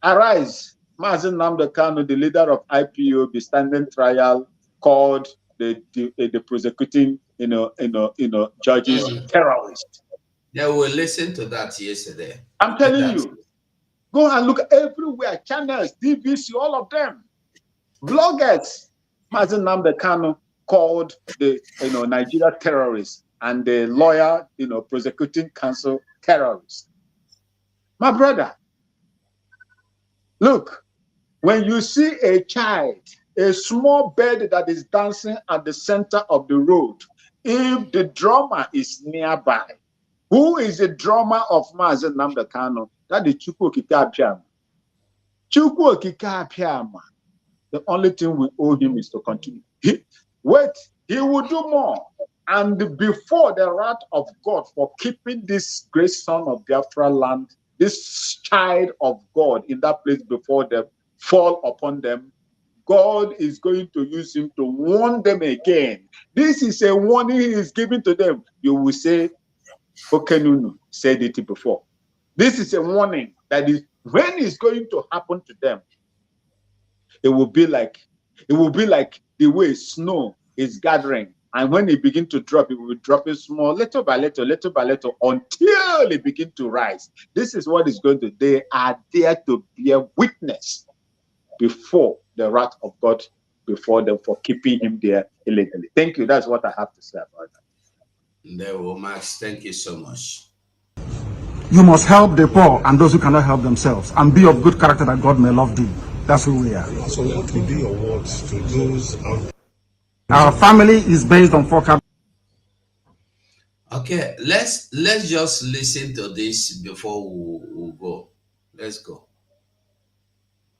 Arise. Mazen Nnamdi Kanu, the leader of IPOB, standing trial, called the prosecuting judges terrorists. Yeah, we listened to that yesterday. I'm telling you. Go and look everywhere, channels, DVC, all of them. Bloggers. Mazen Nnamdi Kanu called the Nigeria terrorists and the lawyer, prosecuting counsel terrorists. My brother, look, when you see a child, a small bird that is dancing at the center of the road, if the drummer is nearby, who is the drummer of Mazen Nnamdi Kanu? That is Chukwu Okike Abiama. Chukwu Okike Abiama. The only thing we owe him is to continue. He will do more. And before the wrath of God for keeping this great son of Biafra land, this child of God in that place before them, fall upon them, God is going to use him to warn them again. This is a warning he is giving to them. You will say, Okenunu said it before. This is a warning that is when it's going to happen to them. It will be like the way snow is gathering, and when it begins to drop, it will be dropping small, little by little, until it begins to rise. This is what is going to. They are there to bear witness before the wrath of God before them for keeping him there illegally. Thank you. That's what I have to say about that. There, Max. Thank you so much. You must help the poor and those who cannot help themselves, and be of good character that God may love thee. That's who we are. So what will be your words to those out? Our family is based on 4 cardinals. Okay, let's just listen to this before we go. Let's go.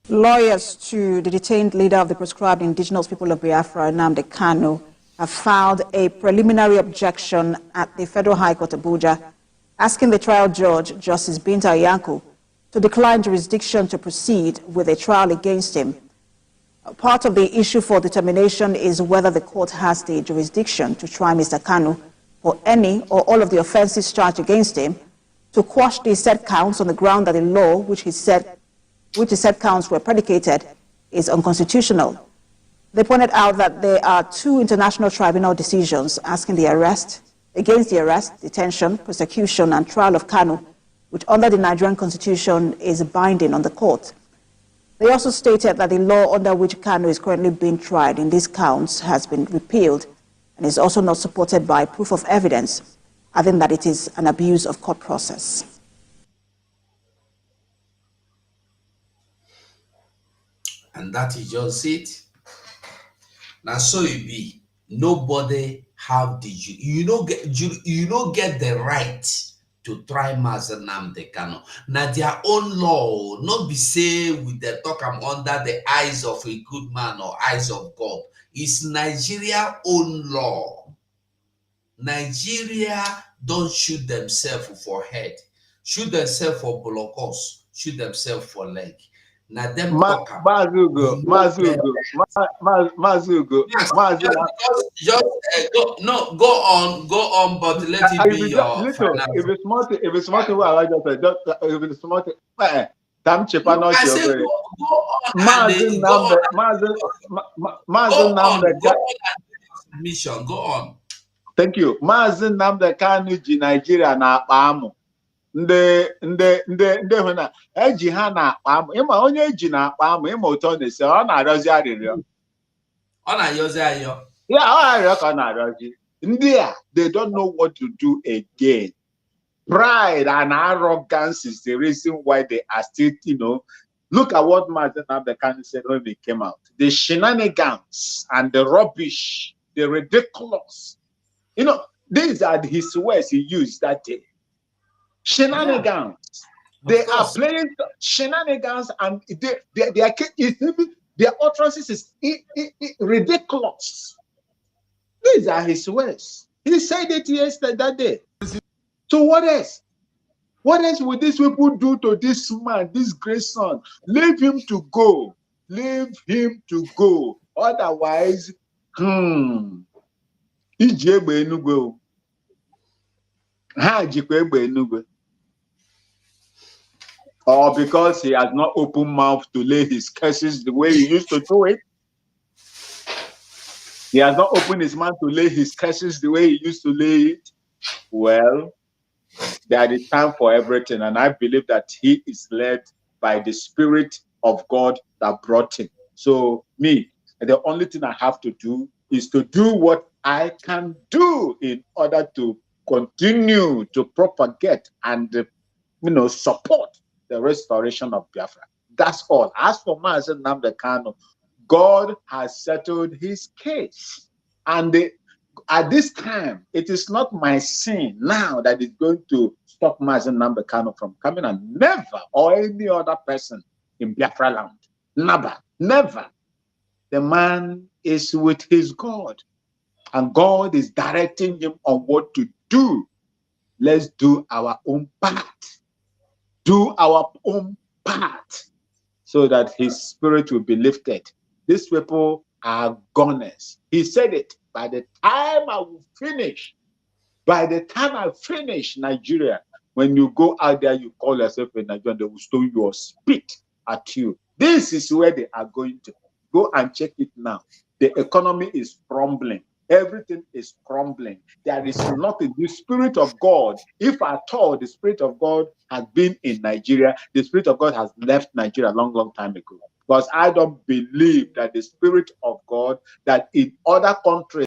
Lawyers to the detained leader of the proscribed indigenous people of Biafra, Nnamdi Kanu, have filed a preliminary objection at the Federal High Court Abuja, asking the trial judge, Justice Binta Yanku, to decline jurisdiction to proceed with a trial against him. Part of the issue for determination is whether the court has the jurisdiction to try Mr. Kanu for any or all of the offenses charged against him, to quash the said counts on the ground that the law which he said counts were predicated is unconstitutional. They pointed out that there are 2 international tribunal decisions asking against the arrest, detention, prosecution, and trial of Kanu, which under the Nigerian constitution is binding on the court. They also stated that the law under which Kanu is currently being tried in these counts has been repealed and is also not supported by proof of evidence, adding that it is an abuse of court process. And that is just it. Now, so it be. Nobody have the you don't get the right to try Mazen Nnamdi Kanu. Now their own law, not be say with the talk I'm under the eyes of a good man or eyes of God. It's Nigeria own law. Nigeria don't shoot themselves for head, shoot themselves for blockers, shoot themselves for leg. Now them talk about Mazugo, just go on, but let it be your final. if it's smart, well, I just said, if it's smart, damn cheap, No, not I said your way. go on and go on and do submission. Go on. Thank you. Maazị Nnamdi Kanu ji Nigeria na-akpa amụ. Ndị hụ na eji ha na-akpa amụ. Ịma onye eji na-akpa amụ, ịma otu ọ na-esi, ọ na-arịọzi arịrịọ. Ọ na-arịọzi arịrịọ. Yeah, ọ arịrịọ ka ọ na-arịọzi. Ndị a, they don't know what to do again. Pride and arrogance is the reason why they are still, look at what Maazị Nnamdi Kanu said when he came out. The shenanigans and the rubbish, the ridiculous. These are his words he used that day. Shenanigans. They are playing shenanigans, and their utterances is ridiculous. These are his words. He said it yesterday, that day. So what else? What else will these people do to this man, this great son? Leave him to go. Leave him to go. Otherwise, iji egbe enugwe ha jikwa egbe enugwe, or because he has not opened mouth to lay his curses the way he used to do it. He has not opened his mouth to lay his curses the way he used to lay it. Well, there is time for everything, and I believe that he is led by the Spirit of God that brought him. So me, the only thing I have to do is to do what I can do in order to continue to propagate and support the restoration of Biafra. That's all. As for Maazị Nnamdi Kanu, God has settled his case. And at this time, it is not my sin now that is going to stop Maazị Nnamdi Kanu from coming, and never, or any other person in Biafra land. Never. The man is with his God, and God is directing him on what to do. Let's do our own part. Do our own part so that his spirit will be lifted. These people are goners. He said it. By the time I finish Nigeria, when you go out there, you call yourself a Nigerian, they will stone you or spit at you. This is where they are going to. Go and check it now. The economy is crumbling. Everything is crumbling. There is nothing. The Spirit of God, if at all the Spirit of God has been in Nigeria, the Spirit of God has left Nigeria a long time ago. Because I don't believe that the Spirit of God that in other countries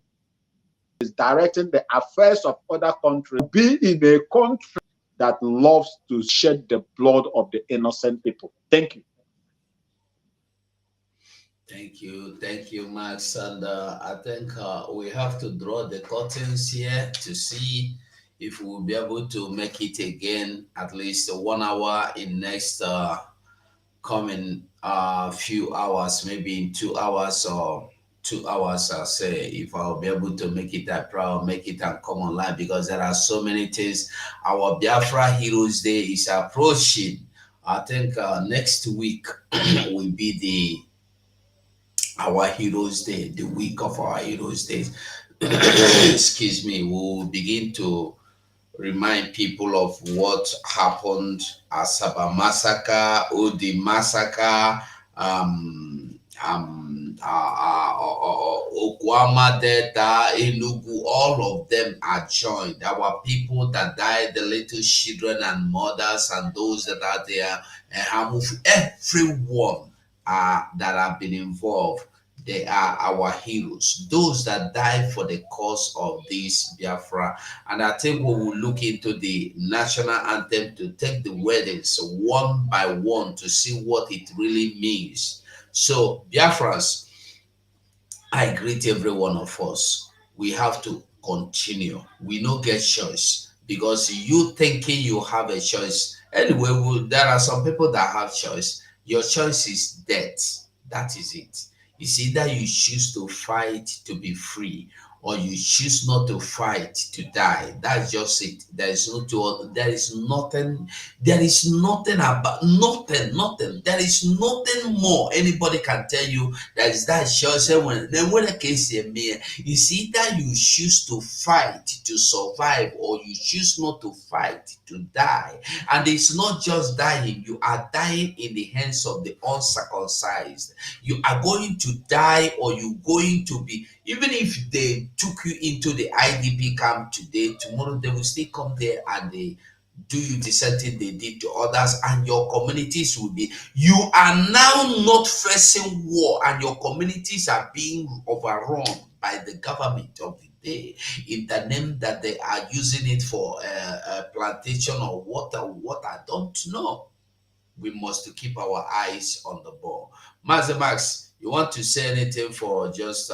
is directing the affairs of other countries, be in a country that loves to shed the blood of the innocent people. Thank you. Thank you, Max. And I think we have to draw the curtains here to see if we'll be able to make it again, at least 1 hour in next coming few hours, maybe in 2 hours or 2 hours. I'll say if I'll be able to make it, I probably make it and come online, because there are so many things. Our Biafra Heroes Day is approaching. I think next week will be our Heroes Day, the week of our Heroes Day. Excuse me. We'll begin to remind people of what happened, Asaba massacre, Odi massacre, Okwama Delta, Enugu, all of them are joined. Our people that died, the little children and mothers and those that are there, everyone that have been involved, they are our heroes, those that died for the cause of this Biafra. And I think we will look into the national anthem to take the wordings one by one to see what it really means. So, Biafrans, I greet every one of us. We have to continue. We no get choice, because you thinking you have a choice. Anyway, there are some people that have choice. Your choice is death. That is it. It's either you choose to fight to be free, or you choose not to fight to die. That's just it. There is nothing about nothing. There is nothing more anybody can tell you that is that sure. Say when the case here, it's either you choose to fight to survive or you choose not to fight to die. And it's not just dying, you are dying in the hands of the uncircumcised. You are going to die, or you're going to be, even if they took you into the IDP camp today, tomorrow they will still come there and they do you the same thing they did to others, and your communities will be, you are now not facing war, and your communities are being overrun by the government of the day in the name that they are using it for plantation or what I don't know. We must keep our eyes on the ball. Master Max, you want to say anything for just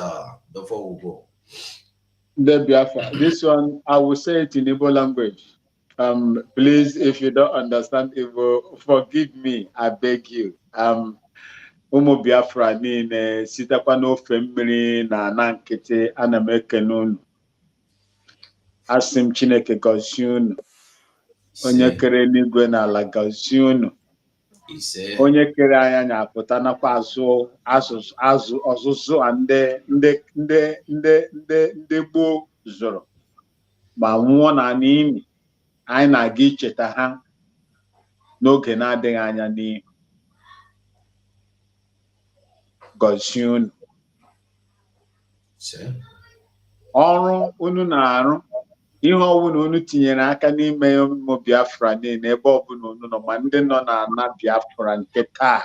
before we go? This one, I will say it in Igbo language. Please, if you don't understand Igbo, forgive me, I beg you. Ụmụ Biafra niile sitekwa n'ofe mmiri na ana nkịtị, ana m ekene unu. Asị m Chineke gọzie unu. Onye kere n'igwe na ala gọzie unu. Onye kere anya na-apụta nakwa azụ ọzụzụ a ndị gboo zụrụ ma nwụọ na n'imi, anyị na-aga icheta ha n'oge na-adịghị anya n'ihu. Gọzie unu. Ọrụ unu na-arụ, ihe ọbụla unu tinyere aka n'ime ụmụ Biafra niile ebe ọbụla unu nọ, ma ndị nọ n'ala Biafra nke taa,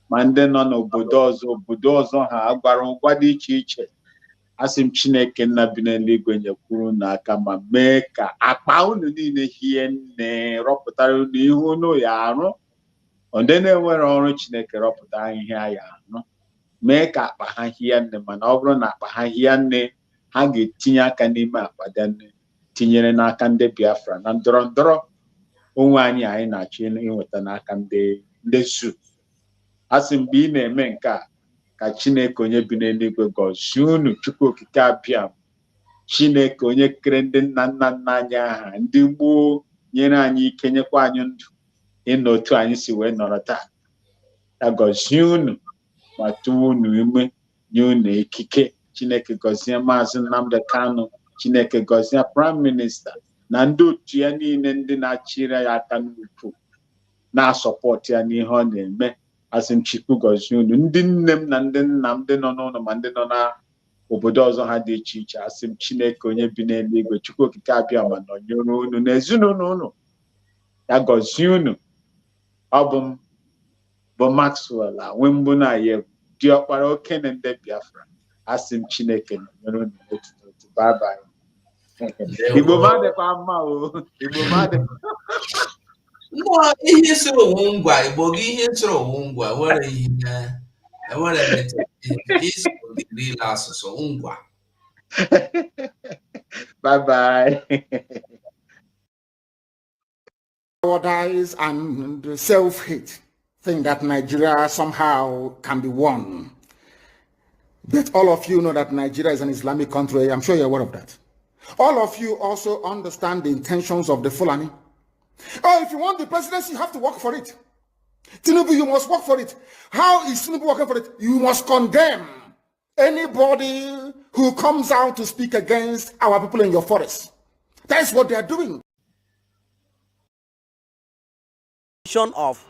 ma ndị nọ n'obodo ọzọ ha gbara ụgwa dị iche iche. Asị m Chineke nna bi n'eluigwe nyekwuru unu aka ma mee ka akpa unu niile hie nne, rọpụtara unu ihe unu ya arụ. Ndị na-enwere ọrụ, Chineke rọpụta ihe a ya arụ, mee ka akpa ha hie nne. Mana ọ bụrụ na akpa ha hie nne, ha ga-etinye aka n'ime akpa dị nne, tinyere n'aka ndị Biafra na ndọrọ ndọrọ onwe anyị na-achọ inweta n'aka ndị zu. Asị mgbe ị na-eme nke a, ka Chineke onye bi n'eluigwe gọzie unu. Chukwu okike abịa, Chineke onye kere ndị nna nna anyị aha, ndị gboo, nyere anyị ike, nyekwa anyị ndụ ịnọ otu anyị si wee nọrọ taa. Ya gọzie unu ma tụwa unu ime, nye unu ikike. Chineke gọzie Maazị Nnamdi Kanu. Chineke gọzie Prime Minister na ndị otu ya niile, ndị na-achịrị ya aka n'ukwu, na-asọpọtụ ya n'ihe ọ na-eme. Asị m Chukwu gọzie unu. Ndị nne m na ndị nna m, ndị nọ n'ụlọ ma ndị nọ n'obodo ọzọ ha dị iche iche, asị m Chineke onye bi n'eluigwe, Chukwu okike abịa ma nọnyere unu na ezinụlọ unu. Ya gọzie unu. Ọ bụ Maxwell Anwe mbụ na ya dị ọkpara okene ndị Biafra. Asị m Chineke nọnyere unu n'otu n'otu. Bye bye. Igbo madịkwa mma o. Igbo madịkwa. Ihe soro onwe ngwa Igbo gị, ihe soro onwe ngwa nwere ihe enwere isi real asụsụ ngwa. Bye bye. Cowardice and self-hate think that Nigeria somehow can be won. But all of you know that Nigeria is an Islamic country. I'm sure you're aware of that. All of you also understand the intentions of the Fulani. Oh, if you want the presidency, you have to work for it. Tinubu, you must work for it. How is Tinubu working for it? You must condemn anybody who comes out to speak against our people in your forest. That's what they are doing. Of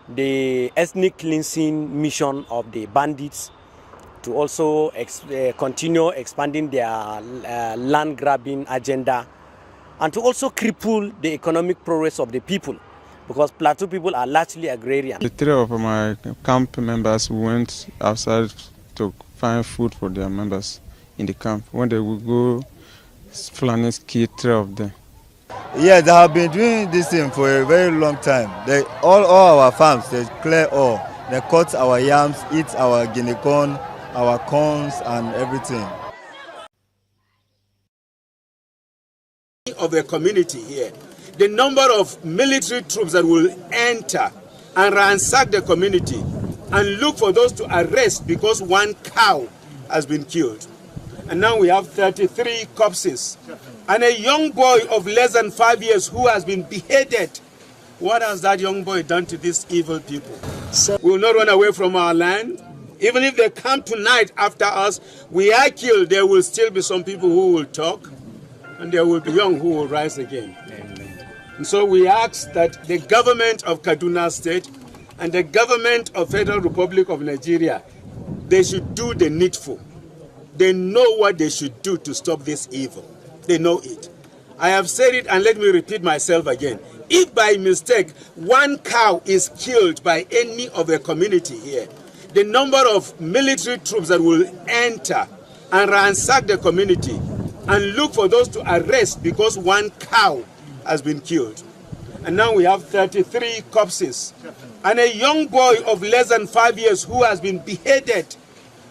the ethnic cleansing mission of the bandits to also continue expanding their land grabbing agenda, and to also cripple the economic progress of the people, because Plateau people are largely agrarian. The three of my camp members went outside to find food for their members in the camp. When they would go, Fulanis killed three of them. Yes, they have been doing this thing for a very long time. All our farms, they clear all. They cut our yams, eat our guinea corn, our corns and everything. Of a community here, the number of military troops that will enter and ransack the community and look for those to arrest because one cow has been killed. and now we have 33 corpses. And a young boy of less than 5 years who has been beheaded. What has that young boy done to these evil people? We will not run away from our land. Even if they come tonight after us, we are killed, there will still be some people who will talk, and there will be young who will rise again. Amen. And so we ask that the government of Kaduna State and the government of Federal Republic of Nigeria, they should do the needful. They know what they should do to stop this evil. They know it. I have said it, and let me repeat myself again. If by mistake one cow is killed by any of the community here, the number of military troops that will enter and ransack the community and look for those to arrest because one cow has been killed. And now we have 33 corpses. And a young boy of less than 5 years who has been beheaded.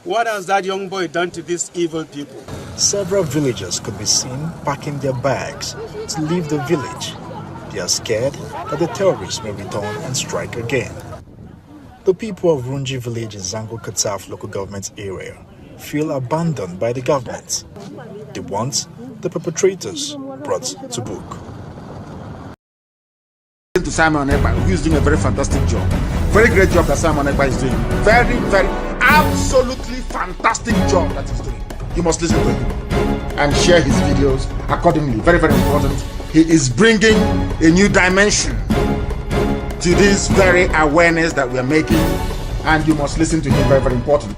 What has that young boy done to these evil people? Several villagers could be seen packing their bags to leave the village. They are scared that the terrorists may return and strike again. The people of Runji village in Zango Kataf local government area feel abandoned by the government. They want the perpetrators brought to book. To Simon Ekpa, who is doing a very fantastic job. Very great job that Simon Ekpa is doing. Very, very, absolutely fantastic job that he's doing. You must listen to him and share his videos accordingly. Very, very important. He is bringing a new dimension to this very awareness that we are making, and you must listen to him. Very, very important.